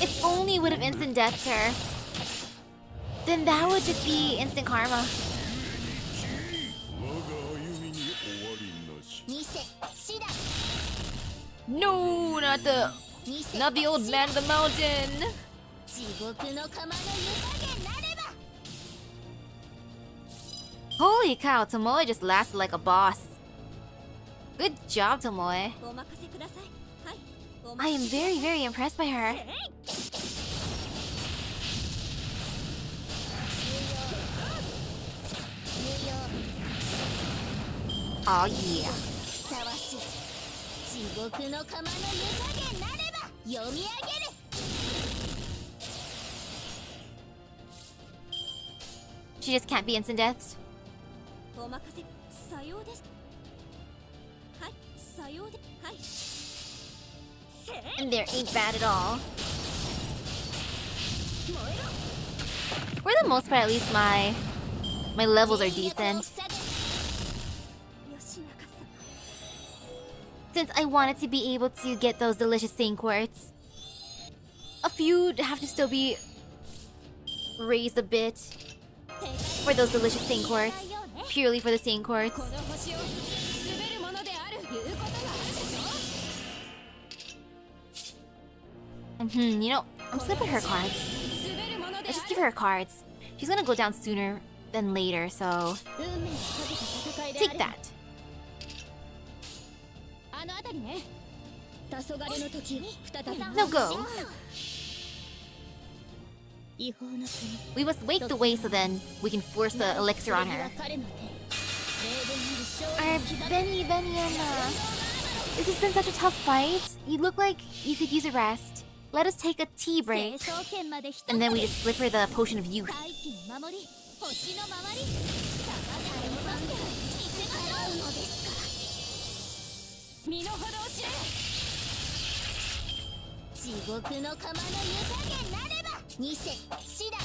If only would have instant deathed her. Then that would just be instant karma. No, not the old man of the mountain. Holy cow, Tomoe just lasted like a boss. Good job, Tomoe. I am very, very impressed by her. Oh yeah. She just can't be instant deaths. And there ain't bad at all. For the most part, at least my levels are decent. Since I wanted to be able to get those delicious Saint Quartz, a few have to still be raised a bit for those delicious Saint Quartz, purely for the Saint Quartz. You know, I'm just gonna put her cards. Let's just give her cards. She's gonna go down sooner than later, so take that. No go. We must wake the way so then we can force the elixir on her. Benny and this has been such a tough fight. You look like you could use a rest. let us take a tea break. And then we just slip her the potion of youth. 大気の守り星の周り魂を待ってしてもらうのですか身の程を知れ地獄の釜の湯加減なれば二世死だ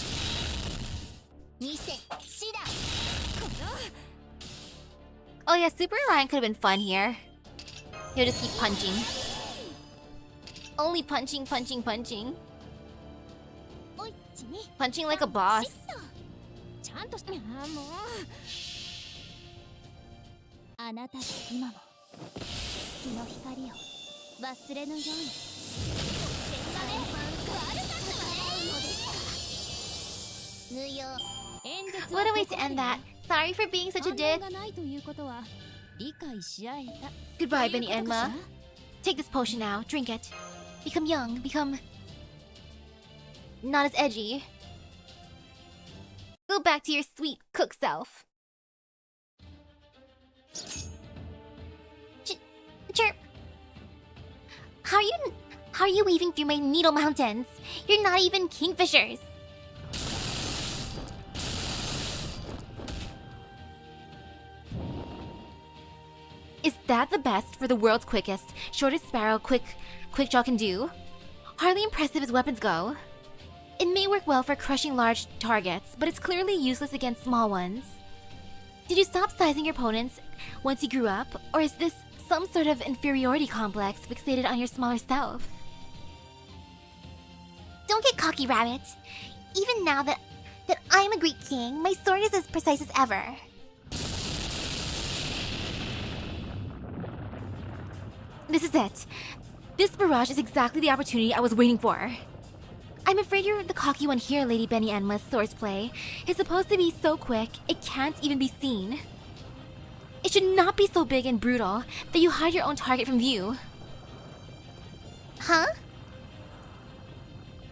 二世死だこの Oh yeah, Super Ryan could have been fun here. He'll just keep punching. Only punching, punching, punching. おいちに Punching like a boss. ちゃんとしてもうあなたが今も月の光を忘れぬように天下で悪かったわね無用演説 What a way to end that. Sorry for being such a dick. がないということは理解し合えた Goodbye, Benny Enma. Take this potion now. Drink it. Become young. Become... not as edgy. Go back to your sweet cook self. Chirp. How are you weaving through my needle mountains? You're not even kingfishers. Is that the best for the world's quickest, shortest sparrow quick jaw can do? Hardly impressive as weapons go. It may work well for crushing large targets, but it's clearly useless against small ones. Did you stop sizing your opponents once you grew up, or is this some sort of inferiority complex fixated on your smaller self? Don't get cocky, Rabbit. Even now that I'm a great king, my sword is as precise as ever. This is it. This barrage is exactly the opportunity I was waiting for. I'm afraid you're the cocky one here, Lady Benny Enma's swordplay. It's supposed to be so quick, it can't even be seen. It should not be so big and brutal that you hide your own target from view. Huh?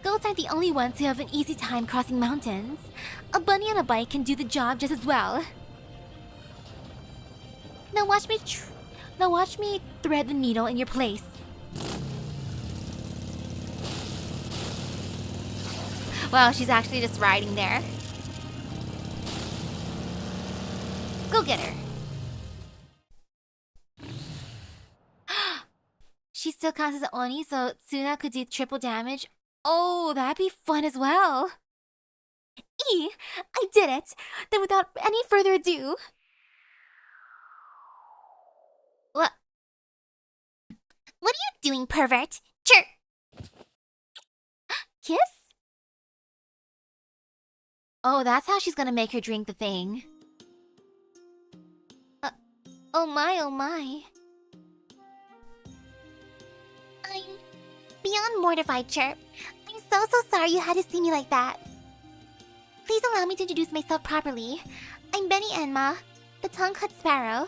Goats aren't the only ones who have an easy time crossing mountains. A bunny on a bike can do the job just as well. Now watch me thread the needle in your place. Wow, she's actually just riding there. Go get her. She still counts as an Oni, so Tsuna could do triple damage. Oh, that'd be fun as well. I did it! Then without any further ado... What are you doing, pervert? Chirp! Kiss? Oh, that's how she's gonna make her drink the thing. Oh my, oh my. I'm beyond mortified, Chirp. I'm so sorry you had to see me like that. Please allow me to introduce myself properly. I'm Benny Enma, the tongue-cut sparrow.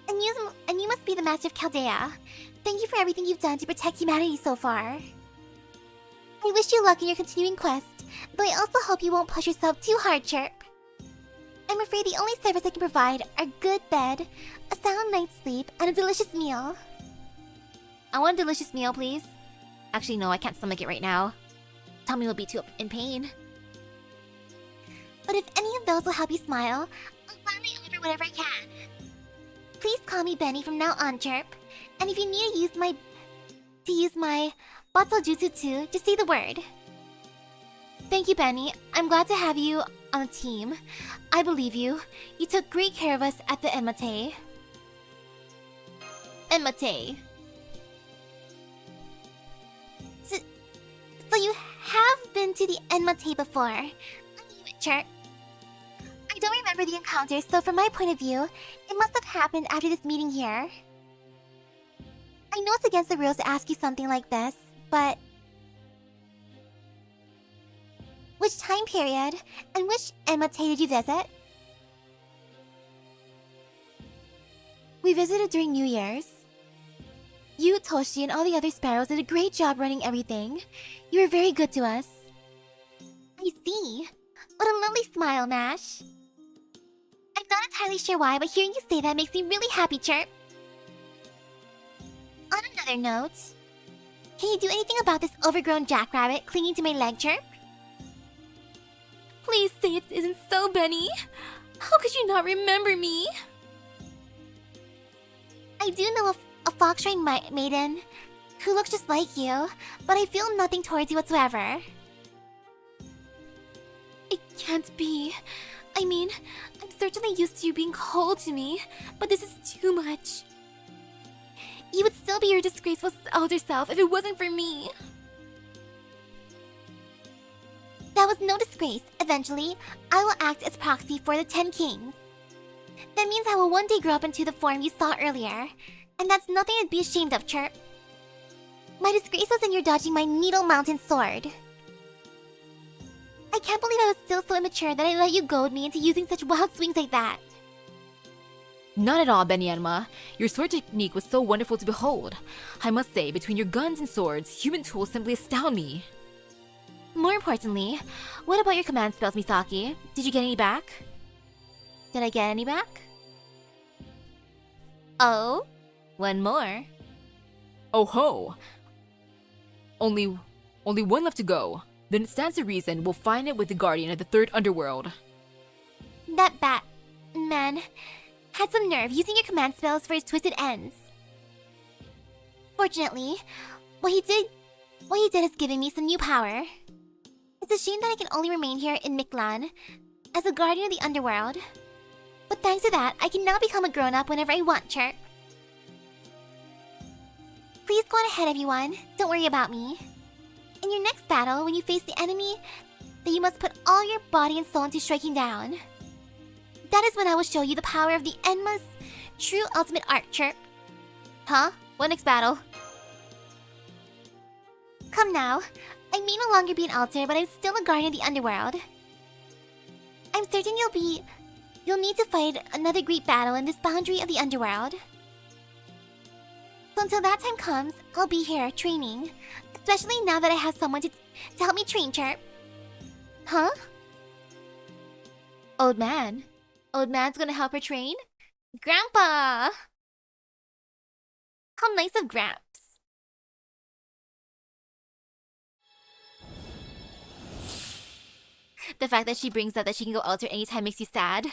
And you must be the Master of Chaldea. Thank you for everything you've done to protect humanity so far. I wish you luck in your continuing quest, but I also hope you won't push yourself too hard, Chirp. I'm afraid the only service I can provide are good bed, a sound night's sleep, and a delicious meal. I want a delicious meal, please. Actually, no, I can't stomach it right now. Tummy will be too in pain. But if any of those will help you smile, I'll gladly offer whatever I can. Please call me Benny from now on, Chirp. And if you need to use my Bottle Jutsu too, just say the word. Thank you, Benny. I'm glad to have you on the team. I believe you. You took great care of us at the Enmate. So you have been to the Enmate before. I knew it, Chirp. I don't remember the encounter, so from my point of view, it must have happened after this meeting here. I know it's against the rules to ask you something like this, but... which time period and which Enmate did you visit? We visited during New Year's. You, Toshi, and all the other sparrows did a great job running everything. You were very good to us. I see. What a lovely smile, Mash. I'm not entirely sure why, but hearing you say that makes me really happy, Chirp. On another note, Can you do anything about this overgrown jackrabbit clinging to my leg, Chirp? Please say it isn't so, Benny. How could you not remember me? I do know a Foxshrine maiden who looks just like you, but I feel nothing towards you whatsoever. It can't be. I mean, I'm certainly used to you being cold to me, but this is too much. You would still be your disgraceful elder self if it wasn't for me. That was no disgrace. Eventually, I will act as proxy for the 10 Kings. That means I will one day grow up into the form you saw earlier, and that's nothing to be ashamed of, Chirp. My disgrace was in your dodging my Needle Mountain sword. I can't believe I was still so immature that I let you goad me into using such wild swings like that. Not at all, Benyanma. Your sword technique was so wonderful to behold. I must say, between your guns and swords, human tools simply astound me. More importantly, what about your command spells, Misaki? Did you get any back? Did I get any back? Oh, one more. Oh ho! Only one left to go. Then it stands to reason we'll find it with the guardian of the third underworld. That man had some nerve using your command spells for his twisted ends. Fortunately, what he did has given me some new power. It's a shame that I can only remain here in Miklan as a guardian of the underworld. But thanks to that, I can now become a grown-up whenever I want, Chirp. Please go on ahead, everyone. Don't worry about me. In your next battle, when you face the enemy that you must put all your body and soul into striking down, that is when I will show you the power of the Enma's true ultimate art, Chirp. Huh? What next battle? Come now. I may no longer be an altar, but I'm still a guardian of the underworld. I'm certain you'll need to fight another great battle in this boundary of the underworld. So until that time comes, I'll be here training. Especially now that I have someone to help me train, Chirp. Huh? Old man. Old man's gonna help her train? Grandpa! How nice of Gramps. The fact that she brings up that she can go alter anytime makes you sad.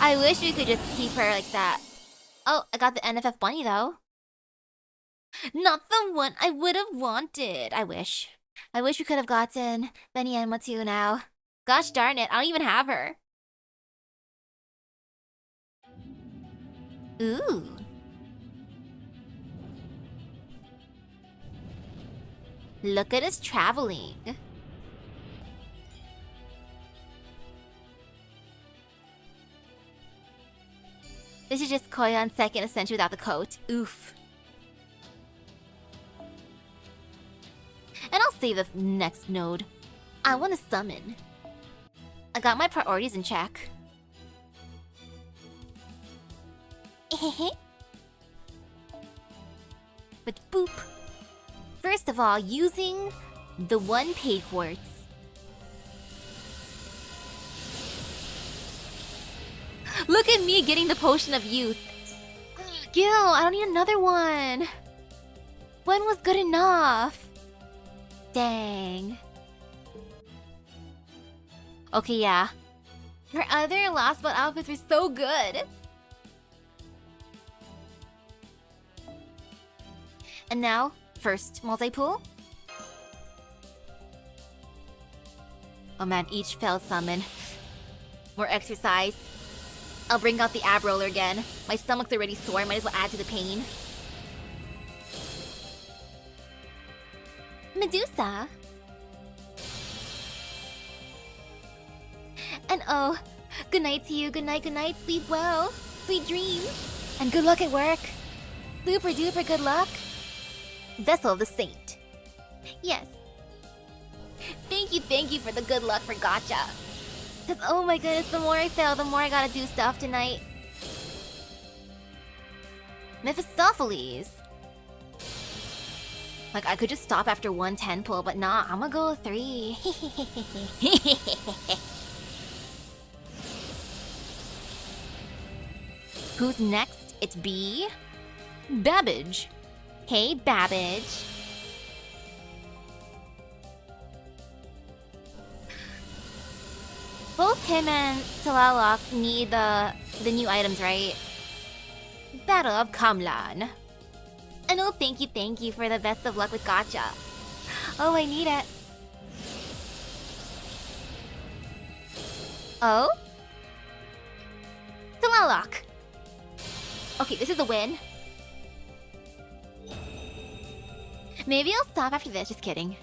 I wish we could just keep her like that. Oh, I got the NFF bunny though. Not the one I would have wanted. I wish we could have gotten Benyanma too now. Gosh darn it, I don't even have her. Ooh. Look at us traveling. This is just Koyan's second ascension without the coat. Oof. And I'll save the next node. I want to summon. I got my priorities in check. But boop. First of all, using the one paid quartz. Look at me getting the potion of youth. Gil, I don't need another one. One was good enough. Dang. Okay, yeah. Her other Last But outfits were so good. And now, first multi-pool. Oh man, each failed summon. More exercise. I'll bring out the ab roller again. My stomach's already sore, might as well add to the pain. Medusa. And oh, good night to you, good night, sleep well. Sweet dreams. And good luck at work. Super duper good luck. Vessel of the Saint. Yes. Thank you for the good luck for Gacha. Cause oh my goodness, the more I fail, the more I gotta do stuff tonight. Mephistopheles. Like I could just stop after 110 pull, but nah, I'ma go 3. Who's next? It's B. Babbage. Hey, Babbage. Both him and Talalok need the new items, right? Battle of Kamlan. And oh, thank you for the best of luck with gacha. Oh, I need it. Oh? Talalok. Okay, this is a win. Maybe I'll stop after this, just kidding.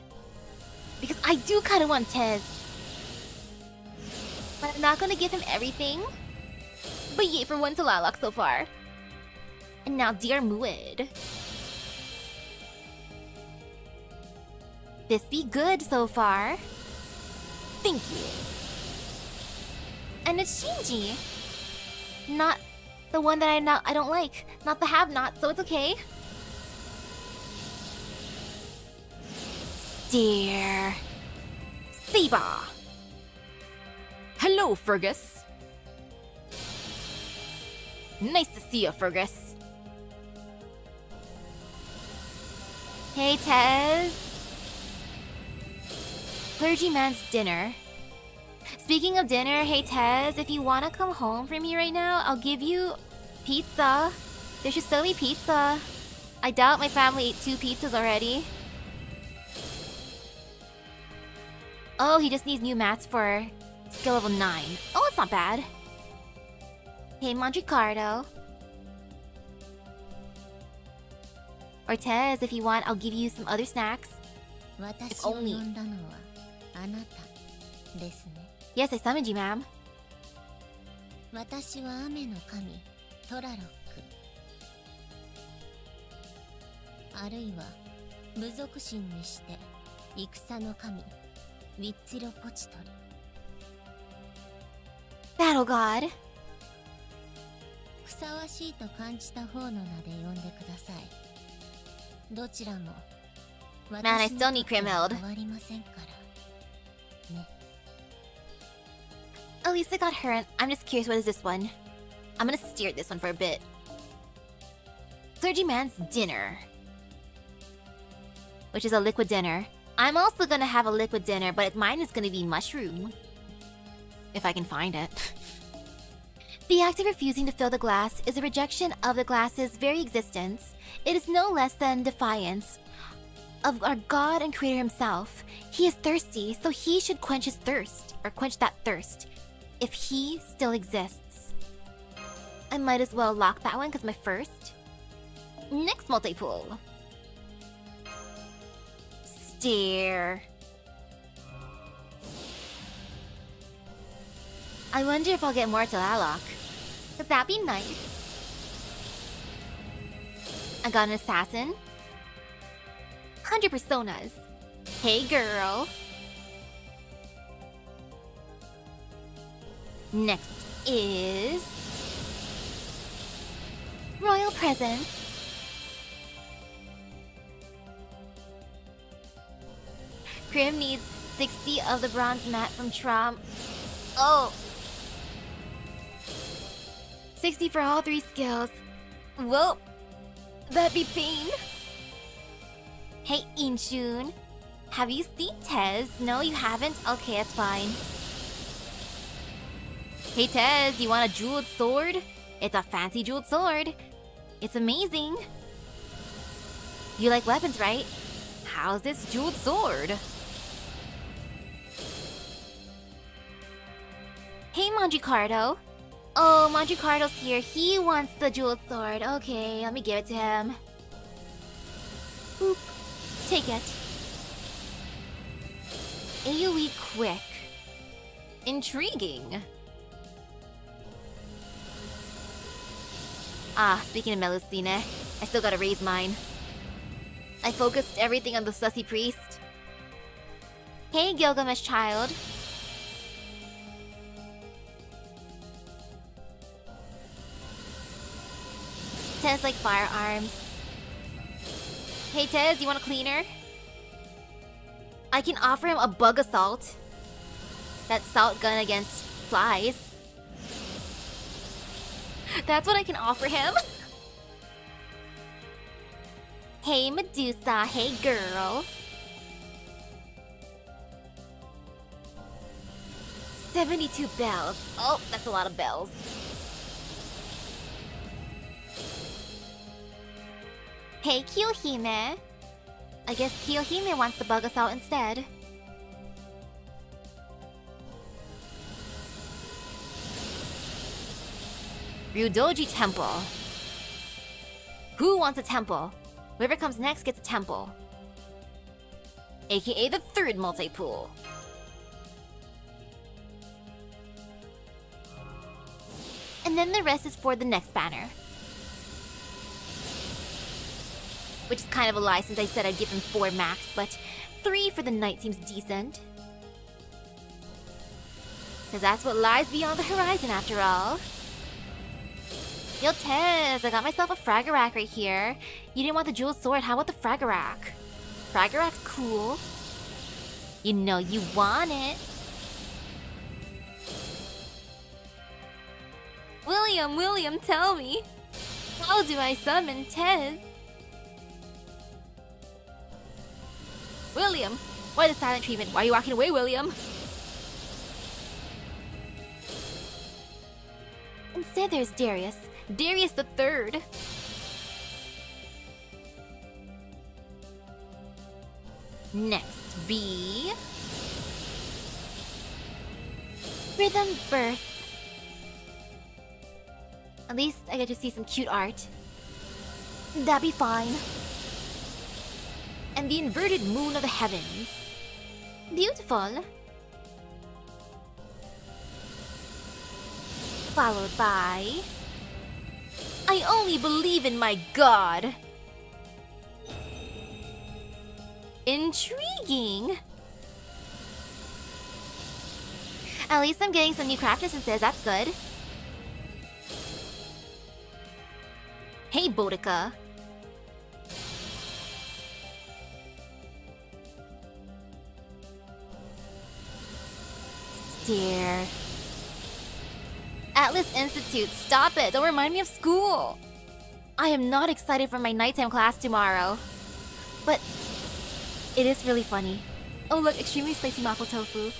Because I do kind of want Tez. But I'm not gonna give him everything. But yay for one Talalok so far. And now Dear Muid. This be good so far. Thank you. And it's Shinji. Not the one that I don't like. Not the have-not, so it's okay. Dear Seba. Hello, Fergus. Nice to see you, Fergus. Hey, Tez. Clergyman's dinner. Speaking of dinner, hey Tez, if you wanna come home for me right now, I'll give you pizza. There should still be pizza. I doubt my family ate 2 pizzas already. Oh, he just needs new mats for skill level 9. Oh, it's not bad. Hey, Mondricardo. Or Tez, if you want, I'll give you some other snacks. If only. Yes, I summoned you, ma'am. 私は雨の神トラロックあるいは部族神にして戦の神ウィッツィロポチトリ Battle God. ふさわしいと感じた方の名で呼んでくださいどちらも Man, I still need Crimhild. 変わりませんからね At least I got her, and I'm just curious, what is this one? I'm gonna steer this one for a bit. Clergyman's dinner. Which is a liquid dinner. I'm also gonna have a liquid dinner, but mine is gonna be mushroom. If I can find it. The act of refusing to fill the glass is a rejection of the glass's very existence. It is no less than defiance of our God and Creator himself. He is thirsty, so he should quench his thirst, or quench that thirst, if he still exists. I might as well lock that one because my first. Next multi-pool. Stare. I wonder if I'll get more Talalok. Would that be nice? I got an assassin. 100 personas. Hey girl. Next is Royal Presents. Grim needs 60 of the bronze mat from Trom. Oh! 60 for all 3 skills. Whoa! That'd be pain. Hey Inshun. Have you seen Tez? No, you haven't? Okay, that's fine. Hey Tez, you want a jeweled sword? It's a fancy jeweled sword. It's amazing. You like weapons, right? How's this jeweled sword? Hey Mondricardo. Oh, Mondricardo's here. He wants the jeweled sword. Okay, let me give it to him. Boop. Take it. AoE quick. Intriguing. Ah, speaking of Melusine, I still gotta raise mine. I focused everything on the sussy priest. Hey, Gilgamesh child. Tez like firearms. Hey Tez, you want a cleaner? I can offer him a bug assault. That salt gun against flies. That's what I can offer him? Hey Medusa, hey girl. 72 bells. Oh, that's a lot of bells. Hey Kiyohime. I guess Kiyohime wants to bug us out instead. Ryudoji Temple. Who wants a temple? Whoever comes next gets a temple. AKA the third multi-pool. And then the rest is for the next banner. Which is kind of a lie since I said I'd give him 4 max, but 3 for the night seems decent. Cause that's what lies beyond the horizon after all. Yo Tez, I got myself a Fragarack right here. You didn't want the jeweled sword, how about the Fragarack? Fragarack's cool. You know you want it. William, tell me. How do I summon Tez? William, why the silent treatment? Why are you walking away, William? Instead there's Darius. Darius the Third. Next be... Rhythm Birth. At least I get to see some cute art. That'd be fine. And the inverted moon of the heavens. Beautiful. Followed by... I only believe in my god. Intriguing. At least I'm getting some new craft essences, that's good. Hey, Boudica. Dear. Atlas Institute, stop it! Don't remind me of school! I am not excited for my nighttime class tomorrow. But it is really funny. Oh look, extremely spicy mapo tofu.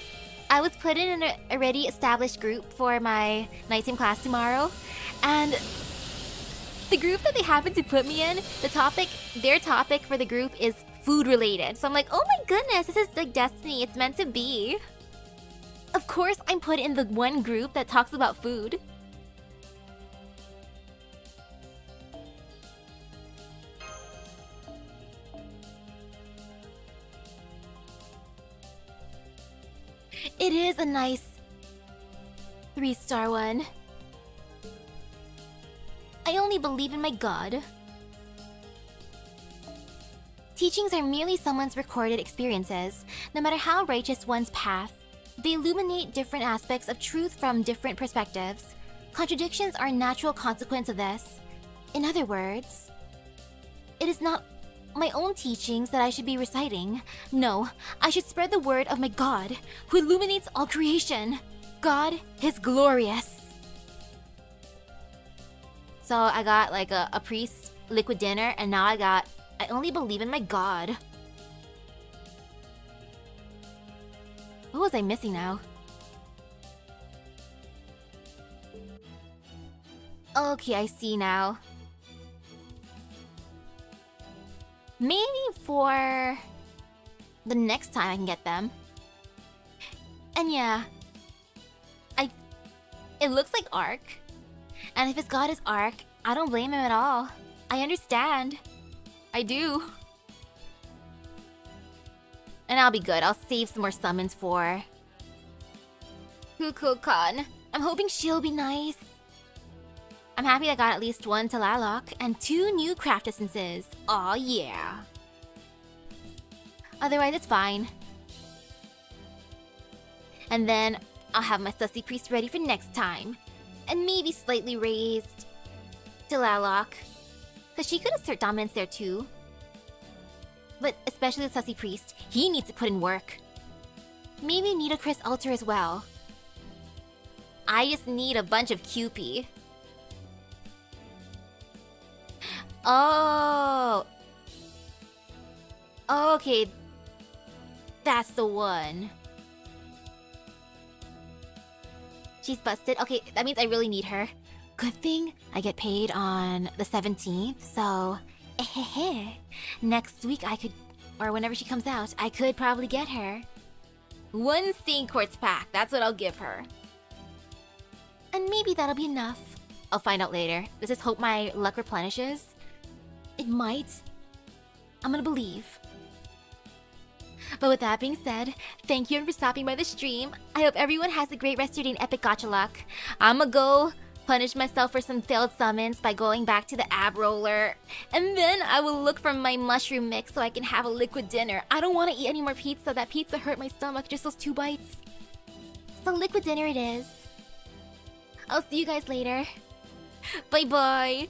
I was put in an already established group for my nighttime class tomorrow, and the group that they happen to put me in, their topic for the group is food related. So I'm like, oh my goodness, this is like destiny, it's meant to be. Of course I'm put in the one group that talks about food. It is a nice 3-star one. I only believe in my god. Teachings are merely someone's recorded experiences. No matter how righteous one's path, they illuminate different aspects of truth from different perspectives. Contradictions are a natural consequence of this. In other words, it is not my own teachings that I should be reciting. No, I should spread the word of my God, who illuminates all creation. God is glorious. So I got like a priest liquid dinner, and now I only believe in my God. What was I missing now? Okay, I see now. Maybe for the next time I can get them. And yeah, it looks like Ark. And if his god is Ark, I don't blame him at all. I understand. I do. And I'll be good. I'll save some more summons for Kukulkan. I'm hoping she'll be nice. I'm happy I got at least 1 Talalok and 2 new craft essences. Aw, yeah. Otherwise, it's fine. And then I'll have my sussy priest ready for next time. And maybe slightly raised Talalok. Because she could assert dominance there too. But especially the sussy priest, he needs to put in work. Maybe need a Chris altar as well. I just need a bunch of QP. Oh, Okay. That's the one. She's busted. Okay, that means I really need her. Good thing I get paid on the 17th, so... Next week I could... Or whenever she comes out, I could probably get her. One Stain Quartz pack, that's what I'll give her. And maybe that'll be enough. I'll find out later. Does this hope my luck replenishes? It might. I'm gonna believe. But with that being said, thank you for stopping by the stream. I hope everyone has a great rest of your day and epic gacha luck. I'ma go punish myself for some failed summons by going back to the ab roller. And then I will look for my mushroom mix so I can have a liquid dinner. I don't want to eat any more pizza. That pizza hurt my stomach, just those 2 bites. So liquid dinner it is. I'll see you guys later. Bye bye.